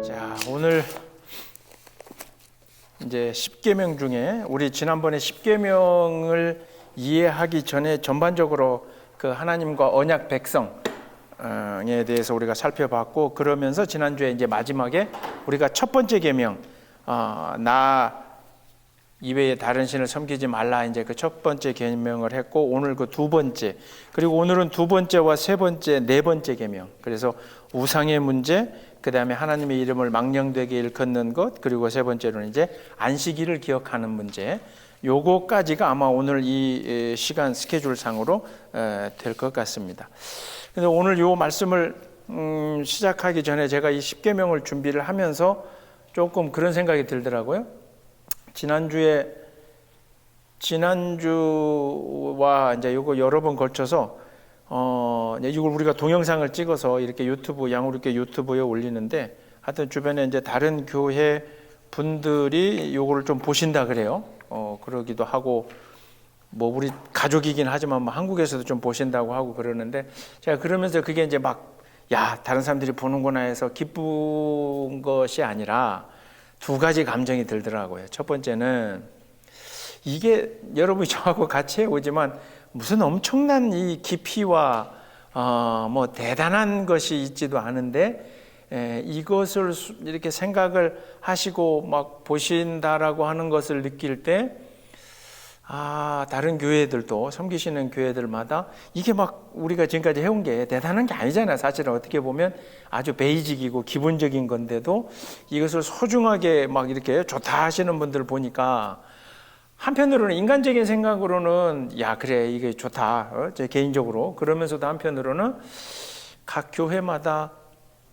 자, 오늘 이제 10계명 중에 우리 지난번에 10계명을 이해하기 전에 전반적으로 그 하나님과 언약 백성에 대해서 우리가 살펴봤고, 그러면서 지난주에 이제 마지막에 우리가 첫 번째 계명, 나 이외에 다른 신을 섬기지 말라, 이제 그 첫 번째 계명을 했고, 오늘 그 두 번째, 그리고 오늘은 두 번째와 세 번째, 네 번째 계명. 그래서 우상의 문제, 그 다음에 하나님의 이름을 망령되게 일컫는 것, 그리고 세 번째로는 이제 안식일을 기억하는 문제. 요거까지가 아마 오늘 이 시간 스케줄상으로 될 것 같습니다. 그래서 오늘 요 말씀을 시작하기 전에 제가 이 10계명을 준비를 하면서 조금 그런 생각이 들더라고요. 지난주와 이제 요거 여러 번 걸쳐서 이걸 우리가 동영상을 찍어서 이렇게 양우리교회 유튜브에 올리는데, 하여튼 주변에 이제 다른 교회 분들이 요거를 좀 보신다 그래요. 그러기도 하고, 뭐 우리 가족이긴 하지만 뭐 한국에서도 좀 보신다고 하고 그러는데, 제가 그러면서 그게 이제 다른 사람들이 보는구나 해서 기쁜 것이 아니라 두 가지 감정이 들더라고요. 첫 번째는 이게 여러분이 저하고 같이 해오지만 무슨 엄청난 이 깊이와 뭐 대단한 것이 있지도 않은데, 이것을 이렇게 생각을 하시고 막 보신다라고 하는 것을 느낄 때, 다른 교회들도, 섬기시는 교회들마다 이게 막 우리가 지금까지 해온 게 대단한 게 아니잖아요. 사실은 어떻게 보면 아주 베이직이고 기본적인 건데도 이것을 소중하게 막 이렇게 좋다 하시는 분들 보니까, 한편으로는 인간적인 생각으로는 그래 이게 좋다, 제 개인적으로. 그러면서도 한편으로는 각 교회마다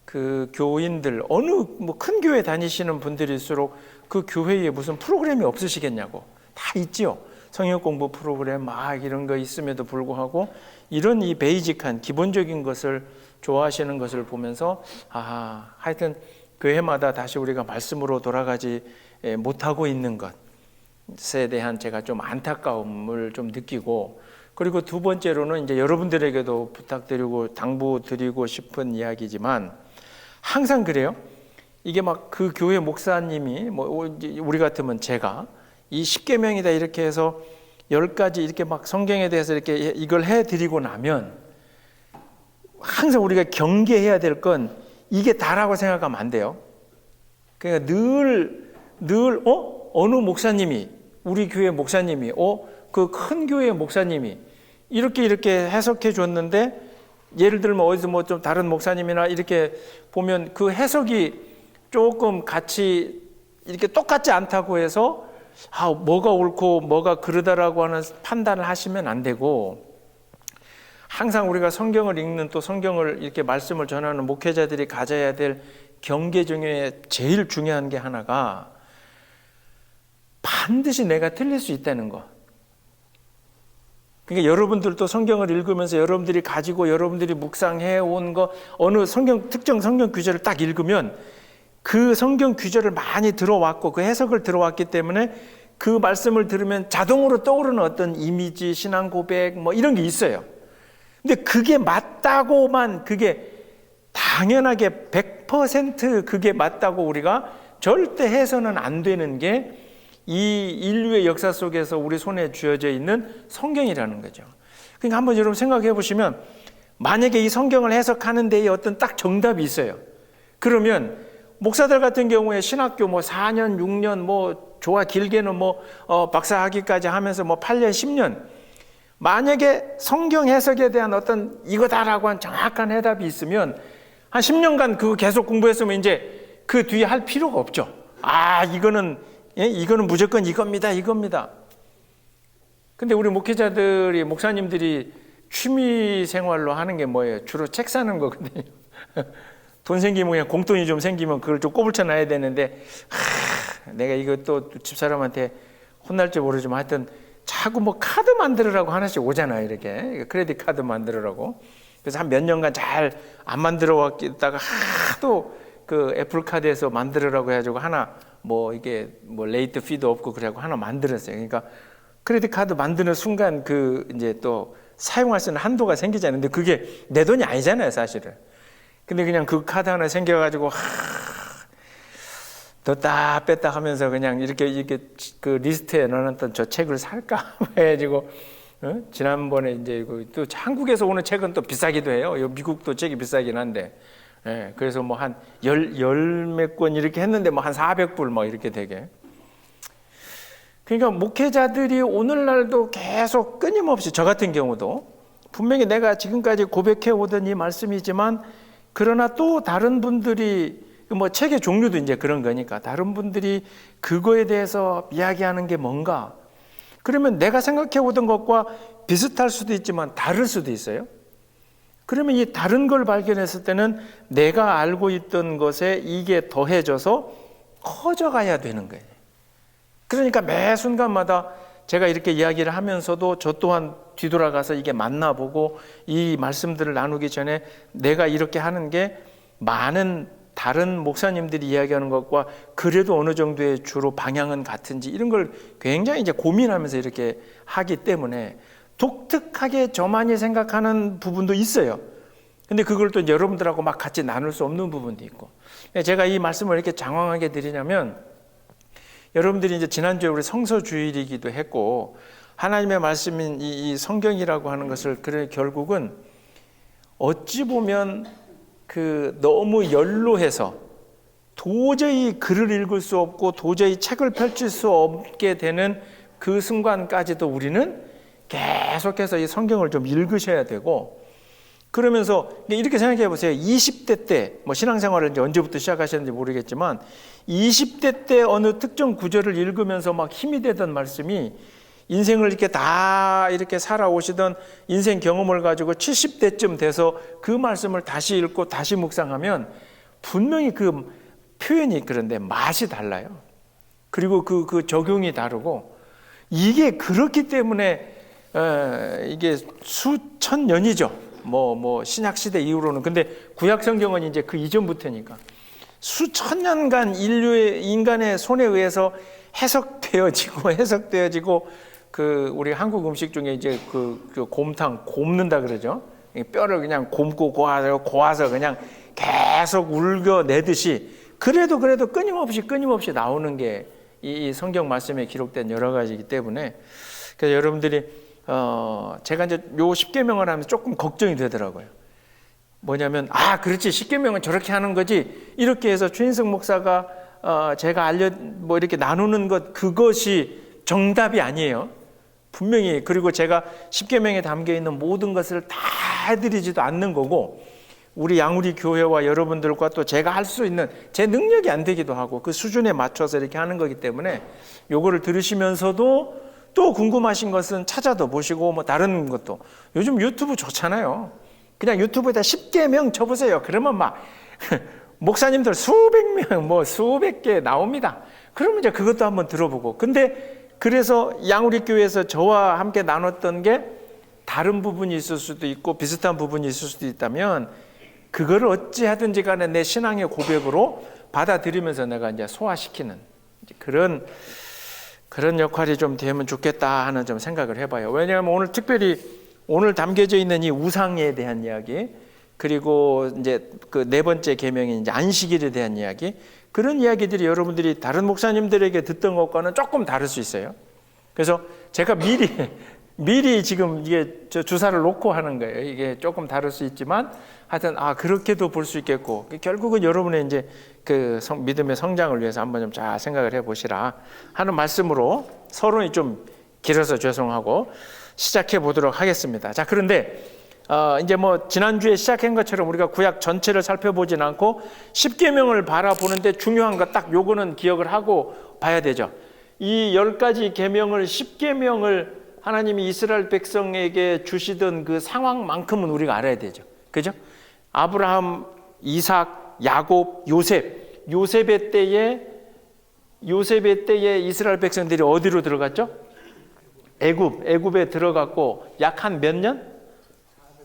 그 교인들, 어느 뭐 큰 교회 다니시는 분들일수록 그 교회에 무슨 프로그램이 없으시겠냐고. 다 있지요. 성역 공부 프로그램 막 이런 거 있음에도 불구하고 이런 이 베이직한 기본적인 것을 좋아하시는 것을 보면서 하여튼 교회마다 다시 우리가 말씀으로 돌아가지 못하고 있는 것에 대한 제가 좀 안타까움을 좀 느끼고, 그리고 두 번째로는 이제 여러분들에게도 부탁드리고 당부드리고 싶은 이야기지만, 항상 그래요. 이게 막 그 교회 목사님이 우리 같으면 제가 이 10계명이다 이렇게 해서 10가지 이렇게 막 성경에 대해서 이렇게 이걸 해드리고 나면 항상 우리가 경계해야 될 건 이게 다라고 생각하면 안 돼요. 그러니까 늘 어느 목사님이, 우리 교회 목사님이, 그 큰 교회 목사님이 이렇게 해석해 줬는데, 예를 들면 어디서 뭐 좀 다른 목사님이나 이렇게 보면 그 해석이 조금 같이 이렇게 똑같지 않다고 해서 뭐가 옳고 뭐가 그르다라고 하는 판단을 하시면 안 되고, 항상 우리가 성경을 읽는, 또 성경을 이렇게 말씀을 전하는 목회자들이 가져야 될 경계 중에 제일 중요한 게 하나가, 반드시 내가 틀릴 수 있다는 거. 그러니까 여러분들도 성경을 읽으면서 여러분들이 가지고 여러분들이 묵상해 온 거, 어느 특정 성경 구절을 딱 읽으면 그 성경 구절을 많이 들어왔고 그 해석을 들어왔기 때문에 그 말씀을 들으면 자동으로 떠오르는 어떤 이미지, 신앙 고백 뭐 이런 게 있어요. 근데 그게 맞다고만, 그게 당연하게 100% 그게 맞다고 우리가 절대 해서는 안 되는 게 이 인류의 역사 속에서 우리 손에 쥐어져 있는 성경이라는 거죠. 그러니까 한번 여러분 생각해 보시면, 만약에 이 성경을 해석하는 데에 어떤 딱 정답이 있어요. 그러면 목사들 같은 경우에 신학교 4년, 6년, 좋아 길게는 박사학위까지 하면서 8년, 10년, 만약에 성경 해석에 대한 어떤 이거다라고 한 정확한 해답이 있으면 한 10년간 그거 계속 공부했으면 이제 그 뒤에 할 필요가 없죠. 이거는 무조건 이겁니다. 근데 우리 목사님들이 취미 생활로 하는 게 뭐예요? 주로 책 사는 거거든요. 돈 생기면, 그냥 공돈이 좀 생기면 그걸 좀 꼬불쳐 놔야 되는데, 내가 이거 또 집사람한테 혼날지 모르지만 하여튼 자꾸 카드 만들으라고 하나씩 오잖아요. 이렇게 크레딧 카드 만들으라고. 그래서 한 몇 년간 잘 안 만들어 왔다가 하도 그 애플 카드에서 만들으라고 해가지고 하나 이게 레이트 피도 없고 그래갖고 하나 만들었어요. 그러니까 크레딧 카드 만드는 순간 이제 또 사용할 수 있는 한도가 생기잖아요. 근데 그게 내 돈이 아니잖아요, 사실은. 근데 그냥 그 카드 하나 생겨가지고 넣었다 뺐다 하면서 그냥 이렇게 그 리스트에 넣어놨던 저 책을 살까 해가지고 지난번에 이제 또 한국에서 오는 책은 또 비싸기도 해요. 미국도 책이 비싸긴 한데, 예, 그래서 뭐 한 열 몇 권 이렇게 했는데 뭐 한 400불 뭐 이렇게 되게. 그러니까 목회자들이 오늘날도 계속 끊임없이 저 같은 경우도 분명히 내가 지금까지 고백해 오던 이 말씀이지만 그러나 또 다른 분들이 뭐 책의 종류도 이제 그런 거니까 다른 분들이 그거에 대해서 이야기하는 게 뭔가 그러면 내가 생각해 오던 것과 비슷할 수도 있지만 다를 수도 있어요. 그러면 이 다른 걸 발견했을 때는 내가 알고 있던 것에 이게 더해져서 커져가야 되는 거예요. 그러니까 매 순간마다 제가 이렇게 이야기를 하면서도 저 또한 뒤돌아가서 이게 만나보고 이 말씀들을 나누기 전에 내가 이렇게 하는 게 많은 다른 목사님들이 이야기하는 것과 그래도 어느 정도의 주로 방향은 같은지 이런 걸 굉장히 이제 고민하면서 이렇게 하기 때문에 독특하게 저만이 생각하는 부분도 있어요. 근데 그걸 또 여러분들하고 막 같이 나눌 수 없는 부분도 있고. 제가 이 말씀을 이렇게 장황하게 드리냐면 여러분들이 이제 지난주에 우리 성서주일이기도 했고 하나님의 말씀인 이 성경이라고 하는 것을 그래 결국은 어찌 보면 그 너무 연로해서 도저히 글을 읽을 수 없고 도저히 책을 펼칠 수 없게 되는 그 순간까지도 우리는 계속해서 이 성경을 좀 읽으셔야 되고 그러면서 이렇게 생각해 보세요. 20대 때 뭐 신앙생활을 이제 언제부터 시작하셨는지 모르겠지만 20대 때 어느 특정 구절을 읽으면서 막 힘이 되던 말씀이 인생을 이렇게 다 이렇게 살아오시던 인생 경험을 가지고 70대쯤 돼서 그 말씀을 다시 읽고 다시 묵상하면 분명히 그 표현이 그런데 맛이 달라요. 그리고 그 적용이 다르고 이게 그렇기 때문에 이게 수천 년이죠. 뭐 신약 시대 이후로는 근데 구약 성경은 이제 그 이전부터니까 수천 년간 인간의 손에 의해서 해석되어지고 그 우리 한국 음식 중에 이제 그 곰탕 곰는다 그러죠. 뼈를 그냥 곰고 고아서 그냥 계속 울겨내듯이 그래도 끊임없이 나오는 게 이 성경 말씀에 기록된 여러 가지이기 때문에 그래서 여러분들이 제가 이제 요 십계명을 하면서 조금 걱정이 되더라고요. 뭐냐면 그렇지 십계명은 저렇게 하는 거지 이렇게 해서 최인석 목사가 제가 뭐 이렇게 나누는 것 그것이 정답이 아니에요. 분명히 그리고 제가 십계명에 담겨 있는 모든 것을 다 해드리지도 않는 거고 우리 양우리 교회와 여러분들과 또 제가 할 수 있는 제 능력이 안 되기도 하고 그 수준에 맞춰서 이렇게 하는 거기 때문에 요거를 들으시면서도 또 궁금하신 것은 찾아도 보시고 뭐 다른 것도 요즘 유튜브 좋잖아요. 그냥 유튜브에다 십계명 쳐보세요. 그러면 막 목사님들 수백 명 뭐 수백 개 나옵니다. 그러면 이제 그것도 한번 들어보고 근데 그래서 양우리 교회에서 저와 함께 나눴던 게 다른 부분이 있을 수도 있고 비슷한 부분이 있을 수도 있다면 그거를 어찌 하든지 간에 내 신앙의 고백으로 받아들이면서 내가 이제 소화시키는 그런 역할이 좀 되면 좋겠다 하는 좀 생각을 해봐요. 왜냐하면 오늘 특별히 오늘 담겨져 있는 이 우상에 대한 이야기 그리고 이제 그 네 번째 계명인 이제 안식일에 대한 이야기 그런 이야기들이 여러분들이 다른 목사님들에게 듣던 것과는 조금 다를 수 있어요. 그래서 제가 미리 지금 이게 저 주사를 놓고 하는 거예요. 이게 조금 다를 수 있지만 하여튼 그렇게도 볼 수 있겠고 결국은 여러분의 이제 그 믿음의 성장을 위해서 한번 좀 잘 생각을 해보시라 하는 말씀으로 서론이 좀 길어서 죄송하고 시작해 보도록 하겠습니다. 자 그런데 이제 뭐 지난주에 시작한 것처럼 우리가 구약 전체를 살펴보진 않고 십계명을 바라보는데 중요한 거 딱 요거는 기억을 하고 봐야 되죠. 이 10가지 계명을 십계명을 하나님이 이스라엘 백성에게 주시던 그 상황만큼은 우리가 알아야 되죠. 그죠? 아브라함, 이삭, 야곱, 요셉의 때에 이스라엘 백성들이 어디로 들어갔죠? 애굽에 들어갔고 약 한 몇 년?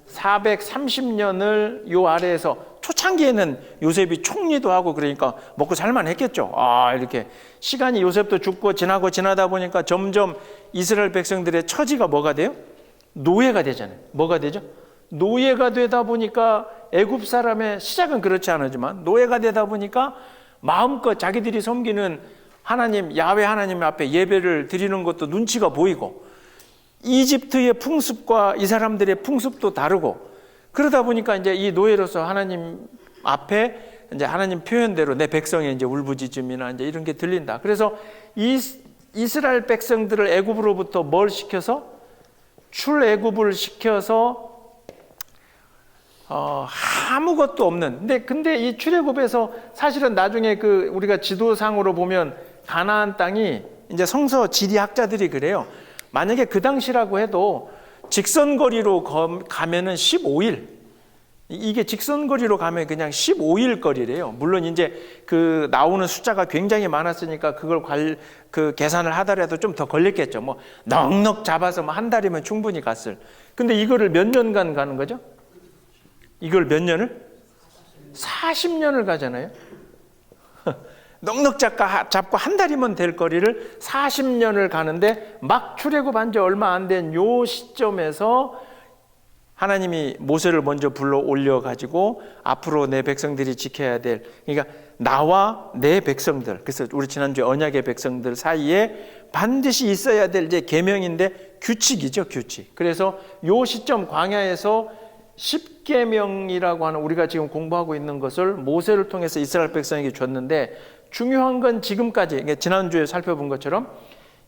430년을 요 아래에서 초창기에는 요셉이 총리도 하고 그러니까 먹고 살만 했겠죠. 이렇게 시간이 요셉도 죽고 지나다 보니까 점점 이스라엘 백성들의 처지가 뭐가 돼요? 노예가 되잖아요. 뭐가 되죠? 노예가 되다 보니까 애굽 사람의 시작은 그렇지 않지만 노예가 되다 보니까 마음껏 자기들이 섬기는 하나님, 야훼 하나님 앞에 예배를 드리는 것도 눈치가 보이고, 이집트의 풍습과 이 사람들의 풍습도 다르고, 그러다 보니까 이제 이 노예로서 하나님 앞에 이제 하나님 표현대로 내 백성의 이제 울부짖음이나 이제 이런 게 들린다. 그래서 이스라엘 백성들을 애굽으로부터 뭘 시켜서? 출애굽을 시켜서 아무것도 없는. 근데 이 출애굽에서 사실은 나중에 그 우리가 지도상으로 보면 가나안 땅이 이제 성서 지리학자들이 그래요. 만약에 그 당시라고 해도 직선거리로 가면은 15일. 이게 직선거리로 가면 그냥 15일 거리래요. 물론 이제 그 나오는 숫자가 굉장히 많았으니까 그걸 그 계산을 하더라도 좀 더 걸렸겠죠. 뭐 넉넉 잡아서 뭐 한 달이면 충분히 갔을. 근데 이거를 몇 년간 가는 거죠? 이걸 몇 년을? 40년을 가잖아요. 넉넉 잡고 한 달이면 될 거리를 40년을 가는데 막 출애굽한 지 얼마 안 된 요 시점에서 하나님이 모세를 먼저 불러 올려가지고 앞으로 내 백성들이 지켜야 될, 그러니까 나와 내 백성들, 그래서 우리 지난주에 언약의 백성들 사이에 반드시 있어야 될 이제 계명인데 규칙이죠, 규칙. 그래서 요 시점 광야에서 10계명이라고 하는 우리가 지금 공부하고 있는 것을 모세를 통해서 이스라엘 백성에게 줬는데, 중요한 건 지금까지 지난주에 살펴본 것처럼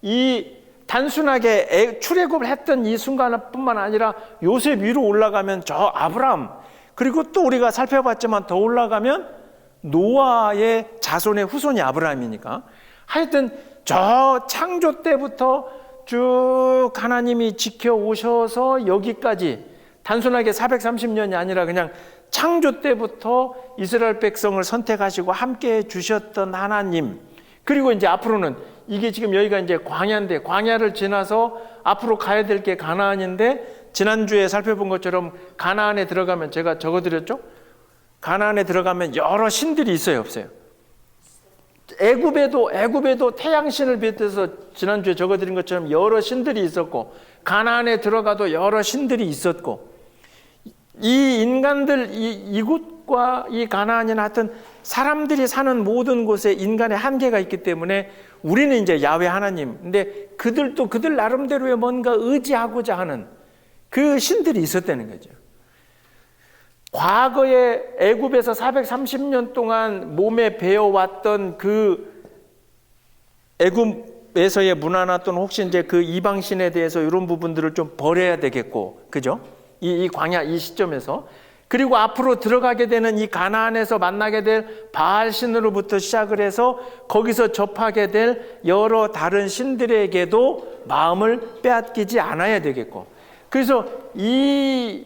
이 단순하게 출애굽을 했던 이 순간뿐만 아니라 요셉 위로 올라가면 저 아브라함, 그리고 또 우리가 살펴봤지만 더 올라가면 노아의 자손의 후손이 아브라함이니까 하여튼 저 창조 때부터 쭉 하나님이 지켜오셔서 여기까지 단순하게 430년이 아니라 그냥 창조 때부터 이스라엘 백성을 선택하시고 함께 해주셨던 하나님, 그리고 이제 앞으로는 이게 지금 여기가 이제 광야인데 광야를 지나서 앞으로 가야 될 게 가나안인데, 지난주에 살펴본 것처럼 가나안에 들어가면 제가 적어드렸죠? 가나안에 들어가면 여러 신들이 있어요, 없어요? 애굽에도 태양신을 비롯해서 지난주에 적어드린 것처럼 여러 신들이 있었고, 가나안에 들어가도 여러 신들이 있었고, 이 인간들, 이곳과 이 가나안이나 하여튼 사람들이 사는 모든 곳에 인간의 한계가 있기 때문에 우리는 이제 야훼 하나님, 근데 그들도 그들 나름대로의 뭔가 의지하고자 하는 그 신들이 있었다는 거죠. 과거에 애굽에서 430년 동안 몸에 배어왔던 그 애굽에서의 문화나 또는 혹시 이제 그 이방신에 대해서 이런 부분들을 좀 버려야 되겠고, 그죠? 이 광야 이 시점에서, 그리고 앞으로 들어가게 되는 이 가나안에서 만나게 될 바알신으로부터 시작을 해서 거기서 접하게 될 여러 다른 신들에게도 마음을 빼앗기지 않아야 되겠고, 그래서 이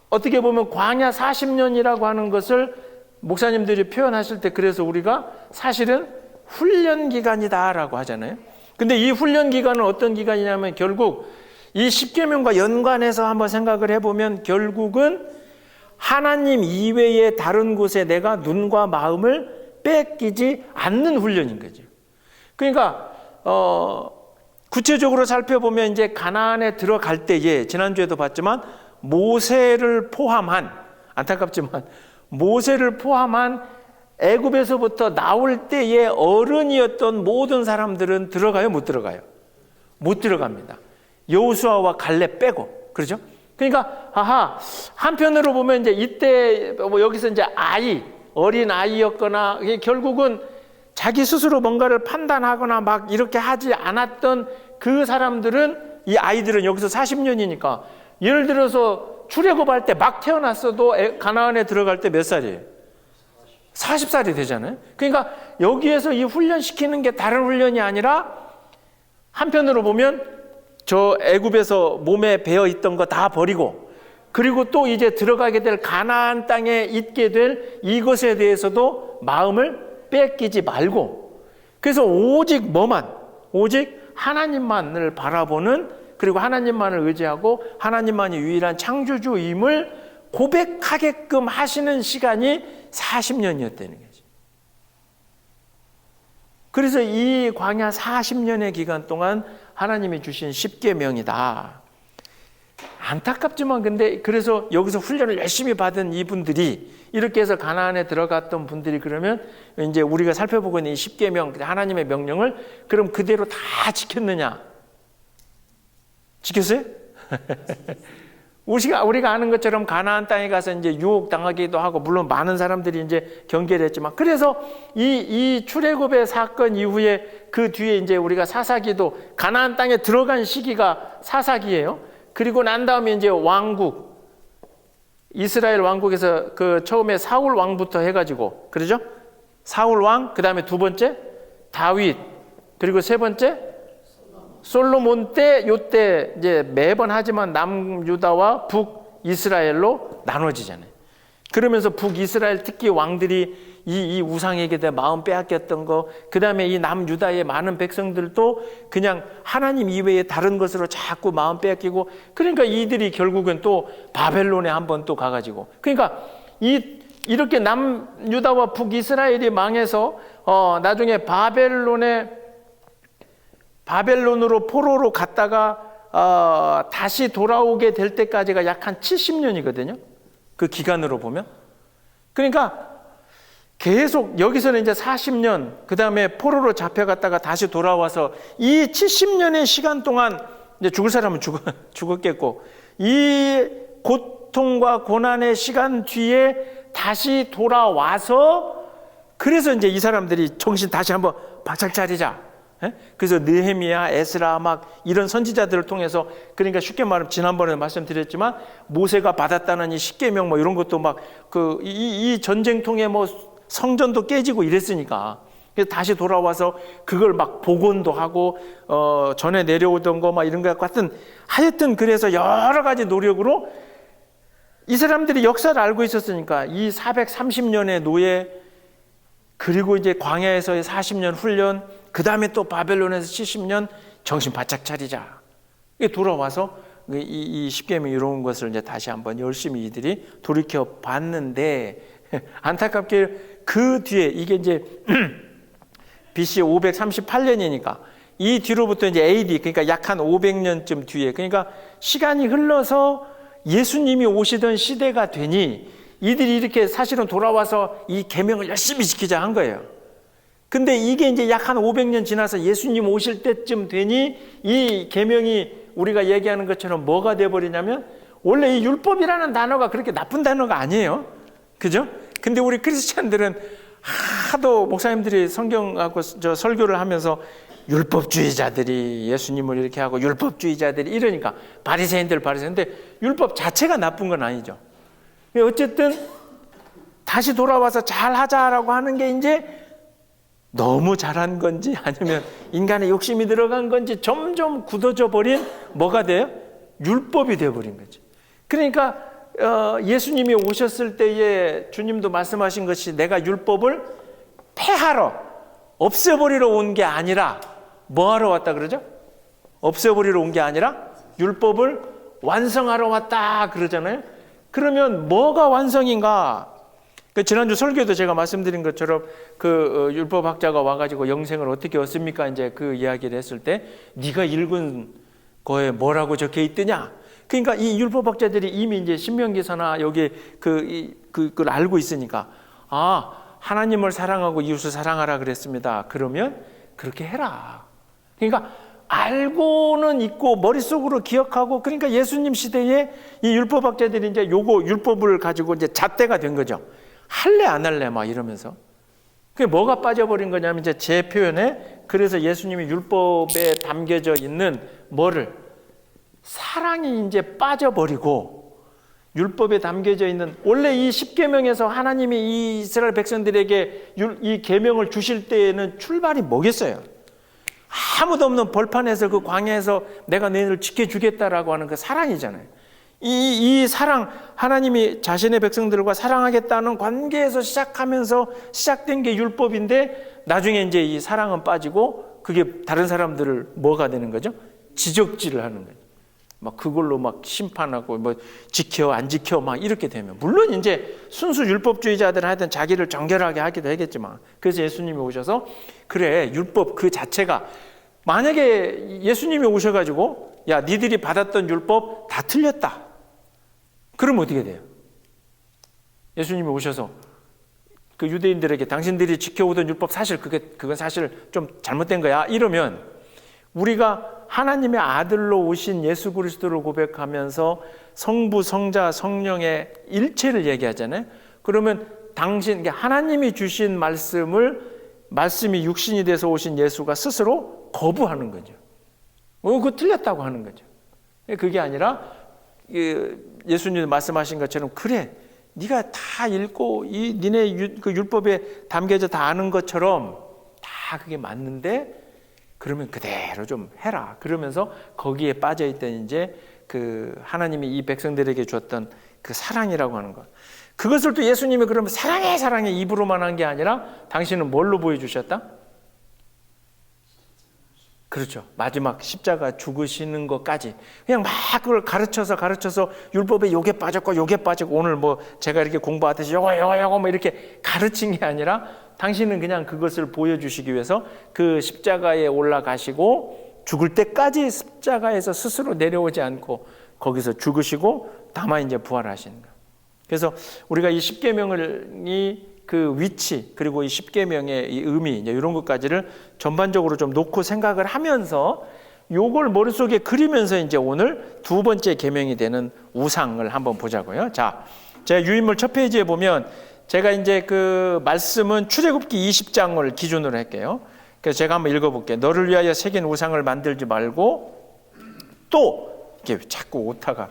어떻게 보면 광야 40년이라고 하는 것을 목사님들이 표현하실 때, 그래서 우리가 사실은 훈련 기간이다라고 하잖아요. 근데 이 훈련 기간은 어떤 기간이냐면 결국 이 십계명과 연관해서 한번 생각을 해보면 결국은 하나님 이외의 다른 곳에 내가 눈과 마음을 뺏기지 않는 훈련인 거죠. 그러니까 구체적으로 살펴보면 이제 가나안에 들어갈 때에 지난주에도 봤지만 모세를 포함한, 안타깝지만 모세를 포함한 애굽에서부터 나올 때의 어른이었던 모든 사람들은 들어가요, 못 들어가요? 못 들어갑니다. 여호수아와 갈렙 빼고, 그렇죠? 그러니까 한편으로 보면 이제 이때 뭐 여기서 이제 어린 아이였거나 결국은 자기 스스로 뭔가를 판단하거나 막 이렇게 하지 않았던 그 사람들은, 이 아이들은 여기서 40년이니까 예를 들어서 출애굽할 때 막 태어났어도 가나안에 들어갈 때 몇 살이에요? 40살이 되잖아요. 그러니까 여기에서 이 훈련시키는 게 다른 훈련이 아니라 한편으로 보면 저 애굽에서 몸에 배어 있던 거 다 버리고, 그리고 또 이제 들어가게 될 가나안 땅에 있게 될 이것에 대해서도 마음을 뺏기지 말고, 그래서 오직 하나님만을 바라보는, 그리고 하나님만을 의지하고 하나님만이 유일한 창조주임을 고백하게끔 하시는 시간이 40년이었다는 거죠. 그래서 이 광야 40년의 기간 동안 하나님이 주신 십계명이다. 안타깝지만 근데 그래서 여기서 훈련을 열심히 받은 이분들이 이렇게 해서 가나안에 들어갔던 분들이 그러면 이제 우리가 살펴보고 있는 이 십계명 하나님의 명령을 그럼 그대로 다 지켰느냐? 지켰어요? 우리가 아는 것처럼 가나안 땅에 가서 이제 유혹당하기도 하고, 물론 많은 사람들이 이제 경계를 했지만, 그래서 이 출애굽의 사건 이후에 그 뒤에 이제 우리가 사사기도 가나안 땅에 들어간 시기가 사사기예요. 그리고 난 다음에 이제 왕국, 이스라엘 왕국에서 그 처음에 사울 왕부터 해가지고, 그러죠? 사울 왕, 그 다음에 두 번째 다윗, 그리고 세 번째 솔로몬 때, 요때 이제 매번 하지만 남유다와 북이스라엘로 나눠지잖아요. 그러면서 북이스라엘 특히 왕들이 이 우상에게 대해 마음 빼앗겼던 거, 그 다음에 이 남유다의 많은 백성들도 그냥 하나님 이외에 다른 것으로 자꾸 마음 빼앗기고, 그러니까 이들이 결국은 또 바벨론에 한번 또 가가지고, 그러니까 이렇게 남유다와 북이스라엘이 망해서 나중에 바벨론으로 포로로 갔다가 다시 돌아오게 될 때까지가 약 한 70년이거든요. 그 기간으로 보면. 그러니까 계속 여기서는 이제 40년, 그 다음에 포로로 잡혀갔다가 다시 돌아와서 이 70년의 시간 동안 이제 죽을 사람은 죽었겠고, 이 고통과 고난의 시간 뒤에 다시 돌아와서, 그래서 이제 이 사람들이 정신 다시 한번 바짝 차리자. 그래서 느헤미야, 에스라 막 이런 선지자들을 통해서, 그러니까 쉽게 말하면 지난번에 말씀드렸지만 모세가 받았다는 이 십계명 뭐 이런 것도 막 이 전쟁통에 뭐 성전도 깨지고 이랬으니까, 그래서 다시 돌아와서 그걸 막 복원도 하고 전에 내려오던 거 막 이런 것 같은, 하여튼 그래서 여러 가지 노력으로 이 사람들이 역사를 알고 있었으니까 이 430년의 노예, 그리고 이제 광야에서의 40년 훈련, 그 다음에 또 바벨론에서 70년 정신 바짝 차리자. 돌아와서 이 십계명 이런 것을 이제 다시 한번 열심히 이들이 돌이켜 봤는데, 안타깝게 그 뒤에 이게 이제 BC 538년이니까 이 뒤로부터 이제 AD, 그러니까 약 한 500년쯤 뒤에, 그러니까 시간이 흘러서 예수님이 오시던 시대가 되니 이들이 이렇게 사실은 돌아와서 이 계명을 열심히 지키자 한 거예요. 근데 이게 이제 약 한 500년 지나서 예수님 오실 때쯤 되니 이 계명이 우리가 얘기하는 것처럼 뭐가 돼버리냐면, 원래 이 율법이라는 단어가 그렇게 나쁜 단어가 아니에요. 그죠? 근데 우리 크리스찬들은 하도 목사님들이 성경하고 설교를 하면서 율법주의자들이 예수님을 이렇게 하고 율법주의자들이 이러니까 바리새인인데 율법 자체가 나쁜 건 아니죠. 어쨌든 다시 돌아와서 잘 하자라고 하는 게 이제 너무 잘한 건지 아니면 인간의 욕심이 들어간 건지 점점 굳어져 버린 뭐가 돼요? 율법이 되어버린 거죠. 그러니까 예수님이 오셨을 때에 주님도 말씀하신 것이, 내가 율법을 폐하러, 없애버리러 온 게 아니라 뭐하러 왔다 그러죠? 없애버리러 온 게 아니라 율법을 완성하러 왔다 그러잖아요. 그러면 뭐가 완성인가? 지난주 설교도 제가 말씀드린 것처럼 그 율법학자가 와가지고 영생을 어떻게 얻습니까? 이제 그 이야기를 했을 때, 네가 읽은 거에 뭐라고 적혀 있더냐? 그러니까 이 율법학자들이 이미 이제 신명기서나 여기 그걸 알고 있으니까, 하나님을 사랑하고 이웃을 사랑하라 그랬습니다. 그러면 그렇게 해라. 그러니까 알고는 있고 머릿속으로 기억하고, 그러니까 예수님 시대에 이 율법학자들이 이제 요거 율법을 가지고 이제 잣대가 된 거죠. 할래 안 할래 막 이러면서. 그게 뭐가 빠져버린 거냐면 이제 제 표현에, 그래서 예수님이 율법에 담겨져 있는 뭐를, 사랑이 이제 빠져버리고, 율법에 담겨져 있는, 원래 이 십계명에서 하나님이 이 이스라엘 백성들에게 이 계명을 주실 때에는 출발이 뭐겠어요? 아무도 없는 벌판에서 그 광야에서 내가 너희를 지켜주겠다라고 하는 그 사랑이잖아요. 이 사랑, 하나님이 자신의 백성들과 사랑하겠다는 관계에서 시작하면서 시작된 게 율법인데, 나중에 이제 이 사랑은 빠지고 그게 다른 사람들을 뭐가 되는 거죠? 지적질을 하는 거죠. 막 그걸로 막 심판하고 뭐 지켜 안 지켜 막 이렇게 되면, 물론 이제 순수 율법주의자들은 하여튼 자기를 정결하게 하기도 하겠지만, 그래서 예수님이 오셔서, 그래 율법 그 자체가, 만약에 예수님이 오셔가지고 야, 니들이 받았던 율법 다 틀렸다. 그러면 어떻게 돼요? 예수님이 오셔서 그 유대인들에게 당신들이 지켜오던 율법 그건 사실 좀 잘못된 거야. 이러면 우리가 하나님의 아들로 오신 예수 그리스도를 고백하면서 성부, 성자, 성령의 일체를 얘기하잖아요. 그러면 하나님이 주신 말씀이 육신이 돼서 오신 예수가 스스로 거부하는 거죠. 그거 틀렸다고 하는 거죠. 그게 아니라 예수님 말씀하신 것처럼 그래, 네가 다 읽고 니네 그 율법에 담겨져 다 아는 것처럼 다 그게 맞는데 그러면 그대로 좀 해라. 그러면서 거기에 빠져 있던 이제 그 하나님이 이 백성들에게 주었던 그 사랑이라고 하는 것. 그것을 또 예수님이 그러면 사랑해 입으로만 한 게 아니라 당신은 뭘로 보여주셨다? 그렇죠. 마지막 십자가 죽으시는 것까지 그냥 막 그걸 가르쳐서 율법에 요게 빠졌고 오늘 뭐 제가 이렇게 공부하듯이 요거 뭐 이렇게 가르친 게 아니라 당신은 그냥 그것을 보여주시기 위해서 그 십자가에 올라가시고 죽을 때까지 십자가에서 스스로 내려오지 않고 거기서 죽으시고 다만 이제 부활하시는 거예요. 그래서 우리가 이 십계명이 그 위치 그리고 이 십계명의 이 의미 이제 이런 것까지를 전반적으로 좀 놓고 생각을 하면서 요걸 머릿속에 그리면서 이제 오늘 두 번째 계명이 되는 우상을 한번 보자고요. 자, 제가 유인물 첫 페이지에 보면 제가 이제 그 말씀은 출애굽기 20장을 기준으로 할게요. 그래서 제가 한번 읽어볼게요. 너를 위하여 새긴 우상을 만들지 말고 또 이렇게 자꾸 오타가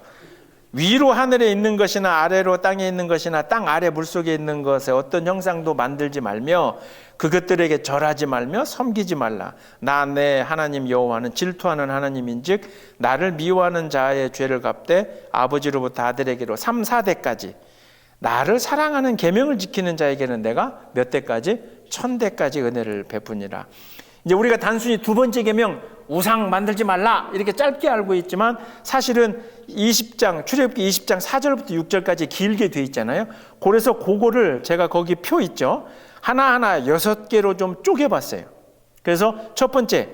위로 하늘에 있는 것이나 아래로 땅에 있는 것이나 땅 아래 물속에 있는 것에 어떤 형상도 만들지 말며 그것들에게 절하지 말며 섬기지 말라. 나 내 하나님 여호와는 질투하는 하나님인즉 나를 미워하는 자의 죄를 갚되 아버지로부터 아들에게로 3, 4대까지 나를 사랑하는 계명을 지키는 자에게는 내가 몇 대까지? 1000대까지 은혜를 베푸니라. 이제 우리가 단순히 두 번째 계명 우상 만들지 말라 이렇게 짧게 알고 있지만 사실은 20장 출애굽기 20장 4절부터 6절까지 길게 돼 있잖아요. 그래서 그거를 제가 거기 표 있죠. 하나하나 6개로 좀 쪼개봤어요. 그래서 첫 번째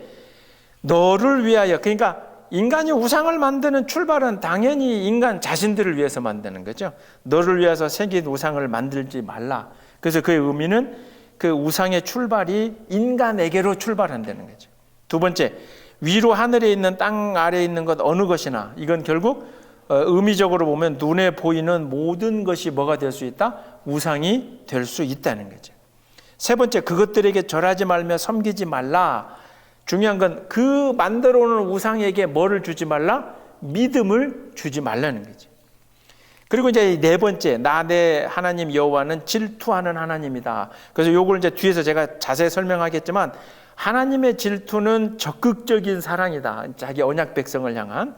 너를 위하여, 그러니까 인간이 우상을 만드는 출발은 당연히 인간 자신들을 위해서 만드는 거죠. 너를 위해서 새긴 우상을 만들지 말라. 그래서 그의 의미는 그 우상의 출발이 인간에게로 출발한다는 거죠. 두 번째, 위로 하늘에 있는 땅 아래에 있는 것 어느 것이나, 이건 결국 의미적으로 보면 눈에 보이는 모든 것이 뭐가 될 수 있다? 우상이 될 수 있다는 거죠. 세 번째, 그것들에게 절하지 말며 섬기지 말라. 중요한 건 그 만들어 놓은 우상에게 뭐를 주지 말라? 믿음을 주지 말라는 거죠. 그리고 이제 네 번째, 나 내 하나님 여호와는 질투하는 하나님이다. 그래서 요걸 이제 뒤에서 제가 자세히 설명하겠지만 하나님의 질투는 적극적인 사랑이다. 자기 언약 백성을 향한.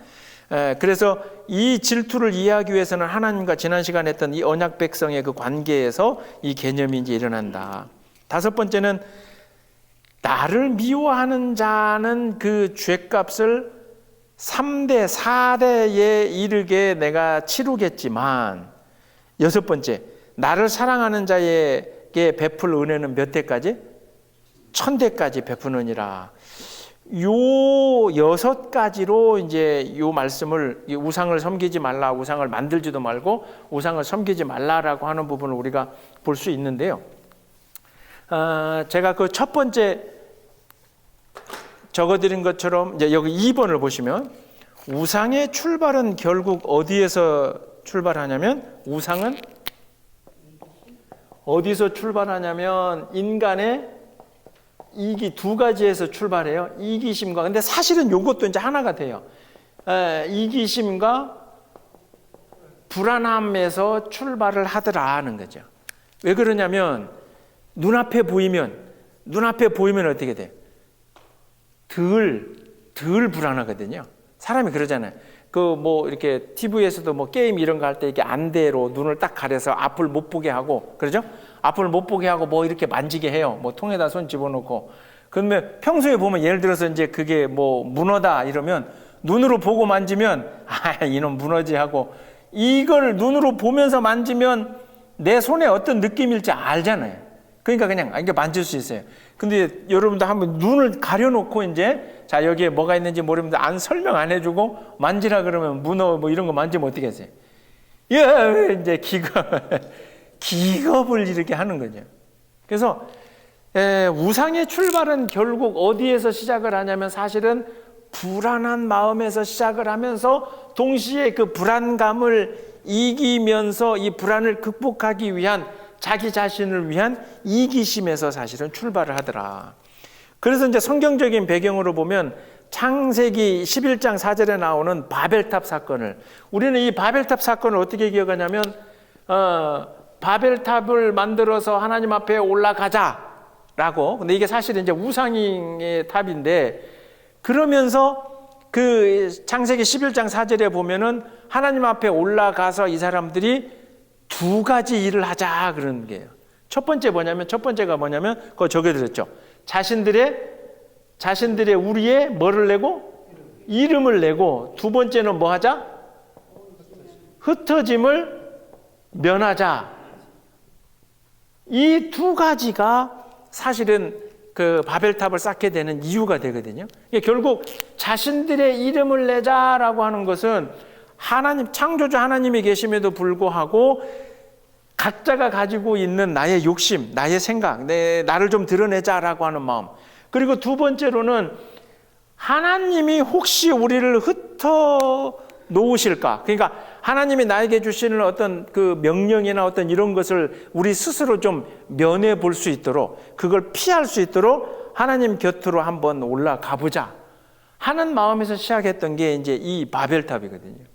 그래서 이 질투를 이해하기 위해서는 하나님과 지난 시간에 했던 이 언약 백성의 그 관계에서 이 개념이 이제 일어난다. 다섯 번째는 나를 미워하는 자는 그 죄값을 3대, 4대에 이르게 내가 치르겠지만, 여섯 번째, 나를 사랑하는 자에게 베풀 은혜는 몇 대까지? 1000대까지 베푸느니라. 요 6가지로 이제 요 말씀을, 우상을 섬기지 말라, 우상을 만들지도 말고 우상을 섬기지 말라라고 하는 부분을 우리가 볼 수 있는데요. 제가 그 첫 번째 적어드린 것처럼 이제 여기 2번을 보시면 우상의 출발은 결국 어디에서 출발하냐면, 우상은 어디서 출발하냐면 인간의 이기 두 가지에서 출발해요. 이기심과, 근데 사실은 이것도 이제 하나가 돼요. 이기심과 불안함에서 출발을 하더라는 거죠. 왜 그러냐면 눈앞에 보이면 어떻게 돼? 덜 불안하거든요. 사람이 그러잖아요. 그 뭐 이렇게 TV에서도 뭐 게임 이런 거 할 때 이렇게 안대로 눈을 딱 가려서 앞을 못 보게 하고, 그러죠? 앞을 못 보게 하고 뭐 이렇게 만지게 해요. 뭐 통에다 손 집어넣고. 그러면 평소에 보면 예를 들어서 이제 그게 뭐 문어다 이러면 눈으로 보고 만지면 이놈 문어지 하고, 이걸 눈으로 보면서 만지면 내 손에 어떤 느낌일지 알잖아요. 그러니까 그냥 이게 만질 수 있어요. 근데 여러분도 한번 눈을 가려놓고 이제 자 여기에 뭐가 있는지 모르면 안 설명 안 해주고 만지라 그러면 문어 뭐 이런 거 만지면 어떻게 하세요? 예, 이제 기겁을 이렇게 하는 거죠. 그래서 우상의 출발은 결국 어디에서 시작을 하냐면 사실은 불안한 마음에서 시작을 하면서 동시에 그 불안감을 이기면서 이 불안을 극복하기 위한 자기 자신을 위한 이기심에서 사실은 출발을 하더라. 그래서 이제 성경적인 배경으로 보면 창세기 11장 4절에 나오는 바벨탑 사건을 우리는 이 바벨탑 사건을 어떻게 기억하냐면 바벨탑을 만들어서 하나님 앞에 올라가자라고. 근데 이게 사실은 이제 우상의 탑인데 그러면서 그 창세기 11장 4절에 보면은 하나님 앞에 올라가서 이 사람들이 두 가지 일을 하자 그러는 게요. 첫 번째가 뭐냐면 그거 적어드렸죠. 자신들의 우리의 뭐를 내고 이름을 내고 두 번째는 뭐 하자? 흩어짐을 면하자. 이 두 가지가 사실은 그 바벨탑을 쌓게 되는 이유가 되거든요. 결국 자신들의 이름을 내자라고 하는 것은 하나님 창조주 하나님이 계심에도 불구하고 각자가 가지고 있는 나의 욕심, 나의 생각, 나를 좀 드러내자라고 하는 마음. 그리고 두 번째로는 하나님이 혹시 우리를 흩어 놓으실까? 그러니까 하나님이 나에게 주시는 어떤 그 명령이나 어떤 이런 것을 우리 스스로 좀 면해 볼 수 있도록 그걸 피할 수 있도록 하나님 곁으로 한번 올라가 보자 하는 마음에서 시작했던 게 이제 이 바벨탑이거든요.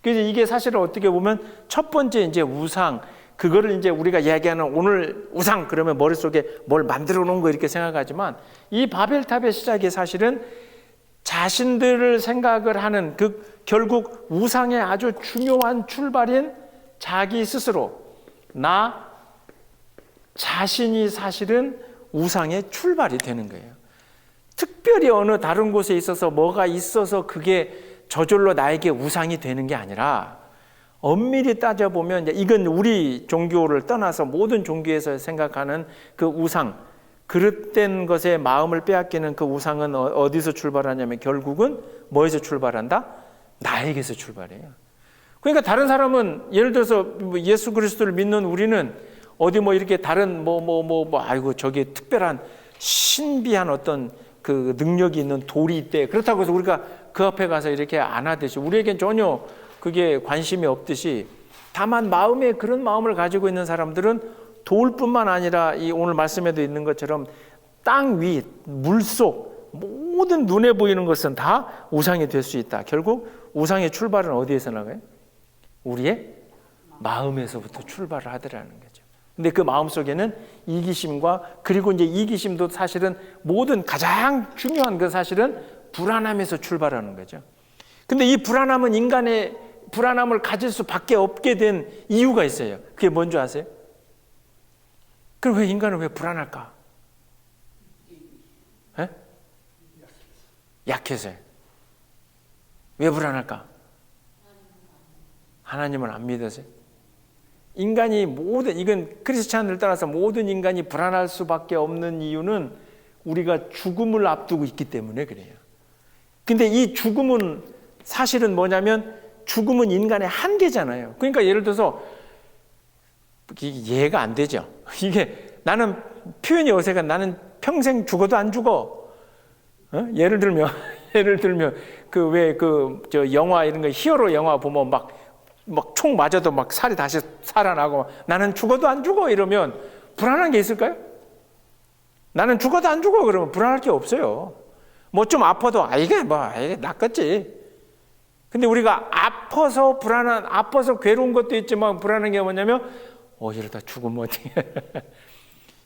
그래서 이게 사실은 어떻게 보면 첫 번째 이제 우상, 그거를 이제 우리가 이야기하는 오늘 우상 그러면 머릿속에 뭘 만들어 놓은 거 이렇게 생각하지만 이 바벨탑의 시작이 사실은 자신들을 생각을 하는 그 결국 우상의 아주 중요한 출발인 자기 스스로 나 자신이 사실은 우상의 출발이 되는 거예요. 특별히 어느 다른 곳에 있어서 뭐가 있어서 그게 저절로 나에게 우상이 되는 게 아니라 엄밀히 따져보면 이건 우리 종교를 떠나서 모든 종교에서 생각하는 그 우상, 그릇된 것에 마음을 빼앗기는 그 우상은 어디서 출발하냐면 결국은 뭐에서 출발한다? 나에게서 출발해요. 그러니까 다른 사람은 예를 들어서 예수 그리스도를 믿는 우리는 어디 뭐 이렇게 다른 아이고 저기 특별한 신비한 어떤 그 능력이 있는 돌이 있대. 그렇다고 해서 우리가 그 앞에 가서 이렇게 안 하듯이 우리에겐 전혀 그게 관심이 없듯이 다만 마음에 그런 마음을 가지고 있는 사람들은 돌뿐만 아니라 이 오늘 말씀에도 있는 것처럼 땅 위, 물속 모든 눈에 보이는 것은 다 우상이 될 수 있다. 결국 우상의 출발은 어디에서 나가요? 우리의 마음에서부터 출발을 하더라는 거죠. 근데 그 마음 속에는 이기심과 그리고 이제 이기심도 사실은 모든 가장 중요한 건 사실은 불안함에서 출발하는 거죠. 근데 이 불안함은 인간의 불안함을 가질 수밖에 없게 된 이유가 있어요. 그게 뭔지 아세요? 그럼 왜 인간은 왜 불안할까? 에? 약해서요. 왜 불안할까? 하나님을 안 믿어서요. 인간이 이건 크리스찬을 따라서 모든 인간이 불안할 수밖에 없는 이유는 우리가 죽음을 앞두고 있기 때문에 그래요. 근데 이 죽음은 사실은 뭐냐면 죽음은 인간의 한계잖아요. 그러니까 예를 들어서 이해가 안 되죠. 이게 나는 표현이 어색한 나는 평생 죽어도 안 죽어. 예를 들면 그 왜 저 영화 이런 거 히어로 영화 보면 막 총 맞아도 막 살이 다시 살아나고 나는 죽어도 안 죽어 이러면 불안한 게 있을까요? 나는 죽어도 안 죽어 그러면 불안할 게 없어요. 뭐 좀 아파도 이게 낫겠지. 근데 우리가 아파서 괴로운 것도 있지만 불안한 게 뭐냐면 이러다 죽으면 어떻게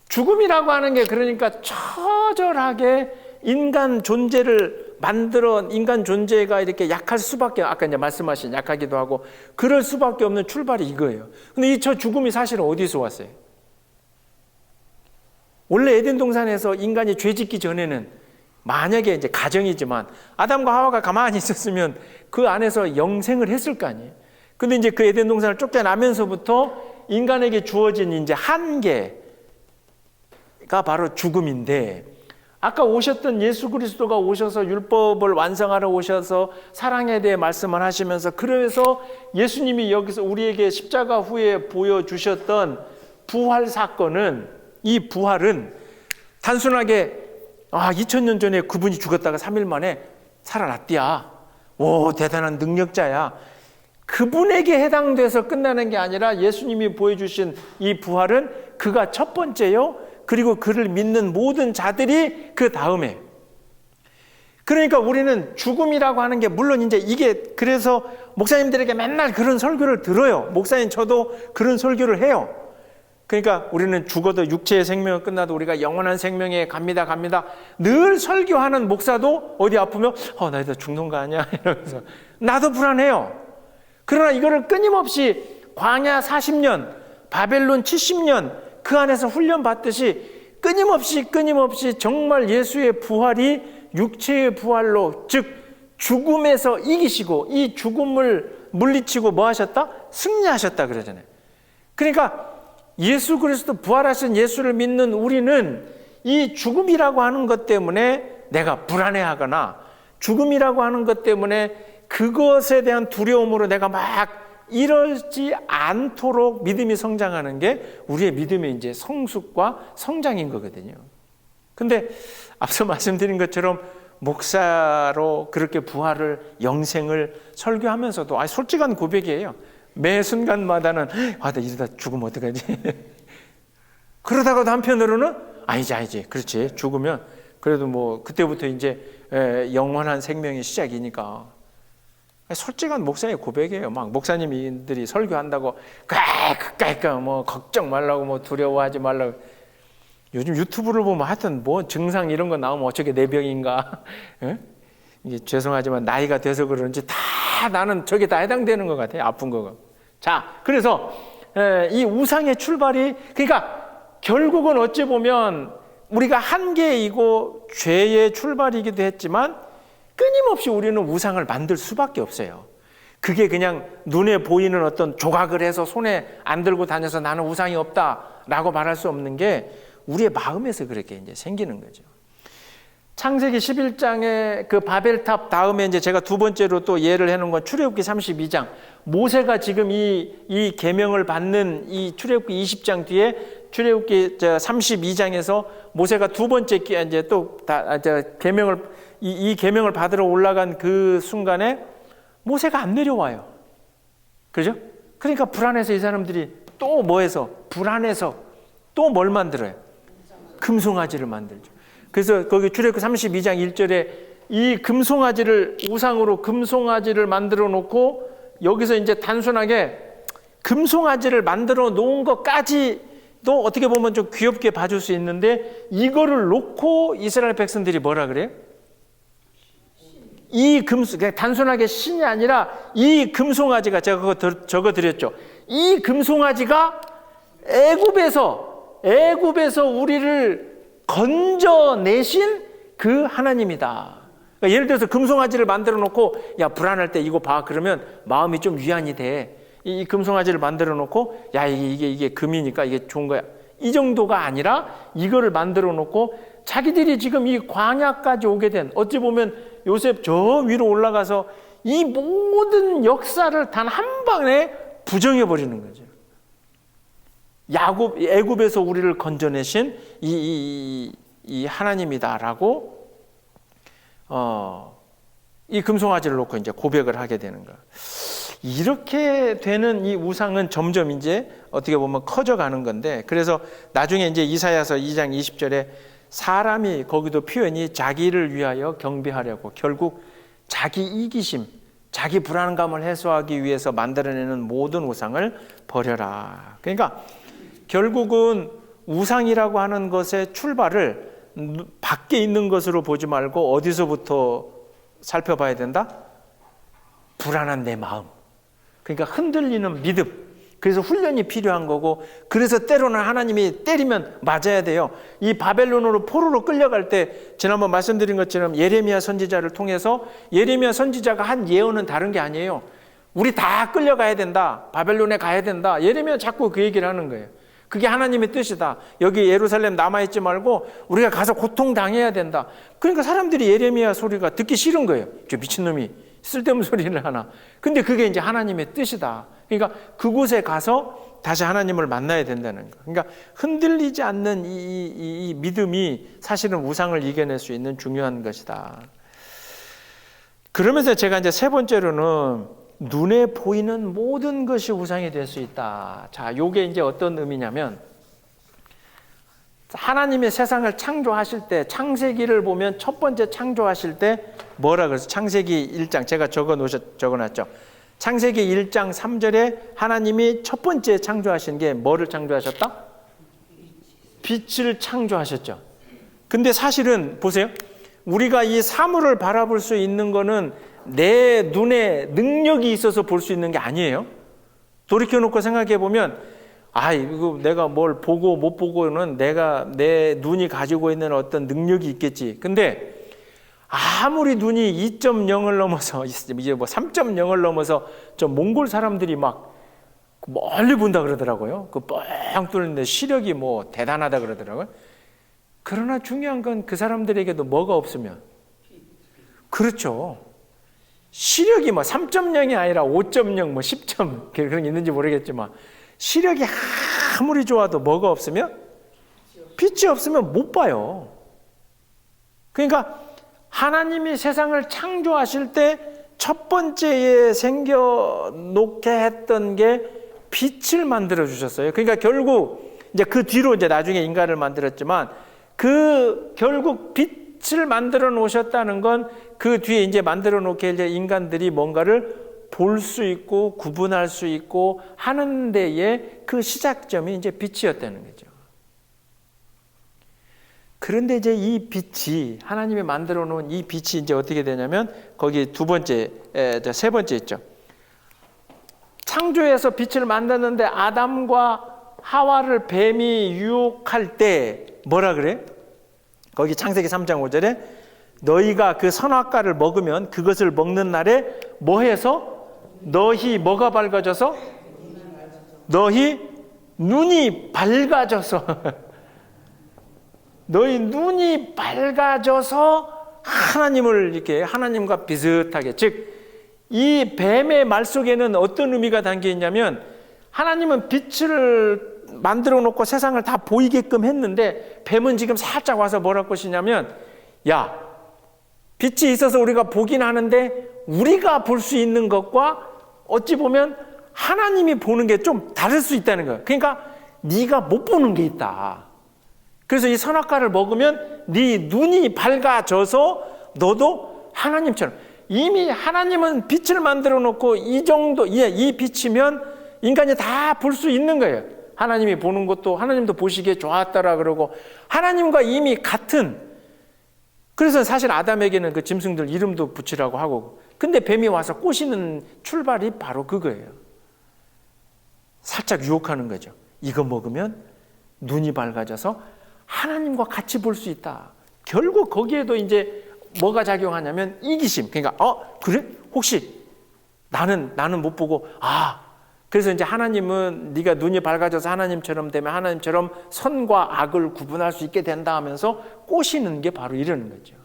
죽음이라고 하는 게 그러니까 처절하게 인간 존재를 만들어 인간 존재가 이렇게 약할 수밖에 아까 이제 말씀하신 약하기도 하고 그럴 수밖에 없는 출발이 이거예요. 근데 저 죽음이 사실은 어디서 왔어요? 원래 에덴 동산에서 인간이 죄 짓기 전에는 만약에 이제 가정이지만 아담과 하와가 가만히 있었으면 그 안에서 영생을 했을 거 아니에요. 근데 이제 그 에덴 동산을 쫓겨나면서부터 인간에게 주어진 이제 한계, 바로 죽음인데, 아까 오셨던 예수 그리스도가 오셔서 율법을 완성하러 오셔서 사랑에 대해 말씀을 하시면서, 그래서 예수님이 여기서 우리에게 십자가 후에 보여주셨던 부활 사건은, 이 부활은 단순하게 2000년 전에 그분이 죽었다가 3일 만에 살아났디야, 오 대단한 능력자야, 그분에게 해당돼서 끝나는 게 아니라 예수님이 보여주신 이 부활은 그가 첫 번째요, 그리고 그를 믿는 모든 자들이 그 다음에. 그러니까 우리는 죽음이라고 하는 게, 물론 이제 이게, 그래서 목사님들에게 맨날 그런 설교를 들어요. 목사님 저도 그런 설교를 해요. 그러니까 우리는 죽어도 육체의 생명은 끝나도 우리가 영원한 생명에 갑니다 늘 설교하는 목사도 어디 아프면 나 이제 죽는 거 아니야 이러면서 나도 불안해요. 그러나 이거를 끊임없이 광야 40년, 바벨론 70년 그 안에서 훈련받듯이 끊임없이 정말 예수의 부활이 육체의 부활로, 즉 죽음에서 이기시고 이 죽음을 물리치고 뭐 하셨다? 승리하셨다 그러잖아요. 그러니까 예수 그리스도 부활하신 예수를 믿는 우리는 이 죽음이라고 하는 것 때문에 내가 불안해하거나, 죽음이라고 하는 것 때문에 그것에 대한 두려움으로 내가 막 이러지 않도록 믿음이 성장하는 게 우리의 믿음의 이제 성숙과 성장인 거거든요. 근데 앞서 말씀드린 것처럼 목사로 그렇게 부활을, 영생을 설교하면서도 솔직한 고백이에요. 매 순간마다는 나 이러다 죽으면 어떡하지? 그러다가도 한편으로는 아니지 그렇지, 죽으면 그래도 뭐 그때부터 이제 영원한 생명의 시작이니까. 솔직한 목사의 고백이에요. 막 목사님들이 설교한다고 뭐 걱정 말라고, 뭐 두려워하지 말라고. 요즘 유튜브를 보면 하여튼 뭐 증상 이런 거 나오면 어쩌게 내 병인가? 이게 죄송하지만 나이가 돼서 그런지 다 나는 저게 다 해당되는 것 같아요. 아픈 거가. 자, 그래서 이 우상의 출발이, 그러니까 결국은 어찌 보면 우리가 한계이고 죄의 출발이기도 했지만 끊임없이 우리는 우상을 만들 수밖에 없어요. 그게 그냥 눈에 보이는 어떤 조각을 해서 손에 안 들고 다녀서 나는 우상이 없다라고 말할 수 없는 게 우리의 마음에서 그렇게 이제 생기는 거죠. 창세기 11장의 그 바벨탑 다음에 이제 제가 두 번째로 또 예를 해놓은 건 출애굽기 32장. 모세가 지금 이 계명을 받는 이 출애굽기 20장 뒤에 출애굽기 32장에서 모세가 두 번째 이제 또 계명을 이 계명을 받으러 올라간 그 순간에 모세가 안 내려와요. 그죠? 그러니까 불안해서 이 사람들이 또 뭐해서 불안해서 또 뭘 만들어요? 금송아지를 만들죠. 그래서 거기 출애굽기 32장 1절에 이 금송아지를, 우상으로 금송아지를 만들어 놓고, 여기서 이제 단순하게 금송아지를 만들어 놓은 것까지도 어떻게 보면 좀 귀엽게 봐줄 수 있는데, 이거를 놓고 이스라엘 백성들이 뭐라 그래요? 단순하게 신이 아니라 이 금송아지가, 제가 그거 적어드렸죠. 이 금송아지가 애굽에서 우리를 건져내신 그 하나님이다. 그러니까 예를 들어서 금송아지를 만들어 놓고, 야 불안할 때 이거 봐, 그러면 마음이 좀 위안이 돼. 이 금송아지를 만들어 놓고, 야 이게 금이니까 이게 좋은 거야, 이 정도가 아니라 이거를 만들어 놓고 자기들이 지금 이 광야까지 오게 된, 어찌 보면 요셉 저 위로 올라가서 이 모든 역사를 단 한 방에 부정해 버리는 거죠. 애굽에서 우리를 건져내신 이 하나님이다라고 이 금송아지를 놓고 이제 고백을 하게 되는 거야. 이렇게 되는 이 우상은 점점 이제 어떻게 보면 커져가는 건데, 그래서 나중에 이제 이사야서 2장 20절에 사람이, 거기도 표현이 자기를 위하여 경배하려고, 결국 자기 이기심, 자기 불안감을 해소하기 위해서 만들어내는 모든 우상을 버려라. 그러니까 결국은 우상이라고 하는 것의 출발을 밖에 있는 것으로 보지 말고 어디서부터 살펴봐야 된다? 불안한 내 마음, 그러니까 흔들리는 믿음. 그래서 훈련이 필요한 거고, 그래서 때로는 하나님이 때리면 맞아야 돼요. 이 바벨론으로 포로로 끌려갈 때 지난번 말씀드린 것처럼 예레미야 선지자를 통해서, 예레미야 선지자가 한 예언은 다른 게 아니에요. 우리 다 끌려가야 된다, 바벨론에 가야 된다. 예레미야 자꾸 그 얘기를 하는 거예요. 그게 하나님의 뜻이다. 여기 예루살렘 남아있지 말고 우리가 가서 고통당해야 된다. 그러니까 사람들이 예레미야 소리가 듣기 싫은 거예요. 저 미친놈이 쓸데없는 소리를 하나. 근데 그게 이제 하나님의 뜻이다. 그러니까 그곳에 가서 다시 하나님을 만나야 된다는 거. 그러니까 흔들리지 않는 이 믿음이 사실은 우상을 이겨낼 수 있는 중요한 것이다. 그러면서 제가 이제 세 번째로는 눈에 보이는 모든 것이 우상이 될 수 있다. 자, 요게 이제 어떤 의미냐면 하나님의 세상을 창조하실 때 창세기를 보면 첫 번째 창조하실 때 뭐라 그래서 창세기 1장 제가 적어놨죠. 창세기 1장 3절에 하나님이 첫 번째 창조하신 게 뭐를 창조하셨다? 빛을 창조하셨죠. 근데 사실은 보세요. 우리가 이 사물을 바라볼 수 있는 거는 내 눈에 능력이 있어서 볼 수 있는 게 아니에요. 돌이켜놓고 생각해 보면 이거 내가 뭘 보고 못 보고는 내 눈이 가지고 있는 어떤 능력이 있겠지. 근데 아무리 눈이 2.0을 넘어서 이제 뭐 3.0을 넘어서 저 몽골 사람들이 막 멀리 본다 그러더라고요. 그 뻥 뚫는데 시력이 뭐 대단하다 그러더라고요. 그러나 중요한 건 그 사람들에게도 뭐가 없으면 그렇죠. 시력이 뭐 3.0이 아니라 5.0 뭐 10점 그런 게 있는지 모르겠지만 시력이 아무리 좋아도 뭐가 없으면 빛이 없으면 못 봐요. 그러니까 하나님이 세상을 창조하실 때 첫 번째에 생겨놓게 했던 게 빛을 만들어 주셨어요. 그러니까 결국 이제 그 뒤로 이제 나중에 인간을 만들었지만 그 결국 빛을 만들어 놓으셨다는 건 그 뒤에 이제 만들어 놓게 이제 인간들이 뭔가를 볼 수 있고 구분할 수 있고 하는 데에 그 시작점이 이제 빛이었다는 거죠. 그런데 이제 이 빛이 하나님이 만들어 놓은 이 빛이 이제 어떻게 되냐면 거기 세 번째 있죠. 창조해서 빛을 만드는데 아담과 하와를 뱀이 유혹할 때 뭐라 그래? 거기 창세기 3장 5절에 너희가 그 선악과를 먹으면 그것을 먹는 날에 뭐 해서 너희 뭐가 밝아져서 너희 눈이 밝아져서 너희 눈이 밝아져서 하나님을 이렇게 하나님과 비슷하게 즉 이 뱀의 말 속에는 어떤 의미가 담겨 있냐면 하나님은 빛을 만들어 놓고 세상을 다 보이게끔 했는데 뱀은 지금 살짝 와서 뭐라고 하시냐면 야 빛이 있어서 우리가 보긴 하는데 우리가 볼 수 있는 것과 어찌 보면 하나님이 보는 게 좀 다를 수 있다는 거예요. 그러니까 네가 못 보는 게 있다. 그래서 이 선악과를 먹으면 네 눈이 밝아져서 너도 하나님처럼 이미 하나님은 빛을 만들어 놓고 이 정도 이 빛이면 인간이 다 볼 수 있는 거예요. 하나님이 보는 것도 하나님도 보시기에 좋았다라 그러고 하나님과 이미 같은 그래서 사실 아담에게는 그 짐승들 이름도 붙이라고 하고 근데 뱀이 와서 꼬시는 출발이 바로 그거예요. 살짝 유혹하는 거죠. 이거 먹으면 눈이 밝아져서 하나님과 같이 볼 수 있다. 결국 거기에도 이제 뭐가 작용하냐면 이기심. 그러니까 그래? 혹시 나는 못 보고 그래서 이제 하나님은 네가 눈이 밝아져서 하나님처럼 되면 하나님처럼 선과 악을 구분할 수 있게 된다 하면서 꼬시는 게 바로 이러는 거죠.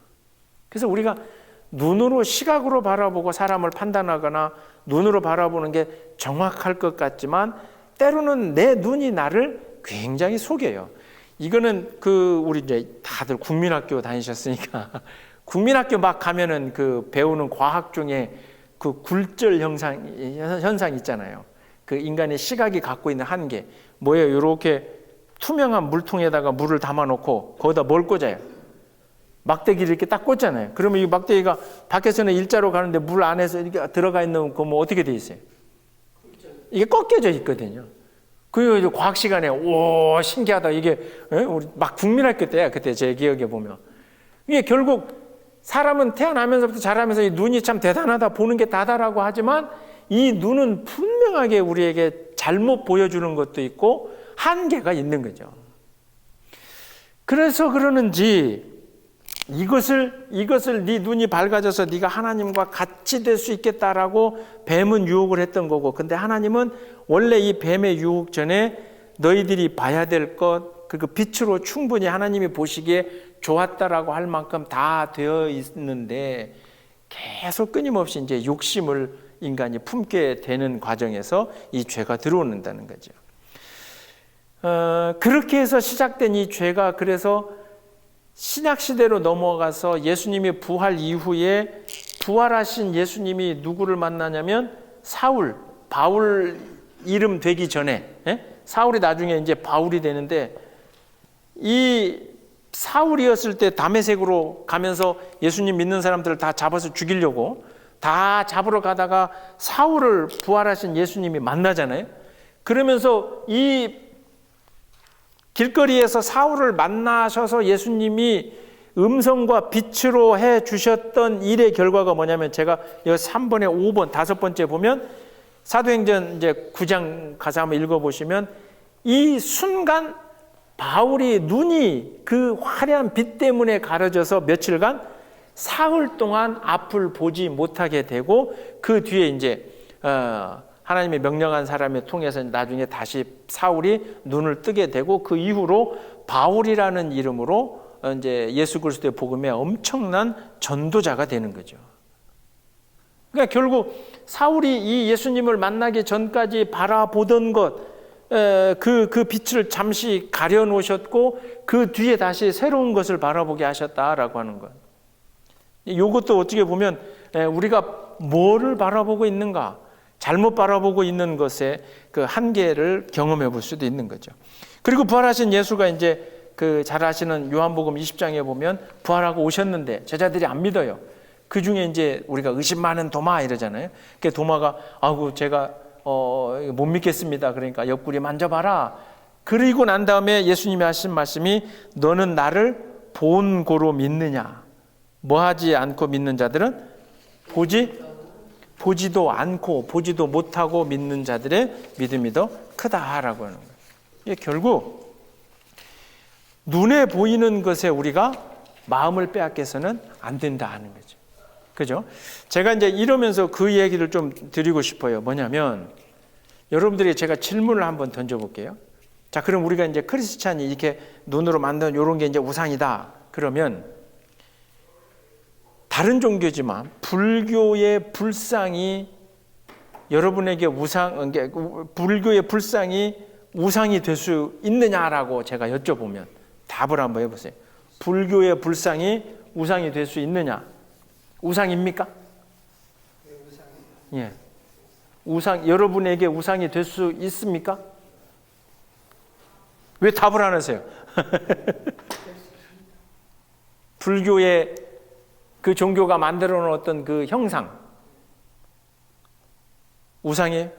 그래서 우리가 눈으로 시각으로 바라보고 사람을 판단하거나 눈으로 바라보는 게 정확할 것 같지만 때로는 내 눈이 나를 굉장히 속여요. 이거는 우리 이제 다들 국민학교 다니셨으니까 국민학교 막 가면은 그 배우는 과학 중에 그 굴절 현상 있잖아요. 그 인간의 시각이 갖고 있는 한계. 뭐예요? 이렇게 투명한 물통에다가 물을 담아놓고 거기다 뭘 꽂아요? 막대기를 이렇게 딱 꽂잖아요. 그러면 이 막대기가 밖에서는 일자로 가는데 물 안에서 이렇게 들어가 있는 거 뭐 어떻게 돼 있어요? 이게 꺾여져 있거든요. 그 이제 과학 시간에 오 신기하다 이게 우리 막 국민학교 때야 그때 제 기억에 보면 이게 결국 사람은 태어나면서부터 자라면서 이 눈이 참 대단하다 보는 게 다다라고 하지만 이 눈은 분명하게 우리에게 잘못 보여주는 것도 있고 한계가 있는 거죠. 그래서 그러는지 이것을 네 눈이 밝아져서 네가 하나님과 같이 될 수 있겠다라고 뱀은 유혹을 했던 거고 근데 하나님은 원래 이 뱀의 유혹 전에 너희들이 봐야 될 것, 그 빛으로 충분히 하나님이 보시기에 좋았다라고 할 만큼 다 되어 있는데 계속 끊임없이 이제 욕심을 인간이 품게 되는 과정에서 이 죄가 들어오는다는 거죠. 그렇게 해서 시작된 이 죄가 그래서 신약시대로 넘어가서 예수님이 부활 이후에 부활하신 예수님이 누구를 만나냐면 사울, 바울 이름 되기 전에, 사울이 나중에 이제 바울이 되는데, 이 사울이었을 때 다메섹으로 가면서 예수님 믿는 사람들을 다 잡아서 죽이려고 다 잡으러 가다가 사울을 부활하신 예수님이 만나잖아요. 그러면서 이 길거리에서 사울을 만나셔서 예수님이 음성과 빛으로 해 주셨던 일의 결과가 뭐냐면, 제가 여기 3번에 5번, 5번째 보면 사도행전 이제 9장 가서 한번 읽어보시면 이 순간 바울이 눈이 그 화려한 빛 때문에 가려져서 며칠간 사흘 동안 앞을 보지 못하게 되고, 그 뒤에 이제 하나님의 명령한 사람을 통해서 나중에 다시 사울이 눈을 뜨게 되고, 그 이후로 바울이라는 이름으로 이제 예수 그리스도의 복음에 엄청난 전도자가 되는 거죠. 그러니까 결국 사울이 이 예수님을 만나기 전까지 바라보던 것, 그 빛을 잠시 가려놓으셨고 그 뒤에 다시 새로운 것을 바라보게 하셨다라고 하는 것. 이것도 어떻게 보면 우리가 뭐를 바라보고 있는가, 잘못 바라보고 있는 것의 그 한계를 경험해 볼 수도 있는 거죠. 그리고 부활하신 예수가 이제 그 잘 아시는 요한복음 20장에 보면 부활하고 오셨는데 제자들이 안 믿어요. 그 중에 이제 우리가 의심 많은 도마 이러잖아요. 그 도마가 아이고 제가 못 믿겠습니다. 그러니까 옆구리 만져봐라. 그리고 난 다음에 예수님이 하신 말씀이 너는 나를 본 고로 믿느냐. 뭐 하지 않고 믿는 자들은 보지도 않고 보지도 못하고 믿는 자들의 믿음이 더 크다라고 하는 거예요. 이게 결국 눈에 보이는 것에 우리가 마음을 빼앗겨서는 안 된다 하는 거죠. 그죠? 제가 이제 이러면서 그 얘기를 좀 드리고 싶어요. 뭐냐면 여러분들이 제가 질문을 한번 던져볼게요. 자, 그럼 우리가 이제 크리스찬이 이렇게 눈으로 만든 이런 게 이제 우상이다. 그러면 다른 종교지만 불교의 불상이 여러분에게 불교의 불상이 우상이 될 수 있느냐라고 제가 여쭤보면 답을 한번 해보세요. 불교의 불상이 우상이 될 수 있느냐? 우상입니까? 예. 여러분에게 우상이 될 수 있습니까? 왜 답을 안 하세요? 불교의 그 종교가 만들어 놓은 어떤 그 형상, 우상이에요?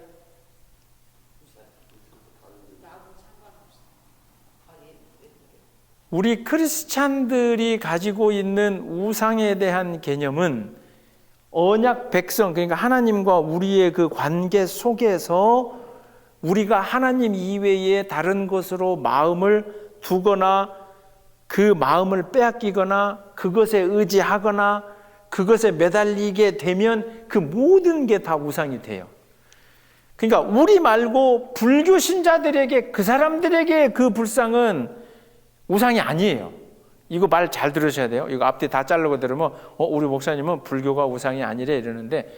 우리 크리스찬들이 가지고 있는 우상에 대한 개념은 언약 백성, 그러니까 하나님과 우리의 그 관계 속에서 우리가 하나님 이외에 다른 것으로 마음을 두거나 그 마음을 빼앗기거나 그것에 의지하거나 그것에 매달리게 되면 그 모든 게 다 우상이 돼요. 그러니까 우리 말고 불교 신자들에게, 그 사람들에게 그 불상은 우상이 아니에요. 이거 말 잘 들으셔야 돼요. 이거 앞뒤 다 자르고 들으면 우리 목사님은 불교가 우상이 아니래 이러는데,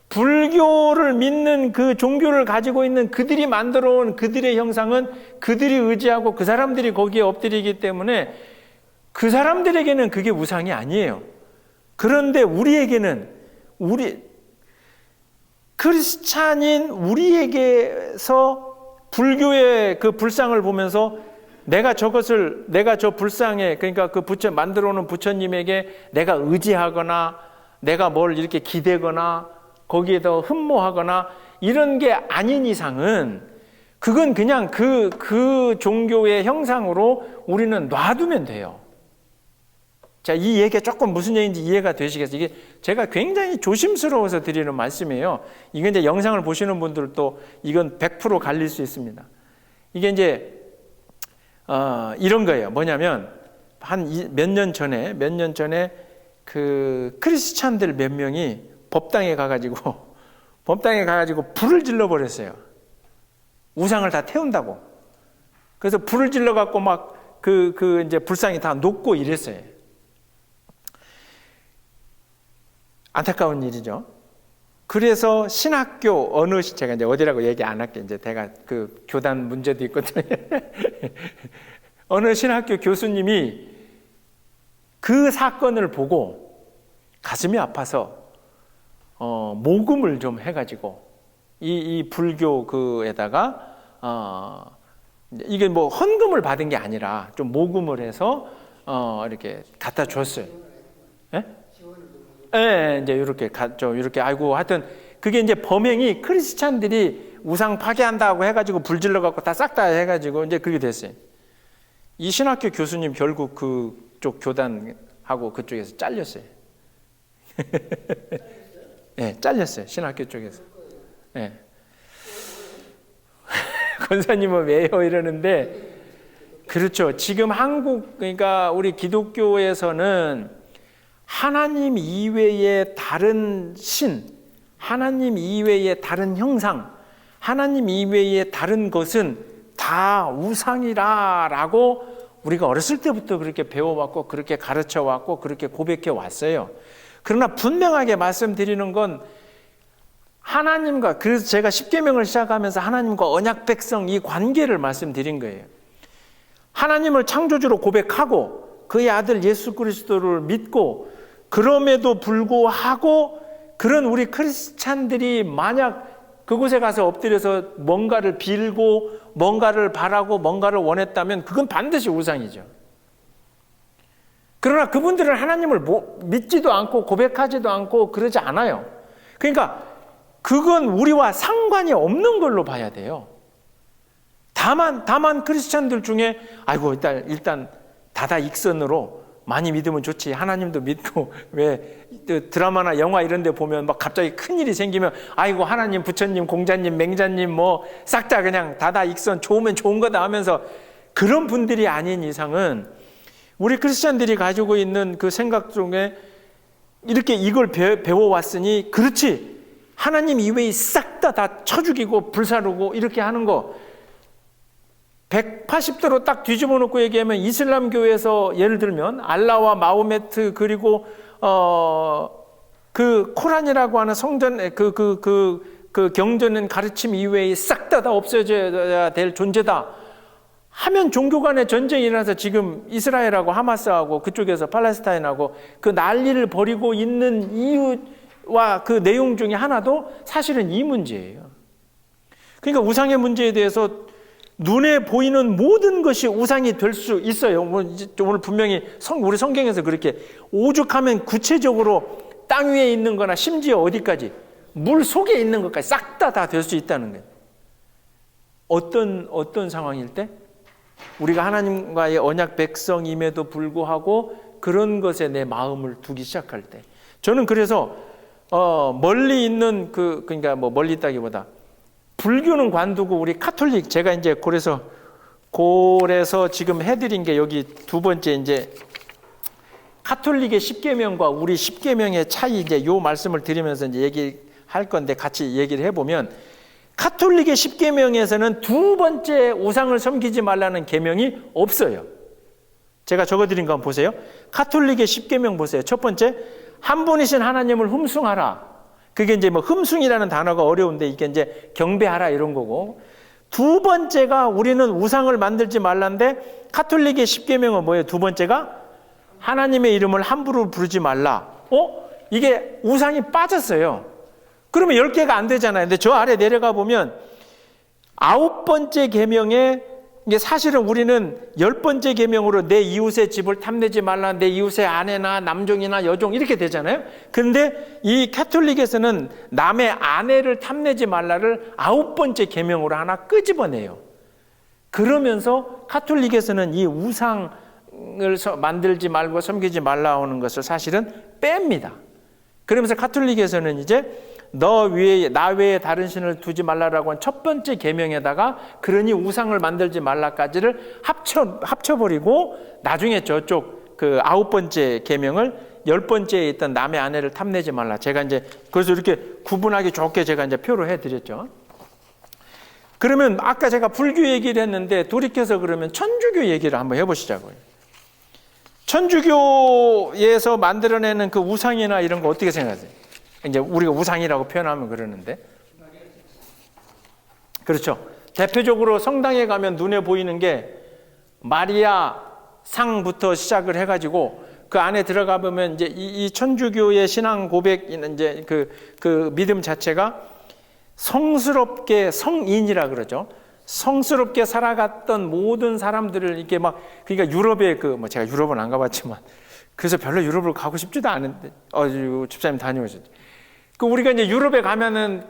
불교를 믿는 그 종교를 가지고 있는 그들이 만들어 온 그들의 형상은 그들이 의지하고 그 사람들이 거기에 엎드리기 때문에 그 사람들에게는 그게 우상이 아니에요. 그런데 우리에게는, 우리 크리스찬인 우리에게서 불교의 그 불상을 보면서 내가 저 불상에, 그러니까 그 만들어 놓은 부처님에게 내가 의지하거나 내가 뭘 이렇게 기대거나 거기에 더 흠모하거나 이런 게 아닌 이상은 그건 그냥 그 종교의 형상으로 우리는 놔두면 돼요. 자, 이 얘기가 조금 무슨 얘기인지 이해가 되시겠어요? 이게 제가 굉장히 조심스러워서 드리는 말씀이에요. 이건 이제 영상을 보시는 분들도 이건 100% 갈릴 수 있습니다. 이게 이제 이런 거예요. 뭐냐면 몇 년 전에 그 크리스찬들 몇 명이 법당에 가가지고 불을 질러 버렸어요. 우상을 다 태운다고. 그래서 불을 질러 갖고 막 이제 불상이 다 녹고 이랬어요. 안타까운 일이죠. 그래서 신학교 어느 제가 이제 어디라고 얘기 안 할게. 이제 제가 그 교단 문제도 있거든요. 어느 신학교 교수님이 그 사건을 보고 가슴이 아파서 모금을 좀 해가지고 이 불교 그에다가 이게 뭐 헌금을 받은 게 아니라 좀 모금을 해서 이렇게 갖다 줬어요. 예? 예, 이제 이렇게 좀 이렇게 아이고 하여튼 그게 이제 범행이 크리스찬들이 우상 파괴한다고 해가지고 불질러 갖고 다 싹 다 해가지고 이제 그렇게 됐어요. 이 신학교 교수님 결국 그쪽 교단하고 그쪽에서 잘렸어요. 네, 잘렸어요. 신학교 쪽에서. 네. 권사님은 왜요? 이러는데, 그렇죠. 지금 한국, 그러니까 우리 기독교에서는 하나님 이외의 다른 신, 하나님 이외의 다른 형상, 하나님 이외의 다른 것은 다 우상이라라고 우리가 어렸을 때부터 그렇게 배워왔고, 그렇게 가르쳐왔고, 그렇게 고백해왔어요. 그러나 분명하게 말씀드리는 건 하나님과, 그래서 제가 십계명을 시작하면서 하나님과 언약 백성 이 관계를 말씀드린 거예요. 하나님을 창조주로 고백하고 그의 아들 예수 그리스도를 믿고 그럼에도 불구하고 그런 우리 크리스찬들이 만약 그곳에 가서 엎드려서 뭔가를 빌고 뭔가를 바라고 뭔가를 원했다면 그건 반드시 우상이죠. 그러나 그분들은 하나님을 믿지도 않고 고백하지도 않고 그러지 않아요. 그러니까 그건 우리와 상관이 없는 걸로 봐야 돼요. 다만 크리스찬들 중에 아이고 일단 다다익선으로 많이 믿으면 좋지. 하나님도 믿고 왜 드라마나 영화 이런 데 보면 막 갑자기 큰일이 생기면 아이고 하나님, 부처님, 공자님, 맹자님 뭐 싹 다 그냥 다다익선 좋으면 좋은 거다 하면서 그런 분들이 아닌 이상은 우리 크리스찬들이 가지고 있는 그 생각 중에 이렇게 이걸 배워왔으니 그렇지. 하나님 이외에 싹 다 쳐 죽이고 불사르고 이렇게 하는 거 180도로 딱 뒤집어 놓고 얘기하면 이슬람 교에서 예를 들면 알라와 마호메트 그리고 그 코란이라고 하는 성전 그 경전은 가르침 이외에 싹 다 없어져야 될 존재다 하면 종교 간의 전쟁이 일어나서 지금 이스라엘하고 하마스하고 그쪽에서 팔레스타인하고 그 난리를 벌이고 있는 이유와 그 내용 중에 하나도 사실은 이 문제예요. 그러니까 우상의 문제에 대해서 눈에 보이는 모든 것이 우상이 될 수 있어요. 오늘 분명히 우리 성경에서 그렇게 오죽하면 구체적으로 땅 위에 있는 거나 심지어 어디까지 물 속에 있는 것까지 싹 다 될 수 있다는 거예요. 어떤 상황일 때? 우리가 하나님과의 언약 백성임에도 불구하고 그런 것에 내 마음을 두기 시작할 때. 저는 그래서 멀리 있는 그러니까 뭐 멀리 있다기보다 불교는 관두고 우리 카톨릭 제가 이제 그래서 지금 해드린 게 여기 두 번째 이제 카톨릭의 십계명과 우리 십계명의 차이 이제 요 말씀을 드리면서 이제 얘기할 건데 같이 얘기를 해보면 카톨릭의 십계명에서는 두 번째 우상을 섬기지 말라는 계명이 없어요. 제가 적어드린 거 한번 보세요. 카톨릭의 십계명 보세요. 첫 번째, 한 분이신 하나님을 흠숭하라. 그게 이제 뭐 흠숭이라는 단어가 어려운데 이게 이제 경배하라 이런 거고. 두 번째가 우리는 우상을 만들지 말라인데 카톨릭의 십계명은 뭐예요? 두 번째가 하나님의 이름을 함부로 부르지 말라. 이게 우상이 빠졌어요. 그러면 10개가 안 되잖아요. 근데 저 아래 내려가 보면 9번째 계명에 이게 사실은 우리는 10번째 계명으로 내 이웃의 집을 탐내지 말라, 내 이웃의 아내나 남종이나 여종 이렇게 되잖아요. 그런데 이 카톨릭에서는 남의 아내를 탐내지 말라를 9번째 계명으로 하나 끄집어내요. 그러면서 카톨릭에서는 이 우상을 만들지 말고 섬기지 말라 하는 것을 사실은 뺍니다. 그러면서 카톨릭에서는 이제 나 외에 다른 신을 두지 말라라고 한 첫 번째 계명에다가 그러니 우상을 만들지 말라까지를 합쳐버리고 나중에 저쪽 그 9번째 계명을 10번째에 있던 남의 아내를 탐내지 말라. 제가 이제 그래서 이렇게 구분하기 좋게 제가 이제 표로 해드렸죠. 그러면 아까 제가 불교 얘기를 했는데 돌이켜서 그러면 천주교 얘기를 한번 해보시자고요. 천주교에서 만들어내는 그 우상이나 이런 거 어떻게 생각하세요? 이제 우리가 우상이라고 표현하면 그러는데. 그렇죠. 대표적으로 성당에 가면 눈에 보이는 게 마리아 상부터 시작을 해가지고 그 안에 들어가 보면 이제 이 천주교의 신앙 고백, 이제 그 믿음 자체가 성스럽게 성인이라 그러죠. 성스럽게 살아갔던 모든 사람들을 이렇게 막, 그러니까 유럽에 제가 유럽은 안 가봤지만 그래서 별로 유럽을 가고 싶지도 않은데, 집사님 다녀오셨죠. 우리가 이제 유럽에 가면은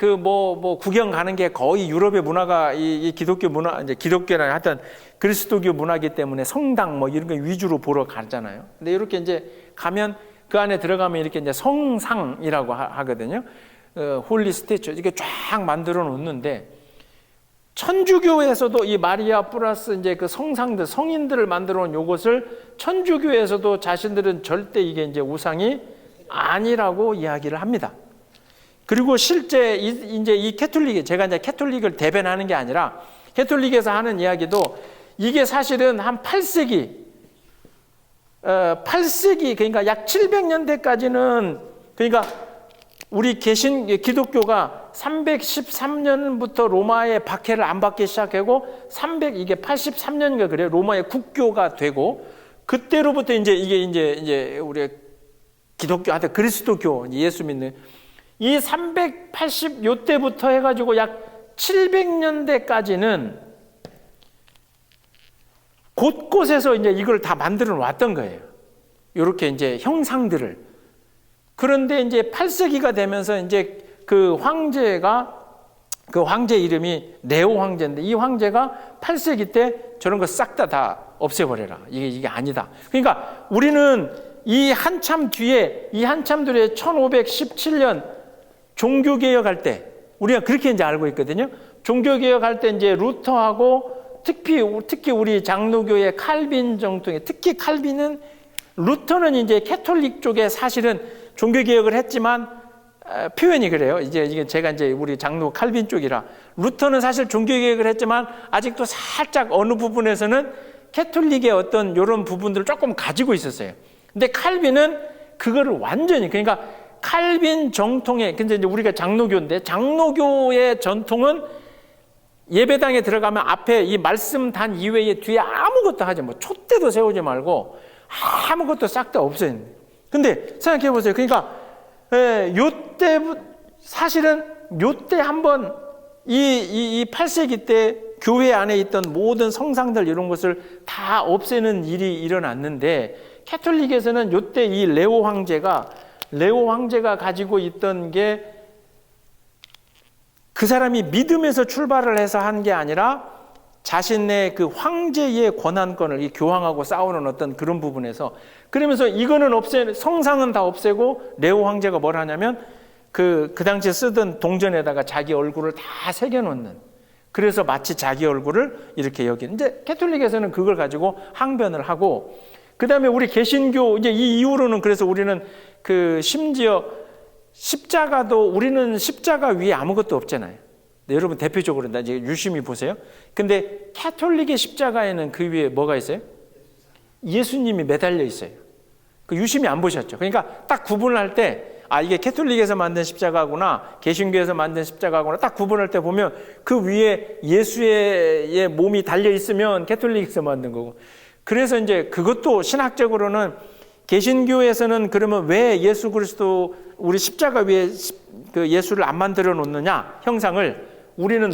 구경 가는 게 거의 유럽의 문화가 이 기독교 문화, 이제 기독교나 하여튼 그리스도교 문화이기 때문에 성당 이런 거 위주로 보러 가잖아요. 근데 이렇게 이제 가면 그 안에 들어가면 이렇게 이제 성상이라고 하거든요. 홀리 스태츄 이렇게 쫙 만들어 놓는데 천주교에서도 이 마리아 플러스 이제 그 성상들, 성인들을 만들어 놓은 요것을 천주교에서도 자신들은 절대 이게 이제 우상이 아니라고 이야기를 합니다. 그리고 실제 이제 이 캐톨릭, 제가 이제 캐톨릭을 대변하는 게 아니라 캐톨릭에서 하는 이야기도 이게 사실은 한 8세기 그러니까 약 700년대까지는, 그러니까 우리 기독교가 313년부터 로마의 박해를 안 받기 시작하고 이게 83년인가 그래요. 로마의 국교가 되고 그때로부터 이게 우리 기독교, 하여튼 그리스도교, 예수 믿는 이 380 요때부터 해가지고 약 700년대까지는 곳곳에서 이제 이걸 다 만들어 왔던 거예요. 이렇게 이제 형상들을. 그런데 이제 8세기가 되면서 이제 그 황제 이름이 네오 황제인데 이 황제가 8세기 때 저런 거 싹 다 없애버려라. 이게 아니다. 그러니까 우리는 이 한참 뒤에 1517년 종교개혁할 때 우리가 그렇게 이제 알고 있거든요. 종교개혁할 때 이제 루터하고 특히 우리 장로교의 칼빈 정통의, 특히 칼빈은, 루터는 이제 캐톨릭 쪽에 사실은 종교개혁을 했지만 표현이 그래요. 이게 제가 이제 우리 장로 칼빈 쪽이라, 루터는 사실 종교개혁을 했지만 아직도 살짝 어느 부분에서는 캐톨릭의 어떤 이런 부분들을 조금 가지고 있었어요. 근데 칼빈은 그거를 완전히, 그러니까 칼빈 정통의, 근데 이제 우리가 장로교인데 장로교의 전통은 예배당에 들어가면 앞에 이 말씀 단 이외에 뒤에 아무것도 하지, 촛대도 세우지 말고 아무것도 싹 다 없애요. 근데 생각해 보세요. 그러니까 사실은 요때 한번 이 8세기 때 교회 안에 있던 모든 성상들 이런 것을 다 없애는 일이 일어났는데, 캐톨릭에서는 요때 이 레오 황제가 가지고 있던 게, 그 사람이 믿음에서 출발을 해서 한 게 아니라 자신의 그 황제의 권한권을, 이 교황하고 싸우는 어떤 그런 부분에서, 그러면서 이거는 성상은 다 없애고 레오 황제가 뭘 하냐면 그 당시에 쓰던 동전에다가 자기 얼굴을 다 새겨놓는, 그래서 마치 자기 얼굴을 이렇게 여기는, 이제 캐톨릭에서는 그걸 가지고 항변을 하고, 그 다음에 우리 개신교, 이제 이 이후로는, 그래서 우리는 심지어 십자가도, 우리는 십자가 위에 아무것도 없잖아요. 네, 여러분 대표적으로 이제 유심히 보세요. 근데 캐톨릭의 십자가에는 그 위에 뭐가 있어요? 예수님이 매달려 있어요. 그 유심히 안 보셨죠? 그러니까 딱 구분을 할 때, 이게 캐톨릭에서 만든 십자가구나, 개신교에서 만든 십자가구나, 딱 구분할 때 보면 그 위에 예수의 몸이 달려 있으면 캐톨릭에서 만든 거고. 그래서 이제 그것도 신학적으로는, 개신교에서는 그러면 왜 예수 그리스도 우리 십자가 위에 그 예수를 안 만들어 놓느냐, 형상을. 우리는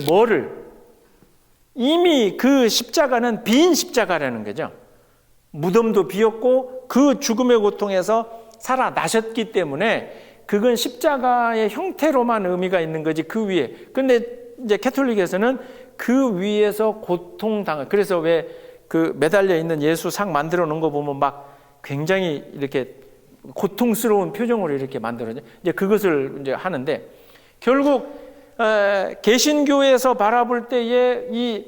이미 그 십자가는 빈 십자가라는 거죠. 무덤도 비었고 그 죽음의 고통에서 살아나셨기 때문에 그건 십자가의 형태로만 의미가 있는 거지, 그 위에. 근데 이제 캐톨릭에서는 그 위에서 고통당한, 그래서 왜 그 매달려 있는 예수 상 만들어 놓은 거 보면 막 굉장히 이렇게 고통스러운 표정으로 이렇게 만들어져. 이제 그것을 이제 하는데, 결국 개신교에서 바라볼 때에 이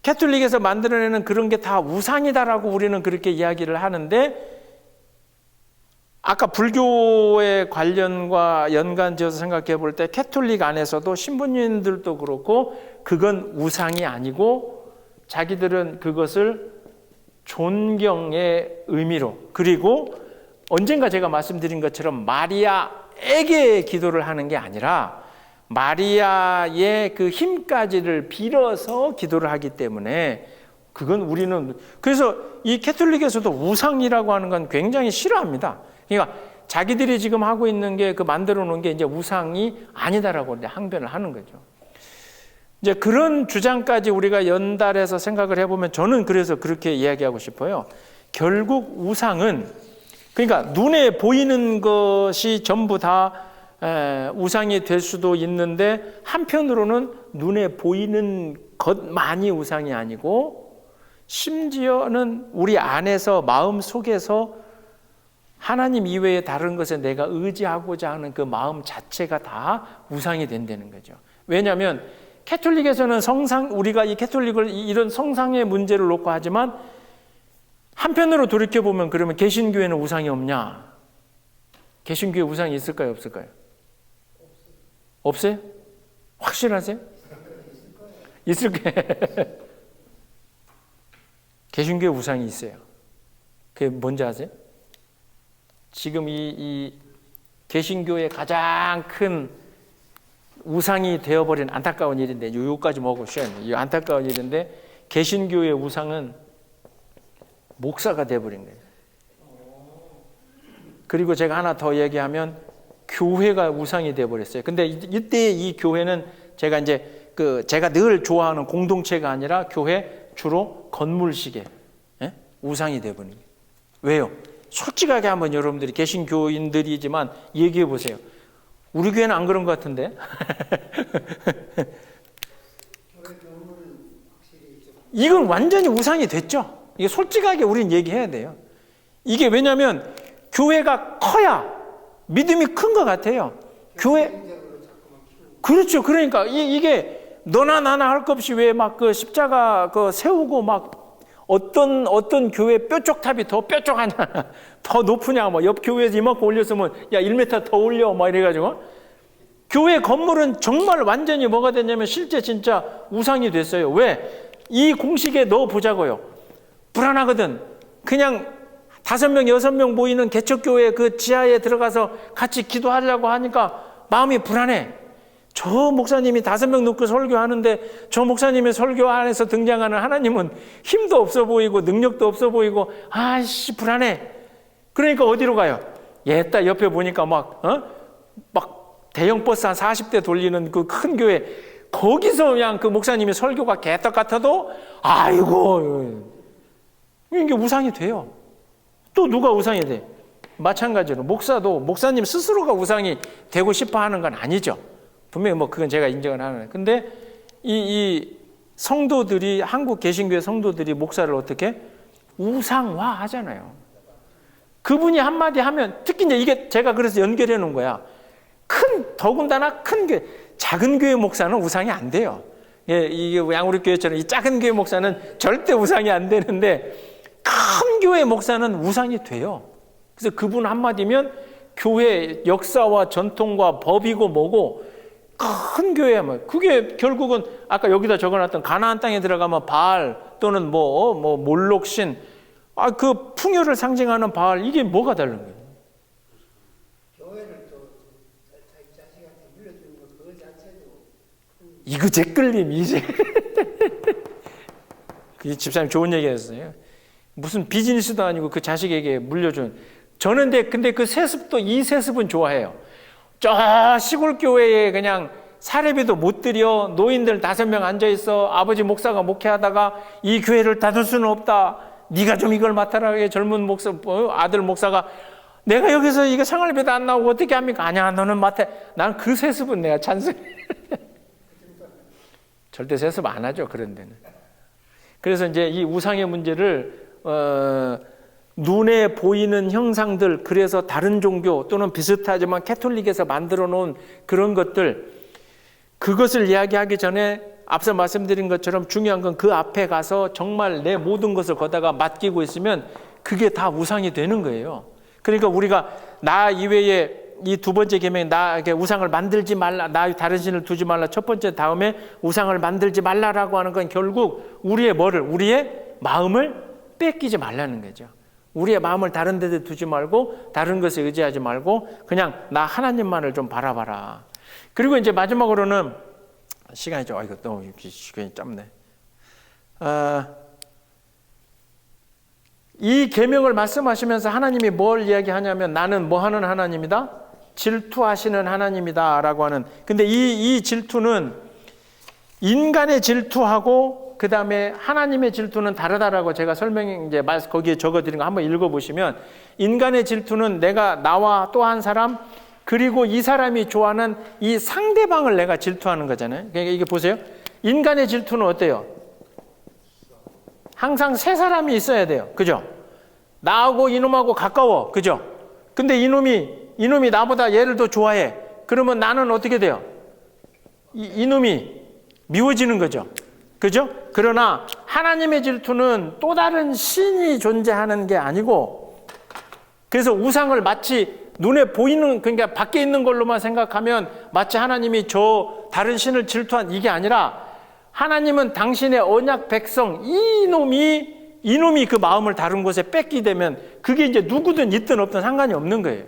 캐톨릭에서 만들어내는 그런 게 다 우상이다라고 우리는 그렇게 이야기를 하는데, 아까 불교의 관련과 연관지어서 생각해 볼 때 캐톨릭 안에서도 신부님들도 그렇고 그건 우상이 아니고 자기들은 그것을 존경의 의미로, 그리고 언젠가 제가 말씀드린 것처럼 마리아에게 기도를 하는 게 아니라 마리아의 그 힘까지를 빌어서 기도를 하기 때문에 그건 우리는, 그래서 이 캐톨릭에서도 우상이라고 하는 건 굉장히 싫어합니다. 그러니까 자기들이 지금 하고 있는 게 그 만들어 놓은 게 이제 우상이 아니다라고 이제 항변을 하는 거죠. 이제 그런 주장까지 우리가 연달아서 생각을 해보면 저는 그래서 그렇게 이야기하고 싶어요. 결국 우상은, 그러니까 눈에 보이는 것이 전부 다 우상이 될 수도 있는데 한편으로는 눈에 보이는 것만이 우상이 아니고 심지어는 우리 안에서 마음 속에서 하나님 이외에 다른 것에 내가 의지하고자 하는 그 마음 자체가 다 우상이 된다는 거죠. 왜냐하면 캐톨릭에서는 우리가 이 캐톨릭을 이런 성상의 문제를 놓고 하지만 한편으로 돌이켜보면 그러면 개신교회는 우상이 없냐? 개신교회 우상이 있을까요? 없을까요? 없어요? 확실하세요? 있을 거예요. 개신교회 우상이 있어요. 그게 뭔지 아세요? 지금 이 개신교의 가장 큰 우상이 되어버린 안타까운 일인데, 요까지 먹으셔야 돼요. 이 안타까운 일인데, 개신교의 우상은 목사가 되어버린 거예요. 그리고 제가 하나 더 얘기하면 교회가 우상이 되어버렸어요. 근데 이때 이 교회는 제가 이제 제가 늘 좋아하는 공동체가 아니라 교회 주로 건물식의 우상이 되어버린 거예요. 왜요? 솔직하게 한번 여러분들이 개신교인들이지만 얘기해 보세요. 우리 교회는 안 그런 것 같은데? 이건 완전히 우상이 됐죠. 이게 솔직하게 우린 얘기해야 돼요. 이게 왜냐하면 교회가 커야 믿음이 큰 것 같아요. 교회, 그렇죠. 그러니까 이게 너나 나나 할 것 없이 왜 막 그 십자가 세우고 막 어떤 교회 뾰족탑이 더 뾰족하냐, 더 높으냐, 뭐 옆 교회에서 이만큼 올렸으면 야 1m 더 올려, 막 이래가지고 교회 건물은 정말 완전히 뭐가 됐냐면 실제 진짜 우상이 됐어요. 왜? 이 공식에 넣어 보자고요. 불안하거든. 그냥 5명, 6명 모이는 개척교회 그 지하에 들어가서 같이 기도하려고 하니까 마음이 불안해. 저 목사님이 5명 놓고 설교하는데 저 목사님의 설교 안에서 등장하는 하나님은 힘도 없어 보이고 능력도 없어 보이고 아이씨 불안해. 그러니까 어디로 가요? 얘따 옆에 보니까 막 대형 버스 한 40대 돌리는 그 큰 교회, 거기서 그냥 그 목사님의 설교가 개떡 같아도 아이고 이게 우상이 돼요. 또 누가 우상이 돼? 마찬가지로 목사님 스스로가 우상이 되고 싶어 하는 건 아니죠. 분명히 뭐 그건 제가 인정을 하는. 근데 이 성도들이, 한국 개신교회 성도들이 목사를 어떻게 우상화 하잖아요. 그분이 한마디 하면, 특히 이제 이게 제가 그래서 연결해 놓은 거야. 더군다나 큰 교회, 작은 교회 목사는 우상이 안 돼요. 예, 이게 양우리 교회처럼 이 작은 교회 목사는 절대 우상이 안 되는데 큰 교회 목사는 우상이 돼요. 그래서 그분 한마디면 교회 역사와 전통과 법이고 뭐고, 큰 교회 하면 그게 결국은 아까 여기다 적어놨던 가나안 땅에 들어가면 바알 또는 뭐 몰록신, 그 풍요를 상징하는 바알, 이게 뭐가 다른 거예요? 교회를 또 자기 자식한테 물려주는 거 그거 자체도 이거 제 끌림 이제 그 집사님 좋은 얘기했어요. 무슨 비즈니스도 아니고 그 자식에게 물려준. 저는 근데 그 세습도, 이 세습은 좋아해요. 저 시골 교회에 그냥 사례비도 못 드려 노인들 5명 앉아있어. 아버지 목사가 목회하다가 이 교회를 닫을 수는 없다. 네가 좀 이걸 맡아라. 젊은 아들 목사가 내가 여기서 이게 생활비도 안 나오고 어떻게 합니까? 아니야, 너는 맡아. 난 그 세습은 내가 찬성해. 절대 세습 안 하죠, 그런 데는. 그래서 이제 이 우상의 문제를 눈에 보이는 형상들, 그래서 다른 종교 또는 비슷하지만 캐톨릭에서 만들어 놓은 그런 것들, 그것을 이야기하기 전에 앞서 말씀드린 것처럼 중요한 건 그 앞에 가서 정말 내 모든 것을 거다가 맡기고 있으면 그게 다 우상이 되는 거예요. 그러니까 우리가 나 이외에 이 두 번째 계명이 나에게 우상을 만들지 말라, 나 다른 신을 두지 말라. 첫 번째 다음에 우상을 만들지 말라라고 하는 건 결국 우리의 뭐를, 우리의 마음을 뺏기지 말라는 거죠. 우리의 마음을 다른 데 두지 말고 다른 것에 의지하지 말고 그냥 나 하나님만을 좀 바라봐라. 그리고 이제 마지막으로는 시간이 좀 이거 너무 시간이 짧네. 이 계명을 말씀하시면서 하나님이 뭘 이야기하냐면 나는 뭐 하는 하나님이다? 질투하시는 하나님이다 라고 하는. 근데 이 질투는 인간의 질투하고 그 다음에 하나님의 질투는 다르다라고 제가 이제 거기에 적어드린 거 한번 읽어보시면, 인간의 질투는 내가 나와 또 한 사람 그리고 이 사람이 좋아하는 이 상대방을 내가 질투하는 거잖아요. 그러니까 이게 보세요. 인간의 질투는 어때요? 항상 세 사람이 있어야 돼요. 그죠? 나하고 이놈하고 가까워. 그죠? 근데 이놈이 나보다 얘를 더 좋아해. 그러면 나는 어떻게 돼요? 이놈이 미워지는 거죠. 그죠? 그러나 하나님의 질투는 또 다른 신이 존재하는 게 아니고, 그래서 우상을 마치 눈에 보이는, 그러니까 밖에 있는 걸로만 생각하면 마치 하나님이 저 다른 신을 질투한 이게 아니라, 하나님은 당신의 언약 백성 이놈이 그 마음을 다른 곳에 뺏게 되면 그게 이제 누구든 있든 없든 상관이 없는 거예요.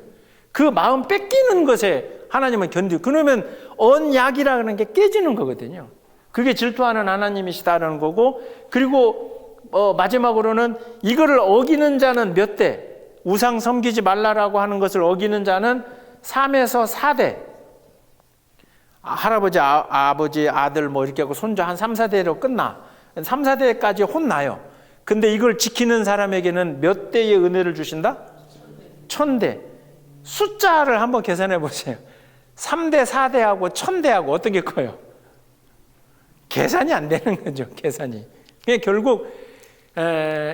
그 마음 뺏기는 것에 하나님은 견디고, 그러면 언약이라는 게 깨지는 거거든요. 그게 질투하는 하나님이시다라는 거고, 그리고 마지막으로는 이거를 어기는 자는 몇 대, 우상 섬기지 말라라고 하는 것을 어기는 자는 3에서 4대, 할아버지, 아버지, 아들 뭐 이렇게 하고 손자 한 3, 4대로 끝나. 3, 4대까지 혼나요. 근데 이걸 지키는 사람에게는 몇 대의 은혜를 주신다? 1000대. 숫자를 한번 계산해 보세요. 3대, 4대하고 1000대하고 어떤 게 커요? 계산이 안 되는 거죠. 계산이. 결국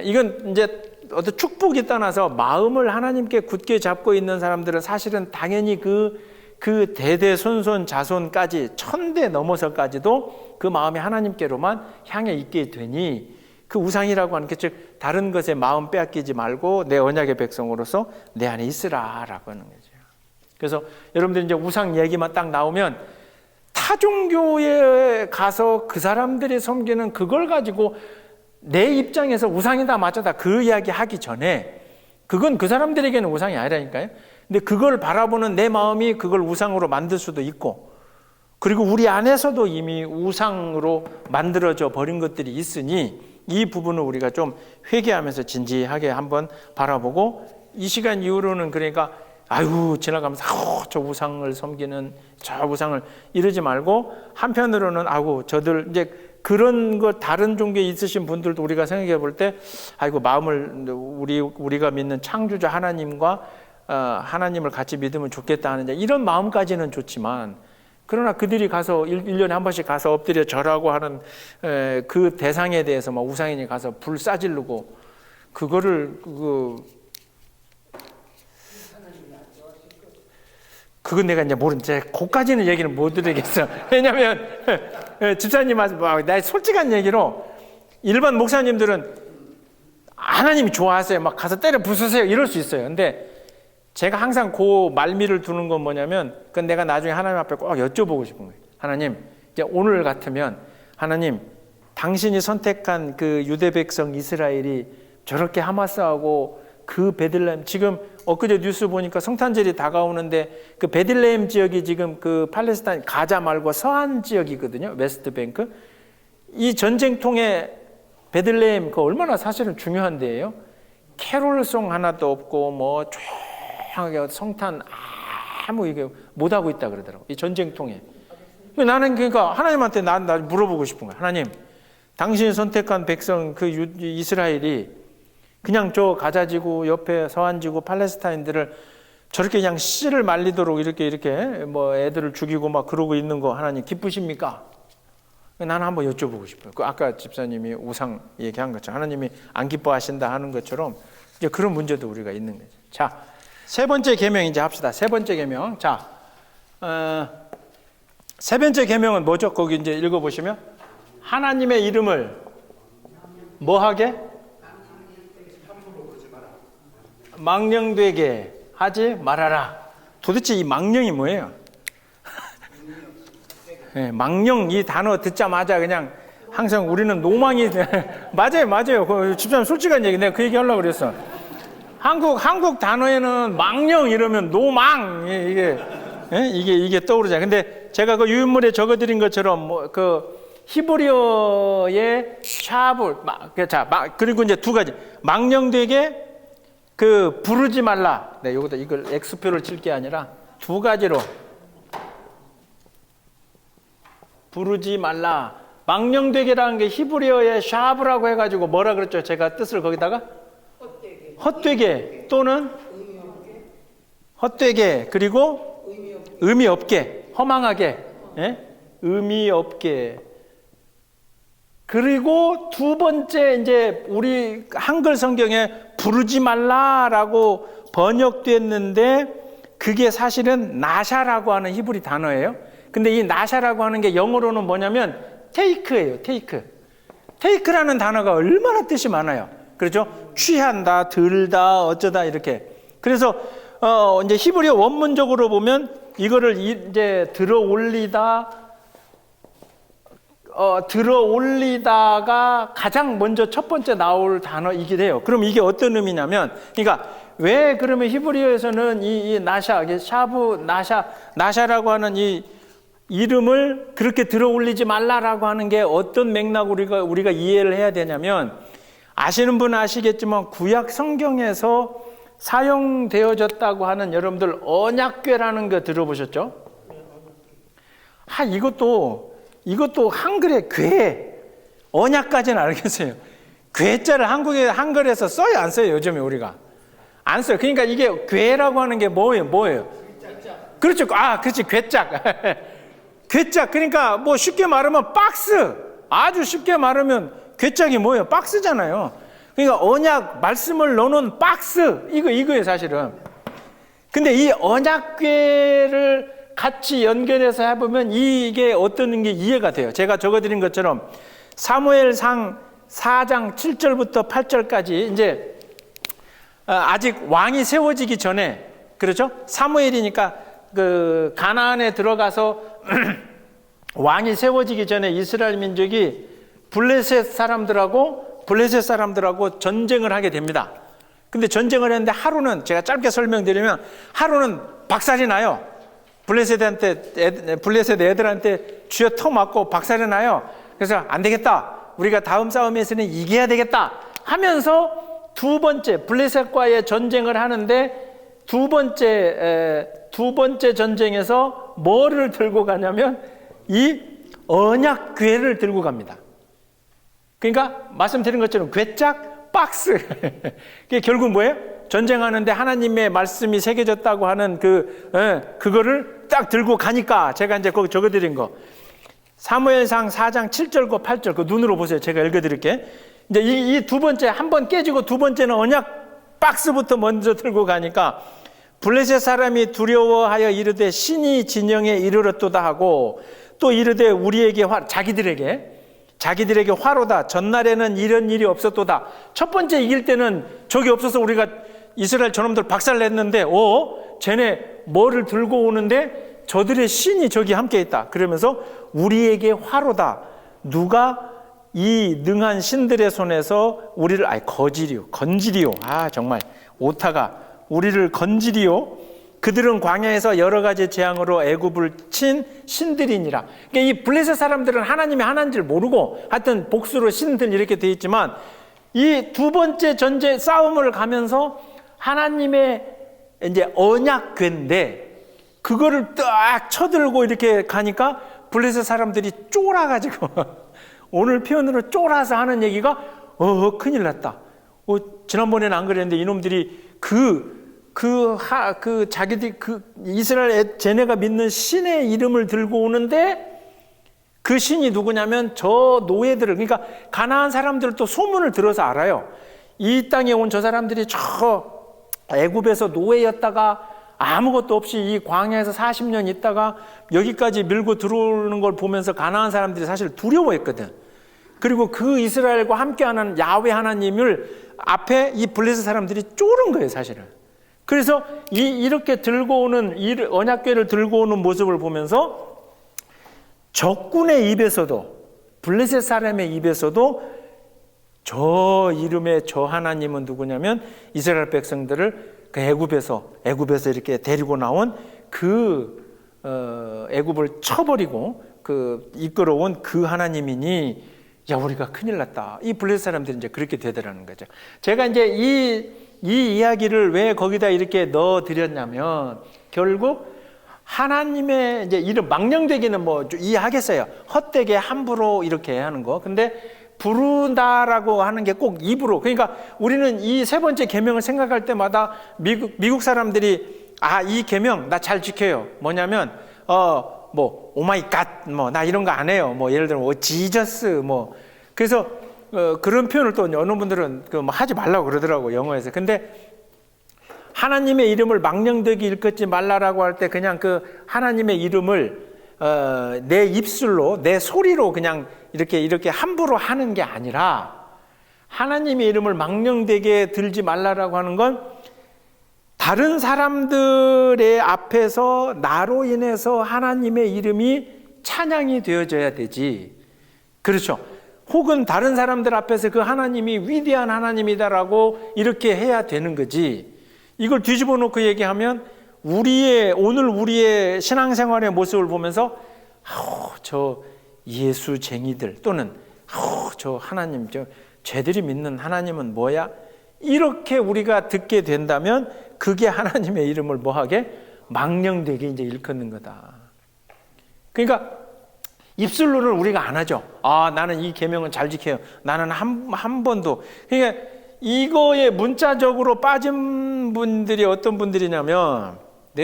이건 이제 어떤 축복이 떠나서 마음을 하나님께 굳게 잡고 있는 사람들은 사실은 당연히 그 대대손손 자손까지 1000대 넘어서까지도 그 마음이 하나님께로만 향해 있게 되니, 그 우상이라고 하는 게 즉 다른 것에 마음 빼앗기지 말고 내 언약의 백성으로서 내 안에 있으라라고 하는 거죠. 그래서 여러분들 이제 우상 얘기만 딱 나오면 타 종교에 가서 그 사람들이 섬기는 그걸 가지고 내 입장에서 우상이다 맞다 그 이야기 하기 전에, 그건 그 사람들에게는 우상이 아니라니까요. 근데 그걸 바라보는 내 마음이 그걸 우상으로 만들 수도 있고, 그리고 우리 안에서도 이미 우상으로 만들어져 버린 것들이 있으니 이 부분을 우리가 좀 회개하면서 진지하게 한번 바라보고, 이 시간 이후로는 그러니까 아유 지나가면서 저 우상을 섬기는 저 우상을 이러지 말고, 한편으로는 아이고 저들 이제 그런 거 다른 종교에 있으신 분들도 우리가 생각해 볼 때 아이고 마음을 우리가 믿는 창조자 하나님과 하나님을 같이 믿으면 좋겠다 하는 이런 마음까지는 좋지만, 그러나 그들이 가서 1년에 한 번씩 가서 엎드려 절하고 하는 그 대상에 대해서 막 우상인이 가서 불 싸지르고 그거를 그건 내가 이제 모르는데 거기까지는 얘기는 못 드리겠어. 왜냐하면 집사님 나 솔직한 얘기로 일반 목사님들은 하나님이 좋아하세요, 막 가서 때려 부수세요 이럴 수 있어요. 근데 제가 항상 그 말미를 두는 건 뭐냐면, 그건 내가 나중에 하나님 앞에 꼭 여쭤보고 싶은 거예요. 하나님, 이제 오늘 같으면 하나님, 당신이 선택한 그 유대 백성 이스라엘이 저렇게 하마스하고 그 베들레헴, 지금 엊그제 뉴스 보니까 성탄절이 다가오는데 그 베들레헴 지역이 지금 그 팔레스타인 가자 말고 서한 지역이거든요. 웨스트뱅크. 이 전쟁통에 베들레헴 그 얼마나 사실은 중요한 데예요. 캐롤송 하나도 없고 뭐 조용하게 성탄 아무 이게 못 하고 있다 그러더라고. 이 전쟁통에. 나는 그러니까 하나님한테 나 물어보고 싶은 거야. 하나님, 당신이 선택한 백성 그 이스라엘이 그냥 저 가자지구 옆에 서한지구 팔레스타인들을 저렇게 그냥 씨를 말리도록 이렇게 뭐 애들을 죽이고 막 그러고 있는 거 하나님 기쁘십니까? 나는 한번 여쭤보고 싶어요. 그 아까 집사님이 우상 얘기한 것처럼 하나님이 안 기뻐하신다 하는 것처럼 이제 그런 문제도 우리가 있는 거죠. 자, 세 번째 계명 이제 합시다. 세 번째 계명. 자, 세 번째 계명은 뭐죠? 거기 이제 읽어보시면 하나님의 이름을 뭐 하게? 망령되게 하지 말아라. 도대체 이 망령이 뭐예요? 네, 망령 이 단어 듣자마자 그냥 항상 우리는 노망이 맞아요. 그 집사님 솔직한 얘기 내가 그 얘기 하려고 그랬어. 한국 단어에는 망령 이러면 노망 이게 떠오르잖아요. 근데 제가 그 유인물에 적어드린 것처럼 뭐 그 히브리어의 샤브 그리고 이제 두 가지 망령되게 그 부르지 말라. 네, 여기다 이걸 X표를 칠 게 아니라 두 가지로 부르지 말라. 망령되게라는 게 히브리어의 샤브라고 해가지고 뭐라 그랬죠? 제가 뜻을 거기다가 헛되게 또는 헛되게 그리고 의미 없게 허망하게 의미 없게 그리고 두 번째 이제 우리 한글 성경에 부르지 말라라고 번역됐는데 그게 사실은 나샤라고 하는 히브리 단어예요. 근데 이 나샤라고 하는 게 영어로는 뭐냐면 테이크예요. 테이크라는 단어가 얼마나 뜻이 많아요. 그렇죠? 취한다, 들다, 어쩌다 이렇게. 그래서 이제 히브리어 원문적으로 보면 이거를 이제 들어 올리다가 가장 먼저 첫 번째 나올 단어이기도 해요. 그럼 이게 어떤 의미냐면, 그러니까 왜 그러면 히브리어에서는 이 나샤, 샤브, 나샤라고 하는 이 이름을 그렇게 들어 올리지 말라라고 하는 게 어떤 맥락으로 우리가 이해를 해야 되냐면, 아시는 분은 아시겠지만 구약 성경에서 사용되어졌다고 하는 여러분들 언약궤라는 거 들어보셨죠? 이것도 한글의 궤, 언약까지는 알겠어요. 궤자를 한글에서 써요, 안 써요? 요즘에 우리가 안 써요. 그러니까 이게 궤라고 하는 게 뭐예요? 그렇죠. 그렇지, 궤짝. 궤짝. 그러니까 뭐 쉽게 말하면 박스. 아주 쉽게 말하면 궤짝이 뭐예요? 박스잖아요. 그러니까 언약 말씀을 넣어놓은 박스 이거예요, 사실은. 근데 이 언약궤를 같이 연결해서 해보면 이게 어떤 게 이해가 돼요. 제가 적어드린 것처럼 사무엘상 4장 7절부터 8절까지 이제 아직 왕이 세워지기 전에, 그렇죠? 사무엘이니까 그 가나안에 들어가서 왕이 세워지기 전에 이스라엘 민족이 블레셋 사람들하고 전쟁을 하게 됩니다. 근데 전쟁을 했는데 하루는, 제가 짧게 설명드리면 하루는 박살이 나요. 블레셋 애들한테 쥐어 터맞고 박살이 나요. 그래서 안 되겠다, 우리가 다음 싸움에서는 이겨야 되겠다 하면서 두 번째 블레셋과의 전쟁을 하는데 두 번째 전쟁에서 뭐를 들고 가냐면 이 언약궤를 들고 갑니다. 그러니까 말씀드린 것처럼 궤짝 박스. 그게 결국 뭐예요? 전쟁하는데 하나님의 말씀이 새겨졌다고 하는 그거를 딱 들고 가니까 제가 이제 거기 적어드린 거. 사무엘상 4장 7절과 8절 그 눈으로 보세요. 제가 읽어드릴게. 이제 이 두 번째 한 번 깨지고 두 번째는 언약 박스부터 먼저 들고 가니까 블레셋 사람이 두려워하여 이르되 신이 진영에 이르렀도다 하고 또 이르되 우리에게 자기들에게 화로다. 전날에는 이런 일이 없었도다. 첫 번째 이길 때는 적이 없어서 우리가 이스라엘 저놈들 박살냈는데 쟤네 뭐를 들고 오는데 저들의 신이 저기 함께 있다. 그러면서 우리에게 화로다. 누가 이 능한 신들의 손에서 우리를 건지리오. 정말 오타가 우리를 건지리오. 그들은 광야에서 여러 가지 재앙으로 애굽을 친 신들이니라. 그러니까 이 블레셋 사람들은 하나님이 하나인 줄 모르고 하여튼 복수로 신들 이렇게 돼 있지만 이 두 번째 전쟁 싸움을 가면서 하나님의 이제 언약궤인데 그거를 딱 쳐들고 이렇게 가니까 블레셋 사람들이 쫄아가지고 오늘 표현으로 쫄아서 하는 얘기가 큰일 났다. 지난번에는 안 그랬는데 이놈들이 자기들이 이스라엘 쟤네가 믿는 신의 이름을 들고 오는데 그 신이 누구냐면 저 노예들을, 그러니까 가나안 사람들도 소문을 들어서 알아요. 이 땅에 온 저 사람들이 저 애굽에서 노예였다가 아무것도 없이 이 광야에서 40년 있다가 여기까지 밀고 들어오는 걸 보면서 가나안 사람들이 사실 두려워했거든. 그리고 그 이스라엘과 함께하는 야훼 하나님을 앞에 이 블레셋 사람들이 쫄은 거예요, 사실은. 그래서 이렇게 들고 오는, 언약궤를 들고 오는 모습을 보면서 적군의 입에서도, 블레셋 사람의 입에서도 저 이름의 저 하나님은 누구냐면 이스라엘 백성들을 그 애굽에서 이렇게 데리고 나온 그 애굽을 쳐버리고 그 이끌어온 그 하나님이니, 야, 우리가 큰일 났다. 이 블레셋 사람들이 이제 그렇게 되더라는 거죠. 제가 이제 이 이야기를 왜 거기다 이렇게 넣어 드렸냐면, 결국 하나님의 이제 이름 망령되기는 뭐 이해하겠어요. 헛되게 함부로 이렇게 하는 거. 근데 부른다라고 하는 게 꼭 입으로. 그러니까 우리는 이 세 번째 계명을 생각할 때마다 미국 사람들이 이 계명 나 잘 지켜요. 뭐냐면 뭐 오마이 갓 뭐 나 이런 거 안 해요. 뭐 예를 들면 지저스 뭐. 그래서 그런 표현을 또 어느 분들은 뭐 하지 말라고 그러더라고, 영어에서. 근데 하나님의 이름을 망령되게 일컫지 말라라고 할 때 그냥 그 하나님의 이름을 내 입술로, 내 소리로 그냥 이렇게 함부로 하는 게 아니라, 하나님의 이름을 망령되게 들지 말라라고 하는 건 다른 사람들의 앞에서 나로 인해서 하나님의 이름이 찬양이 되어져야 되지. 그렇죠. 혹은 다른 사람들 앞에서 그 하나님이 위대한 하나님이다라고 이렇게 해야 되는 거지. 이걸 뒤집어 놓고 얘기하면 오늘 우리의 신앙생활의 모습을 보면서 저 예수쟁이들 또는 저 하나님, 쟤들이 믿는 하나님은 뭐야? 이렇게 우리가 듣게 된다면 그게 하나님의 이름을 뭐하게? 망령되게 이제 일컫는 거다. 그러니까 입술로는 우리가 안 하죠. 나는 이 계명은 잘 지켜요. 나는 한 번도. 그러니까 이거에 문자적으로 빠진 분들이 어떤 분들이냐면,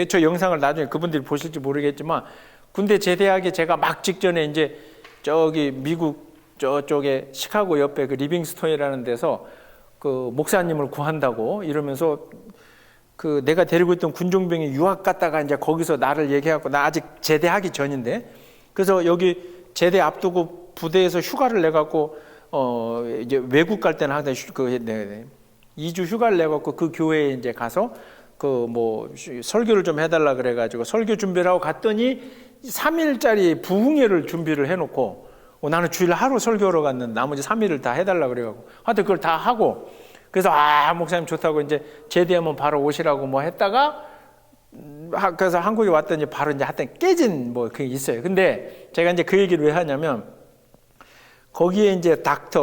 저 영상을 나중에 그분들이 보실지 모르겠지만, 군대 제대하기 제가 막 직전에 이제 저기 미국 저쪽에 시카고 옆에 그 리빙스톤이라는 데서 그 목사님을 구한다고 이러면서 그 내가 데리고 있던 군종병이 유학 갔다가 이제 거기서 나를 얘기하고, 나 아직 제대하기 전인데, 그래서 여기 제대 앞두고 부대에서 휴가를 내갖고 이제 외국 갈 때는 항상 2주 휴가를 내갖고 그 교회에 이제 가서 그 뭐 설교를 좀 해달라 그래가지고 설교 준비를 하고 갔더니 3일짜리 부흥회를 준비를 해놓고, 나는 주일 하루 설교하러 갔는데 나머지 3일을 다 해달라 그래가지고 하여튼 그걸 다 하고, 그래서 목사님 좋다고 이제 제대하면 바로 오시라고 뭐 했다가, 그래서 한국에 왔더니 바로 이제 하여튼 깨진 뭐 그게 있어요. 근데 제가 이제 그 얘기를 왜 하냐면, 거기에 이제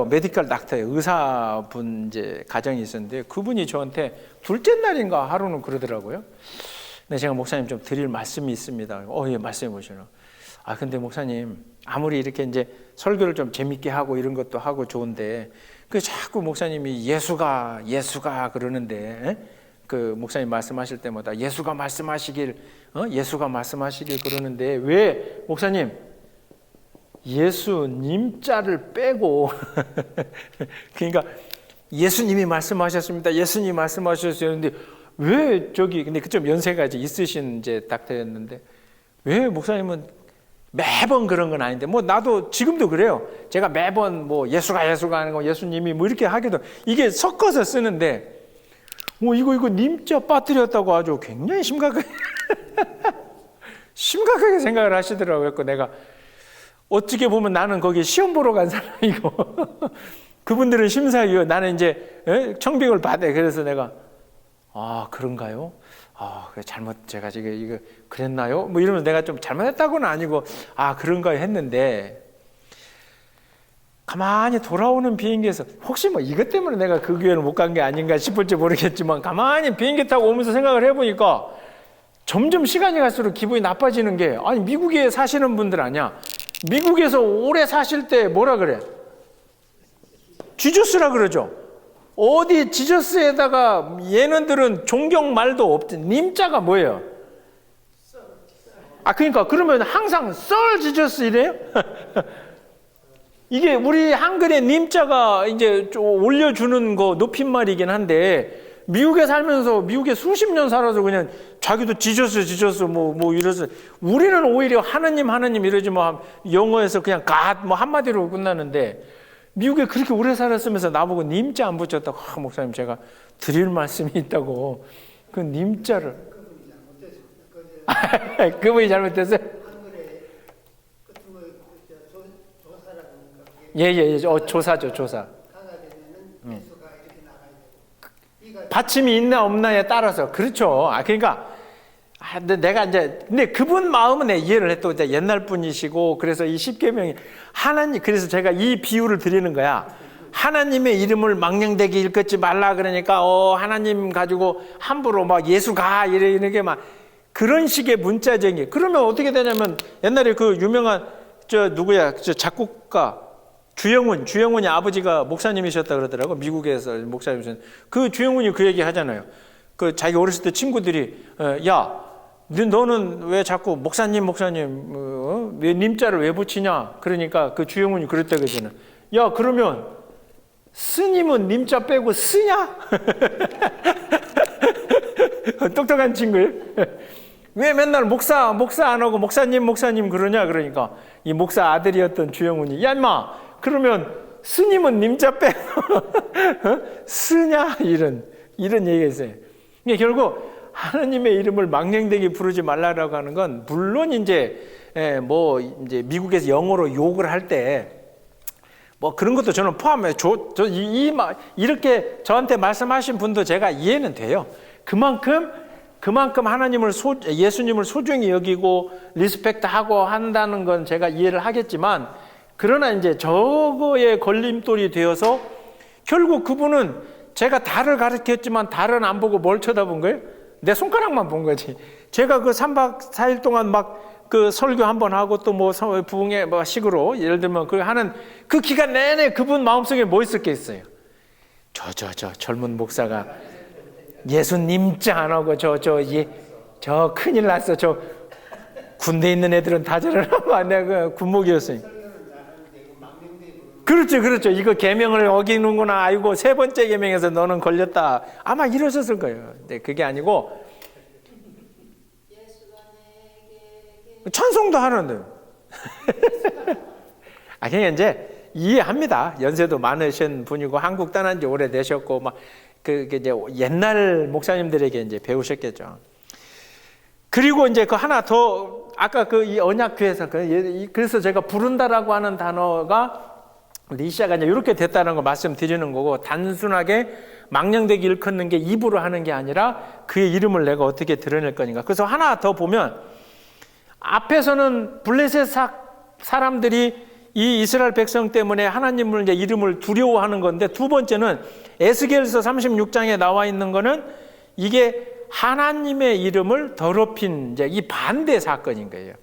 메디컬 닥터예요. 의사분 이제 가정이 있었는데, 그분이 저한테 둘째 날인가 하루는 그러더라고요. 근데 제가 목사님 좀 드릴 말씀이 있습니다. 예, 말씀해 보시라. 근데 목사님, 아무리 이렇게 이제 설교를 좀 재밌게 하고 이런 것도 하고 좋은데, 그 자꾸 목사님이 예수가 그러는데, 그 목사님 말씀하실 때마다 예수가 말씀하시길 그러는데, 왜 목사님 예수님 자를 빼고 그러니까 예수님이 말씀하셨습니다. 예수님이 말씀하셨는데 왜 근데 좀 연세가 이제 있으신 이제 닥터였는데, 왜 목사님은 매번 그런 건 아닌데, 뭐 나도 지금도 그래요. 제가 매번 뭐 예수가 하는 거, 예수님이 뭐 이렇게 하기도, 이게 섞어서 쓰는데, 이거 님자 빠뜨렸다고 아주 굉장히 심각하게 생각을 하시더라고요. 그래서 내가 어떻게 보면 나는 거기 시험 보러 간 사람이고 그분들은 심사위원, 나는 이제 청빙을 받아. 그래서 내가 그런가요? 제가 지금 이거 그랬나요? 뭐 이러면 내가 좀 잘못했다고는 아니고 그런가요 했는데, 가만히 돌아오는 비행기에서 혹시 뭐 이것 때문에 내가 그 교회를 못 간 게 아닌가 싶을지 모르겠지만, 가만히 비행기 타고 오면서 생각을 해보니까 점점 시간이 갈수록 기분이 나빠지는 게, 미국에 사시는 분들 아니야. 미국에서 오래 사실 때 뭐라 그래? 지저스라 그러죠. 어디 지저스에다가 얘네들은 존경 말도 없지. 님자가 뭐예요? 그러니까 그러면 항상 썰 지저스 이래요? 이게 우리 한글의 님자가 이제 좀 올려주는 거 높임말이긴 한데, 미국에 살면서 미국에 수십 년 살아서 그냥 자기도 지저스 뭐 이래서, 우리는 오히려 하느님 이러지 뭐 영어에서 그냥 God 뭐 한마디로 끝나는데, 미국에 그렇게 오래 살았으면서 나보고 님자 안 붙였다고. 목사님 제가 드릴 말씀이 있다고. 그 님자를. 그분이 잘못했어요? 예. 조사죠, 조사. 받침이 있나 없나에 따라서. 그렇죠. 그러니까, 근데 내가 근데 그분 마음은 내 이해를 했고, 이제 옛날 분이시고, 그래서 이 십계명이 그래서 제가 이 비유를 드리는 거야. 하나님의 이름을 망령되게 일컫지 말라 그러니까, 하나님 가지고 함부로 막 예수가 이러는 게 막 그런 식의 문자쟁이. 그러면 어떻게 되냐면, 옛날에 그 유명한, 작곡가, 주영훈이 아버지가 목사님이셨다 그러더라고. 미국에서 목사님이셨는데 그 주영훈이 그 얘기 하잖아요. 그 자기 어렸을 때 친구들이 야, 너는 왜 자꾸 목사님 왜 님자를 왜 붙이냐? 그러니까 그 주영훈이 그랬다 그러잖아. 야, 그러면 스님은 님자 빼고 쓰냐? 똑똑한 친구예요. 왜 맨날 목사 안 하고 목사님 그러냐? 그러니까 이 목사 아들이었던 주영훈이 야 임마, 그러면 스님은 님자 빼고 쓰냐? 이런 얘기가 있어요. 그러니까 결국 하나님의 이름을 망령되게 부르지 말라라고 하는 건, 물론 이제 미국에서 영어로 욕을 할 때 그런 것도 저는 포함해요. 이렇게 저한테 말씀하신 분도 제가 이해는 돼요. 그만큼 예수님을 소중히 여기고 리스펙트하고 한다는 건 제가 이해를 하겠지만, 그러나 이제 저거에 걸림돌이 되어서 결국 그분은 제가 달을 가르쳤지만 달은 안 보고 뭘 쳐다본 거예요? 내 손가락만 본 거지. 제가 그 3박 4일 동안 막 그 설교 한번 하고 또 부흥회 식으로 예를 들면 그 하는 그 기간 내내 그분 마음속에 뭐 있을 게 있어요? 저 젊은 목사가 예수님자 안 하고 저 큰일 났어. 저 군대 있는 애들은 다 저러라고. 내가 군목이었어요. 그렇죠. 이거 계명을 어기는구나. 아이고, 3번째 계명에서 너는 걸렸다. 아마 이러셨을 거예요. 근데 그게 아니고 찬송도 하는데. 그냥 이제 이해합니다. 연세도 많으신 분이고 한국 떠난 지 오래되셨고 그게 이제 옛날 목사님들에게 이제 배우셨겠죠. 그리고 이제 그 하나 더, 아까 이 언약궤에서 그래서 제가 부른다라고 하는 단어가 리시아가 이제 이렇게 됐다는 거 말씀드리는 거고, 단순하게 망령되게 일컫는 게 입으로 하는 게 아니라 그의 이름을 내가 어떻게 드러낼 거니까. 그래서 하나 더 보면, 앞에서는 블레셋 사람들이 이 이스라엘 백성 때문에 하나님을 이제 이름을 두려워하는 건데, 두 번째는 에스겔서 36장에 나와 있는 거는 이게 하나님의 이름을 더럽힌 이제 이 반대 사건인 거예요.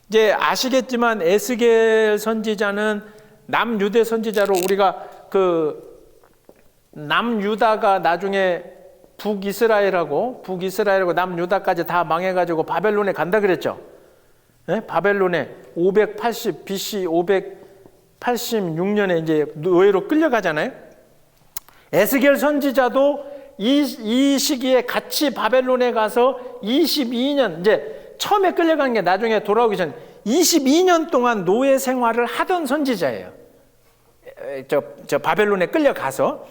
이제 아시겠지만 에스겔 선지자는 남유대 선지자로, 우리가 그 남유다가 나중에 북이스라엘하고 남유다까지 다 망해가지고 바벨론에 간다 그랬죠. 네? 바벨론에 580 BC 586년에 이제 노예로 끌려가잖아요. 에스겔 선지자도 이 시기에 같이 바벨론에 가서 22년, 이제 처음에 끌려간 게 나중에 돌아오기 전 22년 동안 노예 생활을 하던 선지자예요. 저 바벨론에 끌려가서.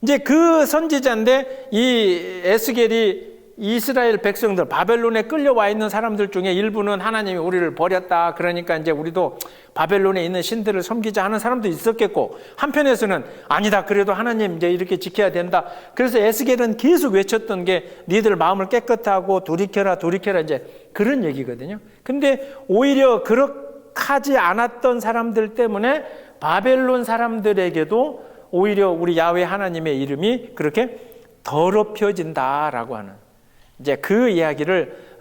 이제 그 선지자인데, 이 에스겔이 이스라엘 백성들, 바벨론에 끌려와 있는 사람들 중에 일부는 하나님이 우리를 버렸다, 그러니까 이제 우리도 바벨론에 있는 신들을 섬기자 하는 사람도 있었겠고, 한편에서는 아니다, 그래도 하나님 이제 이렇게 지켜야 된다. 그래서 에스겔은 계속 외쳤던 게 니들 마음을 깨끗하고 돌이켜라 이제 그런 얘기거든요. 근데 오히려 그렇게 하지 않았던 사람들 때문에 바벨론 사람들에게도 오히려 우리 야훼 하나님의 이름이 그렇게 더럽혀진다라고 하는, 이제 그 이야기를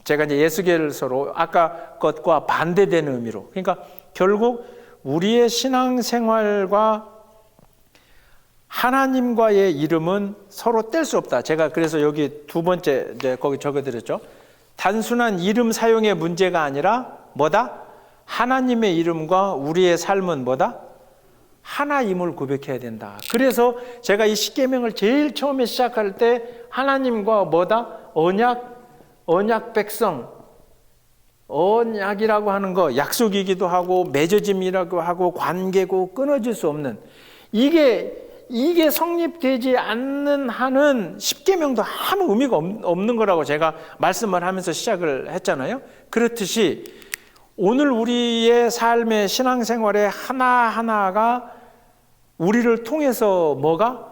제가 이제 에스겔서로 아까 것과 반대되는 의미로, 그러니까 결국 우리의 신앙생활과 하나님과의 이름은 서로 뗄 수 없다. 제가 그래서 여기 두 번째 이제 거기 적어드렸죠. 단순한 이름 사용의 문제가 아니라 뭐다? 하나님의 이름과 우리의 삶은 뭐다? 하나임을 고백해야 된다. 그래서 제가 이 십계명을 제일 처음에 시작할 때 하나님과 뭐다? 언약 백성, 언약이라고 하는 거 약속이기도 하고 맺어짐이라고 하고 관계고 끊어질 수 없는 이게 성립되지 않는 한은 십계명도 아무 의미가 없는 거라고 제가 말씀을 하면서 시작을 했잖아요. 그렇듯이 오늘 우리의 삶의 신앙생활의 하나하나가 우리를 통해서 뭐가?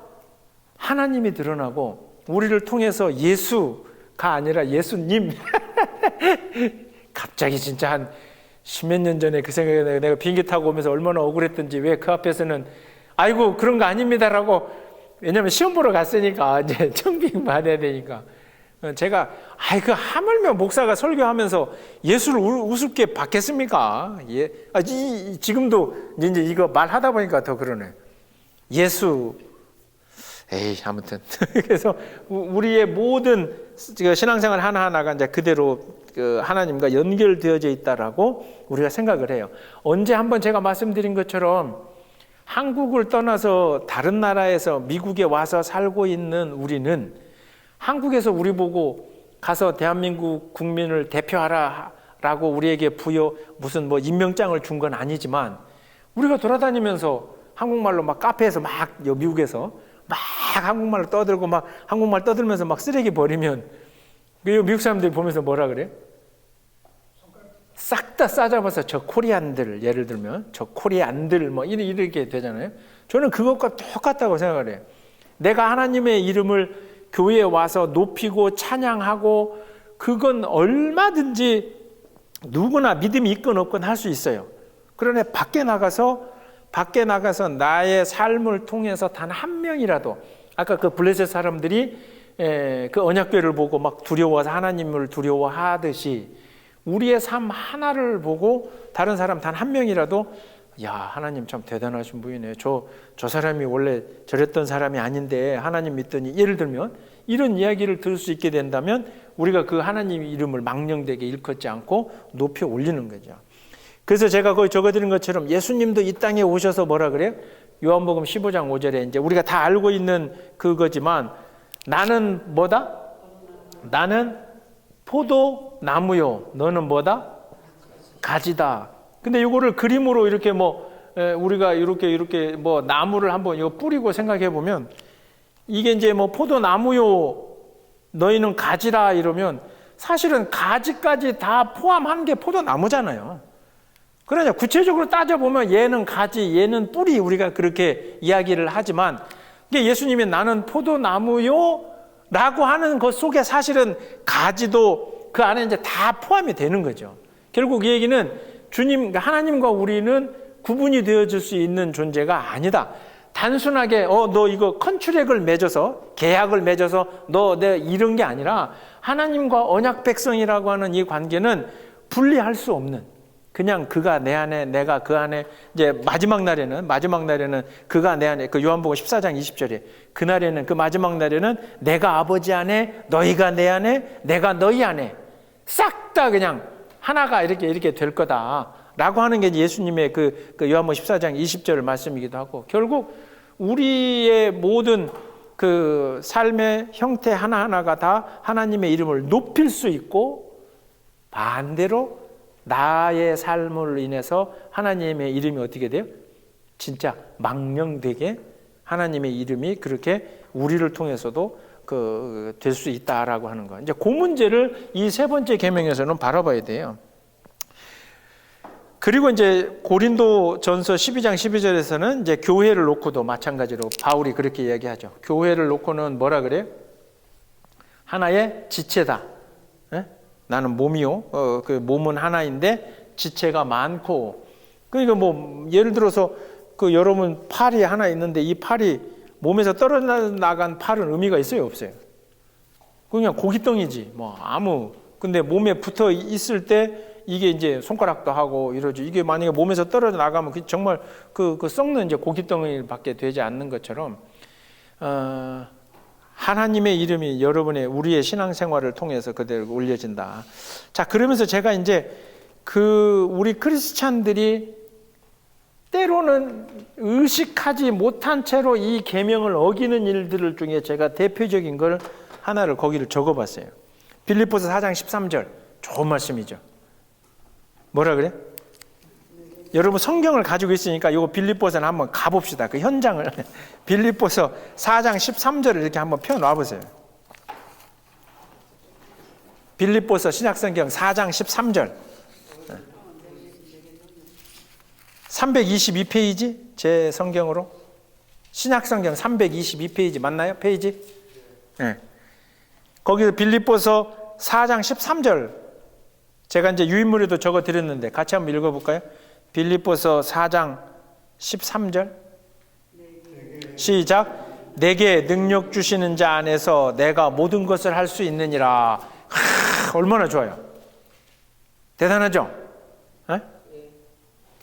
하나님이 드러나고 우리를 통해서 예수가 아니라 예수님. 갑자기 진짜 한 십몇 년 전에 그 생각에 내가 비행기 타고 오면서 얼마나 억울했던지 왜 그 앞에서는 아이고 그런 거 아닙니다라고 왜냐면 시험 보러 갔으니까 이제 청빙 받아야 되니까 제가 그 하물며 목사가 설교하면서 예수를 우습게 받겠습니까? 예. 지금도 이제 이거 말하다 보니까 더 그러네. 예수 아무튼 그래서 우리의 모든 신앙생활 하나하나가 이제 그대로 하나님과 연결되어져 있다라고 우리가 생각을 해요. 언제 한번 제가 말씀드린 것처럼 한국을 떠나서 다른 나라에서 미국에 와서 살고 있는 우리는 한국에서 우리 보고 가서 대한민국 국민을 대표하라라고 우리에게 무슨 임명장을 준 건 아니지만 우리가 돌아다니면서 한국말로 막 카페에서 막 미국에서 막 한국말로 떠들고 막 한국말 떠들면서 막 쓰레기 버리면 미국 사람들이 보면서 뭐라 그래? 싹 다 싸잡아서 저 코리안들 예를 들면 저 코리안들 이렇게 되잖아요. 저는 그것과 똑같다고 생각을 해요. 내가 하나님의 이름을 교회에 와서 높이고 찬양하고 그건 얼마든지 누구나 믿음이 있건 없건 할 수 있어요. 그러나 밖에 나가서 나의 삶을 통해서 단 한 명이라도 아까 그 블레셋 사람들이 그 언약궤를 보고 막 두려워서 하나님을 두려워하듯이 우리의 삶 하나를 보고 다른 사람 단 한 명이라도 야 하나님 참 대단하신 분이네. 저 사람이 원래 저랬던 사람이 아닌데 하나님 믿더니 예를 들면 이런 이야기를 들을 수 있게 된다면 우리가 그 하나님의 이름을 망령되게 일컫지 않고 높여 올리는 거죠. 그래서 제가 거기 적어드린 것처럼 예수님도 이 땅에 오셔서 뭐라 그래요? 요한복음 15장 5절에 이제 우리가 다 알고 있는 그거지만 나는 뭐다? 나는 포도나무요. 너는 뭐다? 가지다. 근데 이거를 그림으로 이렇게 우리가 이렇게 나무를 한번 이거 뿌리고 생각해 보면 이게 이제 포도나무요. 너희는 가지라 이러면 사실은 가지까지 다 포함한 게 포도나무잖아요. 그러냐 구체적으로 따져보면 얘는 가지, 얘는 뿌리 우리가 그렇게 이야기를 하지만 이게 예수님이 나는 포도나무요 라고 하는 것 속에 사실은 가지도 그 안에 이제 다 포함이 되는 거죠. 결국 이 얘기는 하나님과 우리는 구분이 되어질 수 있는 존재가 아니다. 단순하게 너 이거 컨트랙을 맺어서 계약을 맺어서 내 이런 게 아니라 하나님과 언약 백성이라고 하는 이 관계는 분리할 수 없는 그냥 그가 내 안에 내가 그 안에 이제 마지막 날에는 그가 내 안에 그 요한복음 14장 20절에 그날에는 그 마지막 날에는 내가 아버지 안에 너희가 내 안에 내가 너희 안에 싹 다 그냥 하나가 이렇게 될 거다라고 하는 게 예수님의 그 요한복음 14장 20절 말씀이기도 하고 결국 우리의 모든 그 삶의 형태 하나하나가 다 하나님의 이름을 높일 수 있고 반대로 나의 삶을 인해서 하나님의 이름이 어떻게 돼요? 진짜 망령되게 하나님의 이름이 그렇게 우리를 통해서도 될 수 있다라고 하는 거. 이제 그 문제를 이 세 번째 계명에서는 바라봐야 돼요. 그리고 이제 고린도전서 12장 12절에서는 이제 교회를 놓고도 마찬가지로 바울이 그렇게 이야기하죠. 교회를 놓고는 뭐라 그래요? 하나의 지체다. 네? 나는 몸이요. 그 몸은 하나인데 지체가 많고. 그러니까 예를 들어서 여러분 팔이 하나 있는데 이 팔이 몸에서 떨어져 나간 팔은 의미가 있어요, 없어요? 그냥 고깃덩이지. 근데 몸에 붙어 있을 때 이게 이제 손가락도 하고 이러죠. 이게 만약에 몸에서 떨어져 나가면 정말 그 썩는 이제 고깃덩이밖에 되지 않는 것처럼 하나님의 이름이 우리의 신앙생활을 통해서 그대로 올려진다. 자, 그러면서 제가 이제 우리 크리스찬들이 때로는 의식하지 못한 채로 이 계명을 어기는 일들 중에 제가 대표적인 걸 하나를 거기를 적어봤어요. 빌립보서 4장 13절 좋은 말씀이죠. 뭐라 그래? 여러분 성경을 가지고 있으니까 이거 빌립보서는 한번 가봅시다. 그 현장을. 빌립보서 4장 13절을 이렇게 한번 펴놔 보세요. 빌립보서 신약성경 4장 13절. 322페이지 제 성경으로. 신약성경 322페이지 맞나요? 페이지? 네. 거기서 빌립보서 4장 13절 제가 이제 유인물에도 적어 드렸는데 같이 한번 읽어볼까요? 빌립보서 4장 13절 시작. 내게 능력 주시는 자 안에서 내가 모든 것을 할 수 있느니라. 얼마나 좋아요. 대단하죠? 에?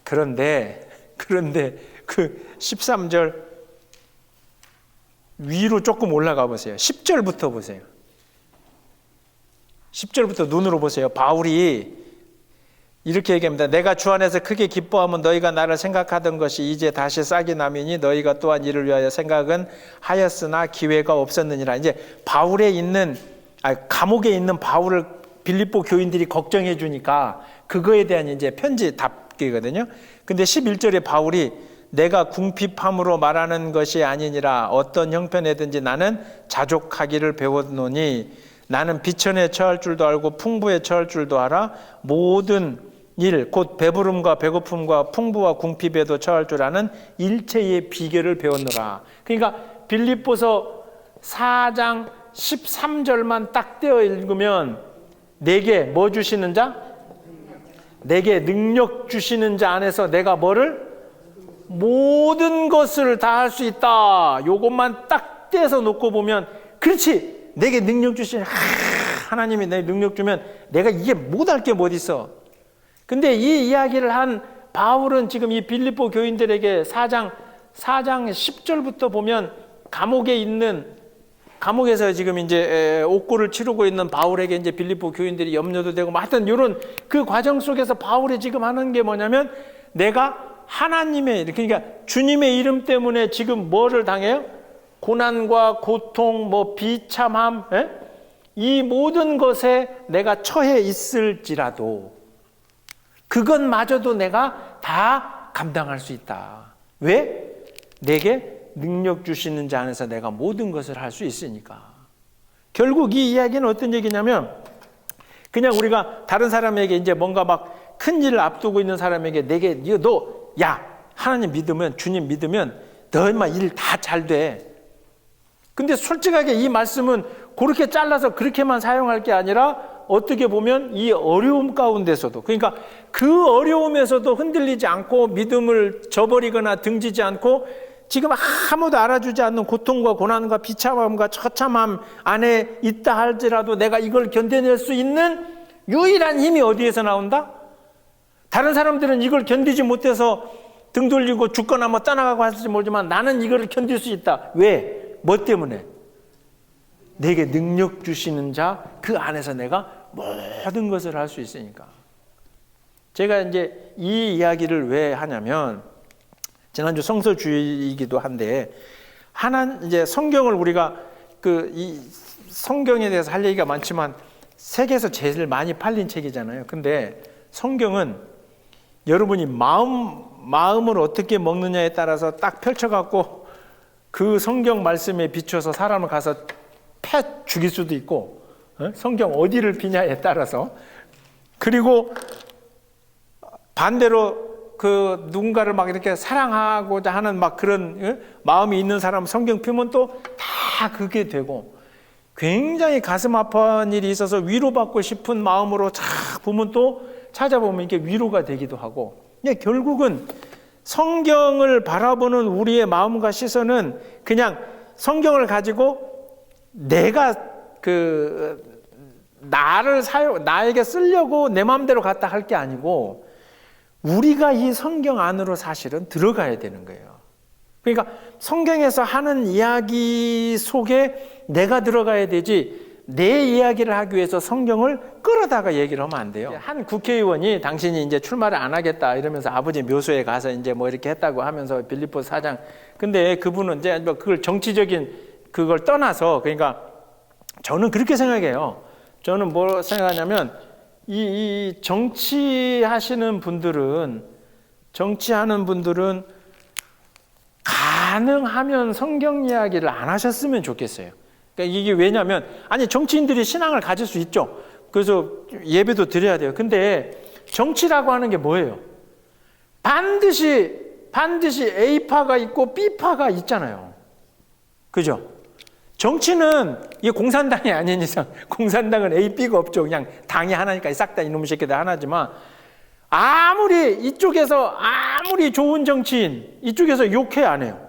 그런데 그 13절 위로 조금 올라가 보세요. 10절부터 보세요. 10절부터 눈으로 보세요. 바울이 이렇게 얘기합니다. 내가 주 안에서 크게 기뻐하면 너희가 나를 생각하던 것이 이제 다시 싹이 나미니 너희가 또한 이를 위하여 생각은 하였으나 기회가 없었느니라. 이제 감옥에 있는 바울을 빌립보 교인들이 걱정해 주니까 그거에 대한 이제 편지 답기거든요. 근데 11절에 바울이 내가 궁핍함으로 말하는 것이 아니니라. 어떤 형편에든지 나는 자족하기를 배웠노니 나는 비천에 처할 줄도 알고 풍부에 처할 줄도 알아. 모든 일, 곧 배부름과 배고픔과 풍부와 궁핍에도 처할 줄 아는 일체의 비결을 배웠노라. 그러니까 빌립보서 4장 13절만 딱 떼어 읽으면 내게 뭐 주시는 자? 내게 능력 주시는 자 안에서 내가 뭐를? 모든 것을 다 할 수 있다. 요것만 딱 떼서 놓고 보면 그렇지. 내게 능력 주시는 하나님이 내 능력 주면 내가 이게 못할 게 뭐 있어. 근데 이 이야기를 한 바울은 지금 이 빌립보 교인들에게 4장 10절부터 보면 감옥에서 지금 이제 옥고를 치르고 있는 바울에게 이제 빌립보 교인들이 염려도 되고 하여튼 이런 그 과정 속에서 바울이 지금 하는 게 뭐냐면 내가 하나님의 그러니까 주님의 이름 때문에 지금 뭐를 당해요? 고난과 고통, 뭐 비참함, 이 모든 것에 내가 처해 있을지라도 그것마저도 내가 다 감당할 수 있다. 왜? 내게 능력 주시는 자 안에서 내가 모든 것을 할 수 있으니까. 결국 이 이야기는 어떤 얘기냐면 그냥 우리가 다른 사람에게 이제 뭔가 막 큰 일을 앞두고 있는 사람에게 내게 하나님 믿으면 주님 믿으면 너 인마 일 다 잘 돼. 근데 솔직하게 이 말씀은 그렇게 잘라서 그렇게만 사용할 게 아니라 어떻게 보면 이 어려움 가운데서도 그러니까 그 어려움에서도 흔들리지 않고 믿음을 저버리거나 등지지 않고 지금 아무도 알아주지 않는 고통과 고난과 비참함과 처참함 안에 있다 할지라도 내가 이걸 견뎌낼 수 있는 유일한 힘이 어디에서 나온다? 다른 사람들은 이걸 견디지 못해서 등 돌리고 죽거나 뭐 떠나가고 할지 모르지만 나는 이걸 견딜 수 있다. 왜? 뭐 때문에? 내게 능력 주시는 자 그 안에서 내가 모든 것을 할 수 있으니까. 제가 이제 이 이야기를 왜 하냐면 지난주 성서주의이기도 한데 이제 성경을 우리가 이 성경에 대해서 할 얘기가 많지만 세계에서 제일 많이 팔린 책이잖아요. 근데 성경은 여러분이 마음을 어떻게 먹느냐에 따라서 딱 펼쳐갖고 그 성경 말씀에 비춰서 사람을 가서 패 죽일 수도 있고 성경 어디를 비냐에 따라서 그리고 반대로 그 누군가를 막 이렇게 사랑하고자 하는 막 그런 마음이 있는 사람 성경 펴면 또 다 그게 되고 굉장히 가슴 아픈 일이 있어서 위로받고 싶은 마음으로 쫙 보면 또 찾아보면 이게 위로가 되기도 하고 결국은 성경을 바라보는 우리의 마음과 시선은 그냥 성경을 가지고 내가 나에게 쓰려고 내 마음대로 갖다 할 게 아니고 우리가 이 성경 안으로 사실은 들어가야 되는 거예요. 그러니까 성경에서 하는 이야기 속에 내가 들어가야 되지 내 이야기를 하기 위해서 성경을 끌어다가 얘기를 하면 안 돼요. 한 국회의원이 당신이 이제 출마를 안 하겠다 이러면서 아버지 묘소에 가서 이제 뭐 이렇게 했다고 하면서 빌립보 4장. 근데 그분은 이제 그걸 정치적인 그걸 떠나서 그러니까 저는 그렇게 생각해요. 저는 뭐 생각하냐면 이 정치하는 분들은 가능하면 성경 이야기를 안 하셨으면 좋겠어요. 그러니까 이게 왜냐하면 아니 정치인들이 신앙을 가질 수 있죠. 그래서 예배도 드려야 돼요. 근데 정치라고 하는 게 뭐예요? 반드시 A파가 있고 B파가 있잖아요. 그죠? 정치는 이게 공산당이 아닌 이상 공산당은 A, B가 없죠. 그냥 당이 하나니까 싹 다 이놈의 새끼들 하나지만 아무리 이쪽에서 아무리 좋은 정치인 이쪽에서 욕해 안 해요?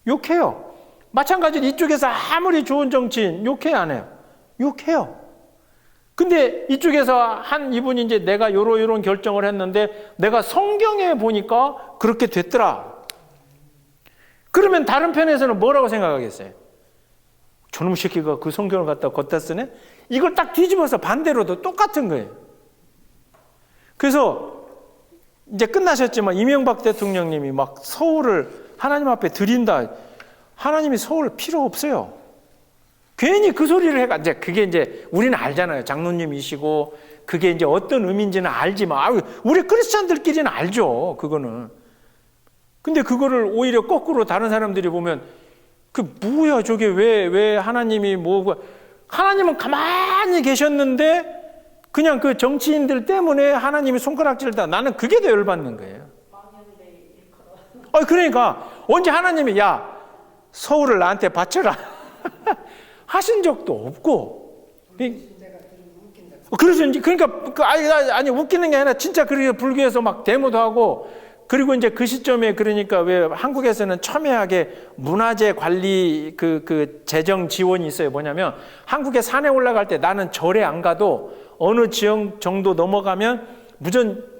욕해요. 마찬가지로 이쪽에서 아무리 좋은 정치인 욕해 안 해요? 욕해요. 근데 이쪽에서 한 이분이 이제 내가 요런 결정을 했는데 내가 성경에 보니까 그렇게 됐더라. 그러면 다른 편에서는 뭐라고 생각하겠어요? 저놈 새끼가 그 성경을 갖다 걷다 쓰네? 이걸 딱 뒤집어서 반대로도 똑같은 거예요. 그래서 이제 끝나셨지만 이명박 대통령님이 막 서울을 하나님 앞에 드린다. 하나님이 서울 필요 없어요. 괜히 그 소리를 해가 이제 그게 이제 우리는 알잖아요. 장로님이시고 그게 이제 어떤 의미인지는 알지만 우리 크리스찬들끼리는 알죠. 그거는. 근데 그거를 오히려 거꾸로 다른 사람들이 보면 그 뭐야 저게 왜 하나님이 뭐고 하나님은 가만히 계셨는데 그냥 그 정치인들 때문에 하나님이 손가락질다. 나는 그게 더 열받는 거예요. 그러니까 언제 하나님이 야 서울을 나한테 바쳐라 하신 적도 없고. 그래서 이제 그러니까 아니 웃기는 게 아니라 진짜 그렇게 불교에서 막 데모도 하고 그리고 이제 그 시점에 그러니까 왜 한국에서는 첨예하게 문화재 관리 그 재정 지원이 있어요. 뭐냐면 한국에 산에 올라갈 때 나는 절에 안 가도 어느 지역 정도 넘어가면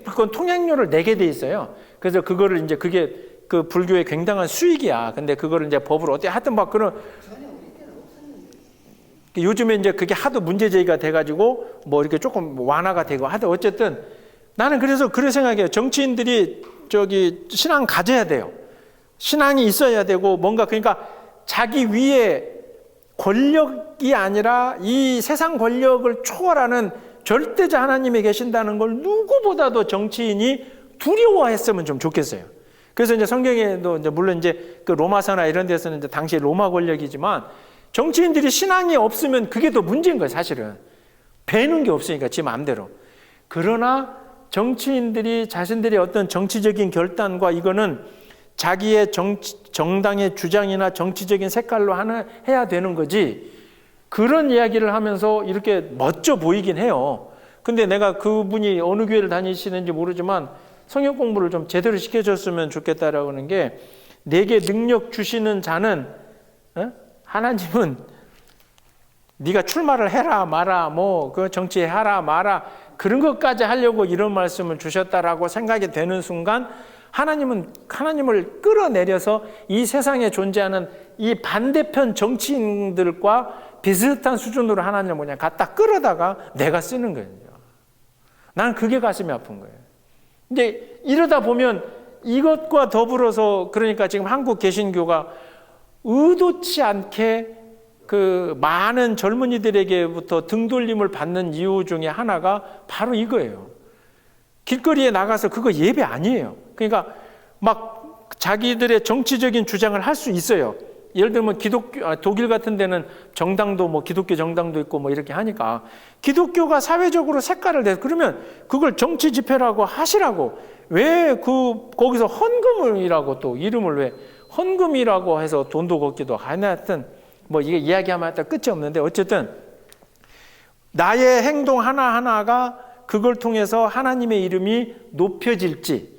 그건 통행료를 내게 돼 있어요. 그래서 그거를 이제 그게 그 불교의 굉장한 수익이야. 근데 그거를 이제 법으로 어떻게 하든 막 그런 요즘에 이제 그게 하도 문제 제기가 돼가지고 뭐 이렇게 조금 완화가 되고 하여튼 어쨌든 나는 그래서 그런 생각해요. 정치인들이 신앙 가져야 돼요. 신앙이 있어야 되고 뭔가 그러니까 자기 위에 권력이 아니라 이 세상 권력을 초월하는 절대자 하나님이 계신다는 걸 누구보다도 정치인이 두려워했으면 좀 좋겠어요. 그래서 이제 성경에도 이제 물론 이제 그 로마서나 이런 데서는 이제 당시 로마 권력이지만 정치인들이 신앙이 없으면 그게 더 문제인 거예요, 사실은. 배는 게 없으니까 지 마음대로. 그러나 정치인들이 자신들의 어떤 정치적인 결단과 이거는 자기의 정당의 주장이나 정치적인 색깔로 해야 되는 거지. 그런 이야기를 하면서 이렇게 멋져 보이긴 해요. 근데 내가 그분이 어느 교회를 다니시는지 모르지만 성경 공부를 좀 제대로 시켜줬으면 좋겠다라고 하는 게 내게 능력 주시는 자는 하나님은 네가 출마를 해라 마라 그 정치하라 마라 그런 것까지 하려고 이런 말씀을 주셨다라고 생각이 되는 순간 하나님을 끌어내려서 이 세상에 존재하는 이 반대편 정치인들과 비슷한 수준으로 하나님을 그냥 갖다 끌어다가 내가 쓰는 거예요. 나는 그게 가슴이 아픈 거예요. 근데 이러다 보면 이것과 더불어서 그러니까 지금 한국 개신교가 의도치 않게 그 많은 젊은이들에게부터 등돌림을 받는 이유 중에 하나가 바로 이거예요. 길거리에 나가서 그거 예배 아니에요. 그러니까 막 자기들의 정치적인 주장을 할 수 있어요. 예를 들면 독일 같은 데는 정당도 뭐 기독교 정당도 있고 뭐 이렇게 하니까 기독교가 사회적으로 색깔을 내서 그러면 그걸 정치 집회라고 하시라고 왜 거기서 헌금이라고 또 이름을 왜 헌금이라고 해서 돈도 걷기도 하여튼 뭐 이게 이야기하면 하여튼 끝이 없는데 어쨌든 나의 행동 하나하나가 그걸 통해서 하나님의 이름이 높여질지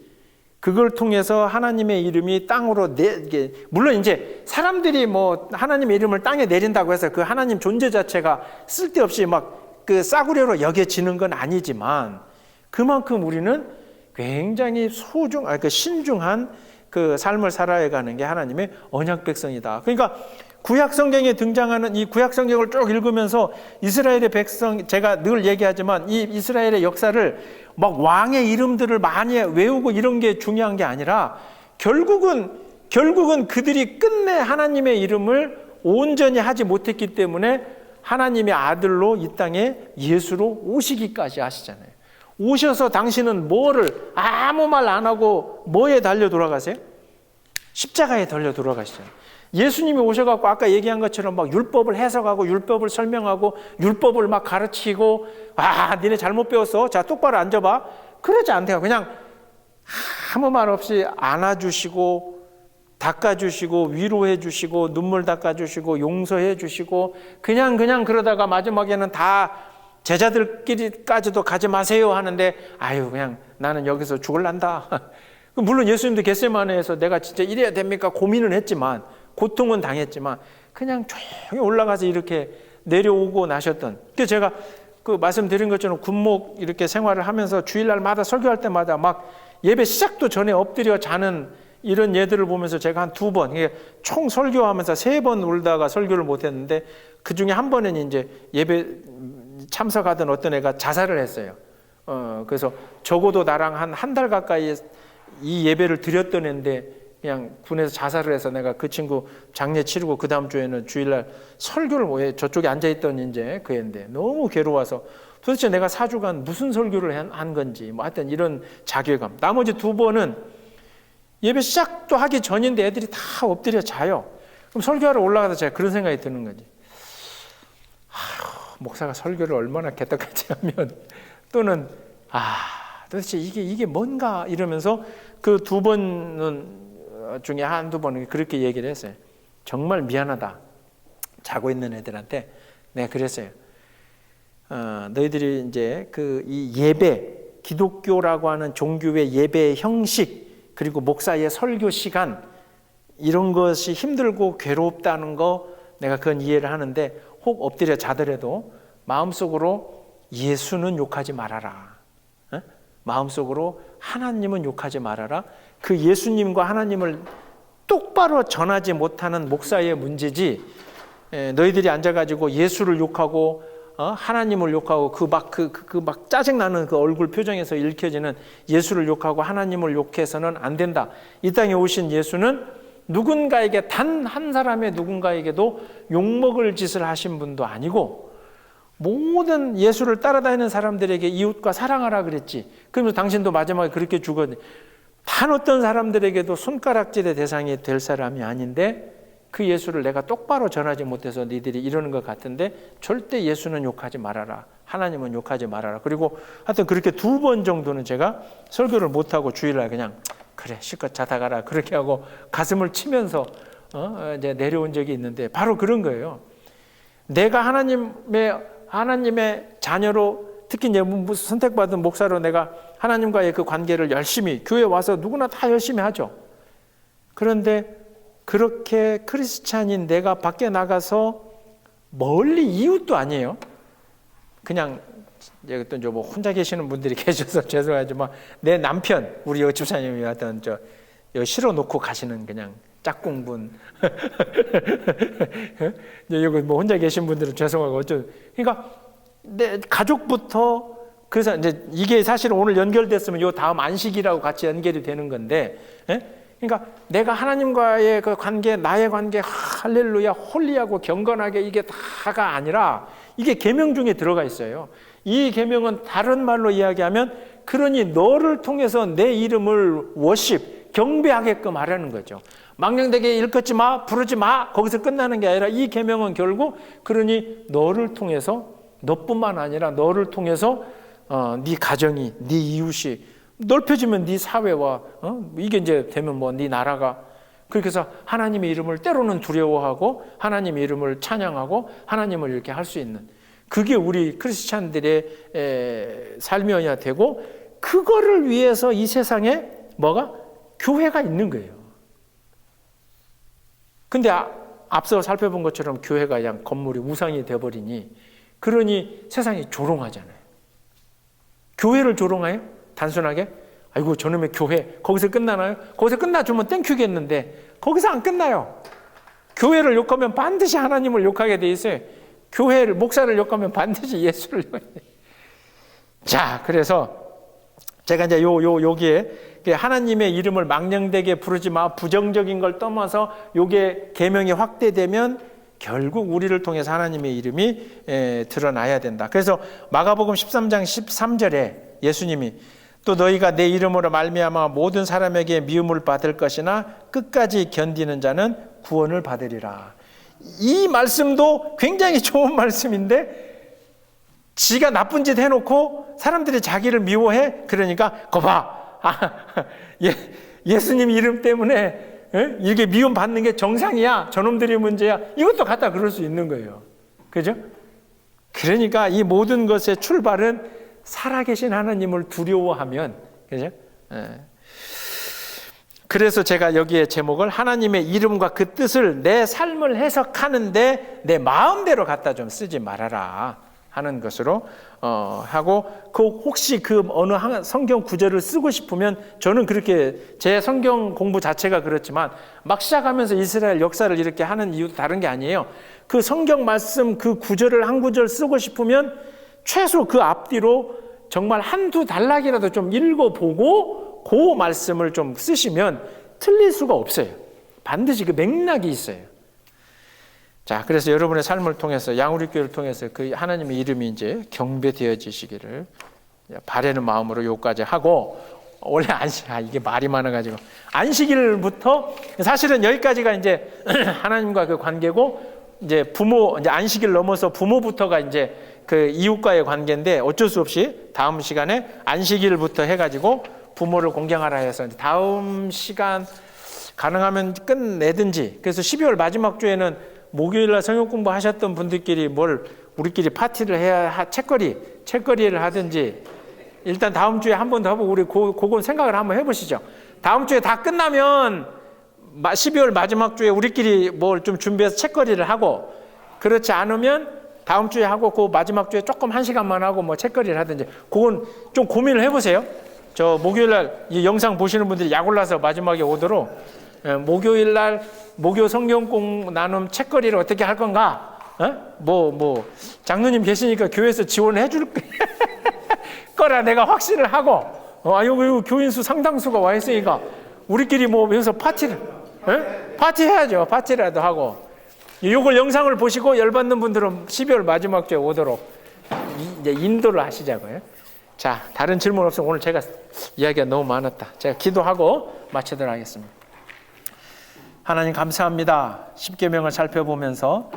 그걸 통해서 하나님의 이름이 땅으로 물론 이제 사람들이 뭐 하나님의 이름을 땅에 내린다고 해서 그 하나님 존재 자체가 쓸데없이 막 그 싸구려로 여겨지는 건 아니지만 그만큼 우리는 굉장히 신중한 그 삶을 살아가는 게 하나님의 언약 백성이다. 그러니까 구약 성경에 등장하는 이 구약 성경을 쭉 읽으면서 이스라엘의 백성, 제가 늘 얘기하지만 이 이스라엘의 역사를 막 왕의 이름들을 많이 외우고 이런 게 중요한 게 아니라 결국은 그들이 끝내 하나님의 이름을 온전히 하지 못했기 때문에 하나님의 아들로 이 땅에 예수로 오시기까지 하시잖아요. 오셔서 당신은 뭐를 아무 말 안 하고 뭐에 달려 돌아가세요? 십자가에 달려 돌아가시잖아요. 예수님이 오셔갖고 아까 얘기한 것처럼 막 율법을 해석하고 율법을 설명하고 율법을 막 가르치고 니네 잘못 배웠어. 자, 똑바로 앉아봐. 그러지 않대요. 그냥 아무 말 없이 안아주시고 닦아주시고 위로해 주시고 눈물 닦아주시고 용서해 주시고 그냥 그러다가 마지막에는 다 제자들끼리까지도 가지 마세요 하는데 그냥 나는 여기서 죽을란다. 물론 예수님도 겟세마네에서 내가 진짜 이래야 됩니까 고민은 했지만 고통은 당했지만 그냥 조용히 올라가서 이렇게 내려오고 나셨던. 그래서 제가 그 말씀드린 것처럼 군목 이렇게 생활을 하면서 주일날마다 설교할 때마다 막 예배 시작도 전에 엎드려 자는 이런 예들을 보면서 제가 한 2번, 총 설교하면서 3번 울다가 설교를 못했는데 그 중에 한 번은 이제 예배 참석하던 어떤 애가 자살을 했어요. 그래서 적어도 나랑 한 달 가까이 이 예배를 드렸던 애인데 그냥 군에서 자살을 해서 내가 그 친구 장례 치르고 그 다음 주에는 주일날 설교를 못해. 저쪽에 앉아있던 이제 그 애인데 너무 괴로워서 도대체 내가 4주간 무슨 설교를 한 건지 뭐 하여튼 이런 자괴감. 나머지 2번은 예배 시작도 하기 전인데 애들이 다 엎드려 자요. 그럼 설교하러 올라가서 제가 그런 생각이 드는 거지. 목사가 설교를 얼마나 개떡같이 하면 또는 도대체 이게 뭔가 이러면서 그 2번은 중에 한두 번은 그렇게 얘기를 했어요. 정말 미안하다. 자고 있는 애들한테 내가 그랬어요. 너희들이 이제 이 예배, 기독교라고 하는 종교의 예배의 형식, 그리고 목사의 설교 시간, 이런 것이 힘들고 괴롭다는 거 내가 그건 이해를 하는데 혹 엎드려 자더라도 마음속으로 예수는 욕하지 말아라. 마음속으로 하나님은 욕하지 말아라. 그 예수님과 하나님을 똑바로 전하지 못하는 목사의 문제지, 너희들이 앉아가지고 예수를 욕하고 하나님을 욕하고 그 막 짜증나는 그 얼굴 표정에서 읽혀지는 예수를 욕하고 하나님을 욕해서는 안 된다. 이 땅에 오신 예수는 누군가에게 단 한 사람의 누군가에게도 욕먹을 짓을 하신 분도 아니고 모든 예수를 따라다니는 사람들에게 이웃과 사랑하라 그랬지. 그러면서 당신도 마지막에 그렇게 죽었는데 단 어떤 사람들에게도 손가락질의 대상이 될 사람이 아닌데 그 예수를 내가 똑바로 전하지 못해서 니들이 이러는 것 같은데 절대 예수는 욕하지 말아라. 하나님은 욕하지 말아라. 그리고 하여튼 그렇게 2번 정도는 제가 설교를 못하고 주일날 그냥 그래 실컷 자다 가라 그렇게 하고 가슴을 치면서 이제 내려온 적이 있는데 바로 그런 거예요. 내가 하나님의 자녀로 특히 이제 선택받은 목사로 내가 하나님과의 그 관계를 열심히 교회 와서 누구나 다 열심히 하죠. 그런데 그렇게 크리스찬인 내가 밖에 나가서 멀리 이웃도 아니에요. 그냥 또 뭐 혼자 계시는 분들이 계셔서 죄송하지만 내 남편 우리 여집사님이 하던 여기 실어놓고 가시는 그냥 짝꿍분 여기 뭐 혼자 계신 분들은 죄송하고 그러니까 내 가족부터 그래서 이제 이게 사실 오늘 연결됐으면 요 다음 안식이라고 같이 연결이 되는 건데, 그러니까 내가 하나님과의 그 관계, 나의 관계, 할렐루야, 홀리하고 경건하게 이게 다가 아니라 이게 계명 중에 들어가 있어요. 이 계명은 다른 말로 이야기하면 그러니 너를 통해서 내 이름을 워십, 경배하게끔 하라는 거죠. 망령되게 일컫지 마, 부르지 마, 거기서 끝나는 게 아니라 이 계명은 결국 그러니 너를 통해서 너뿐만 아니라 너를 통해서 네 가정이, 네 이웃이 넓혀지면 네 사회와 이게 이제 되면 뭐 네 나라가 그렇게 해서 하나님의 이름을 때로는 두려워하고 하나님의 이름을 찬양하고 하나님을 이렇게 할 수 있는 그게 우리 크리스찬들의 삶이어야 되고 그거를 위해서 이 세상에 뭐가? 교회가 있는 거예요. 근데 앞서 살펴본 것처럼 교회가 그냥 건물이 우상이 돼버리니 그러니 세상이 조롱하잖아요. 교회를 조롱해요? 단순하게? 아이고 저놈의 교회 거기서 끝나나요? 거기서 끝나주면 땡큐겠는데 거기서 안 끝나요. 교회를 욕하면 반드시 하나님을 욕하게 돼 있어요. 교회를 목사를 욕하면 반드시 예수를 욕하게 돼. 자, 그래서 제가 이제 여기에 하나님의 이름을 망령되게 부르지 마 부정적인 걸 떠나서 요게 계명이 확대되면 결국 우리를 통해서 하나님의 이름이 드러나야 된다. 그래서 마가복음 13장 13절에 예수님이 또 너희가 내 이름으로 말미암아 모든 사람에게 미움을 받을 것이나 끝까지 견디는 자는 구원을 받으리라. 이 말씀도 굉장히 좋은 말씀인데 지가 나쁜 짓 해놓고 사람들이 자기를 미워해. 그러니까 거봐, 예수님 이름 때문에 이렇게 미움 받는 게 정상이야, 저놈들이 문제야, 이것도 갖다 그럴 수 있는 거예요. 그죠? 그러니까 이 모든 것의 출발은 살아계신 하나님을 두려워하면, 그죠? 그래서 제가 여기에 제목을 하나님의 이름과 그 뜻을 내 삶을 해석하는데 내 마음대로 갖다 좀 쓰지 말아라 하는 것으로 하고, 혹시 그 어느 성경 구절을 쓰고 싶으면, 저는 그렇게 제 성경 공부 자체가 그렇지만 막 시작하면서 이스라엘 역사를 이렇게 하는 이유도 다른 게 아니에요. 그 성경 말씀 그 구절을 한 구절 쓰고 싶으면 최소 그 앞뒤로 정말 한두 단락이라도 좀 읽어보고 그 말씀을 좀 쓰시면 틀릴 수가 없어요. 반드시 그 맥락이 있어요. 자, 그래서 여러분의 삶을 통해서, 양우리교회를 통해서 그 하나님의 이름이 이제 경배되어지시기를 바라는 마음으로 요까지 하고, 원래 이게 말이 많아가지고 안식일부터 사실은 여기까지가 이제 하나님과 그 관계고, 이제 부모, 이제 안식일 넘어서 부모부터가 이제 그 이웃과의 관계인데, 어쩔 수 없이 다음 시간에 안식일부터 해가지고 부모를 공경하라 해서 다음 시간 가능하면 끝내든지. 그래서 12월 마지막 주에는 목요일날 성경 공부 하셨던 분들끼리 우리끼리 파티를 해야, 책거리를 하든지, 일단 다음 주에 한 번 더 하고 우리 그건 생각을 한번 해보시죠. 다음 주에 다 끝나면 12월 마지막 주에 우리끼리 뭘 좀 준비해서 책거리를 하고, 그렇지 않으면 다음 주에 하고 그 마지막 주에 조금 한 시간만 하고 뭐 책거리를 하든지, 그건 좀 고민을 해보세요. 저 목요일날 이 영상 보시는 분들이 약 올라서 마지막에 오도록 목요일날 목요 성경공 나눔 책거리를 어떻게 할 건가? 장로님 계시니까 교회에서 지원해 줄 거라 내가 확신을 하고, 여기 교인수 상당수가 와 있으니까 우리끼리 뭐 여기서 파티 해야죠. 파티라도 하고. 요걸 영상을 보시고 열받는 분들은 12월 마지막 주에 오도록 이제 인도를 하시자고요. 자, 다른 질문 없으면 오늘 제가 이야기가 너무 많았다. 제가 기도하고 마치도록 하겠습니다. 하나님 감사합니다. 십계명을 살펴보면서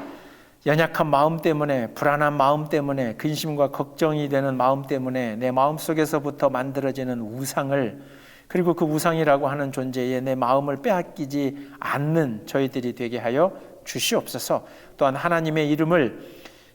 연약한 마음 때문에, 불안한 마음 때문에, 근심과 걱정이 되는 마음 때문에 내 마음속에서부터 만들어지는 우상을, 그리고 그 우상이라고 하는 존재에 내 마음을 빼앗기지 않는 저희들이 되게 하여 주시옵소서. 또한 하나님의 이름을,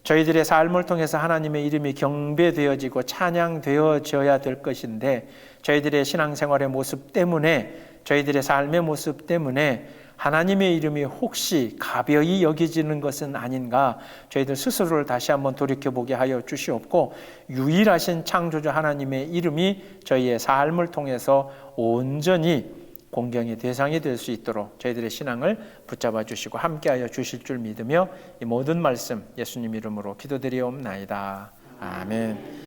저희들의 삶을 통해서 하나님의 이름이 경배되어지고 찬양되어져야 될 것인데, 저희들의 신앙생활의 모습 때문에, 저희들의 삶의 모습 때문에 하나님의 이름이 혹시 가벼이 여겨지는 것은 아닌가, 저희들 스스로를 다시 한번 돌이켜보게 하여 주시옵고, 유일하신 창조주 하나님의 이름이 저희의 삶을 통해서 온전히 공경의 대상이 될 수 있도록 저희들의 신앙을 붙잡아 주시고 함께하여 주실 줄 믿으며 이 모든 말씀 예수님 이름으로 기도드리옵나이다. 아멘.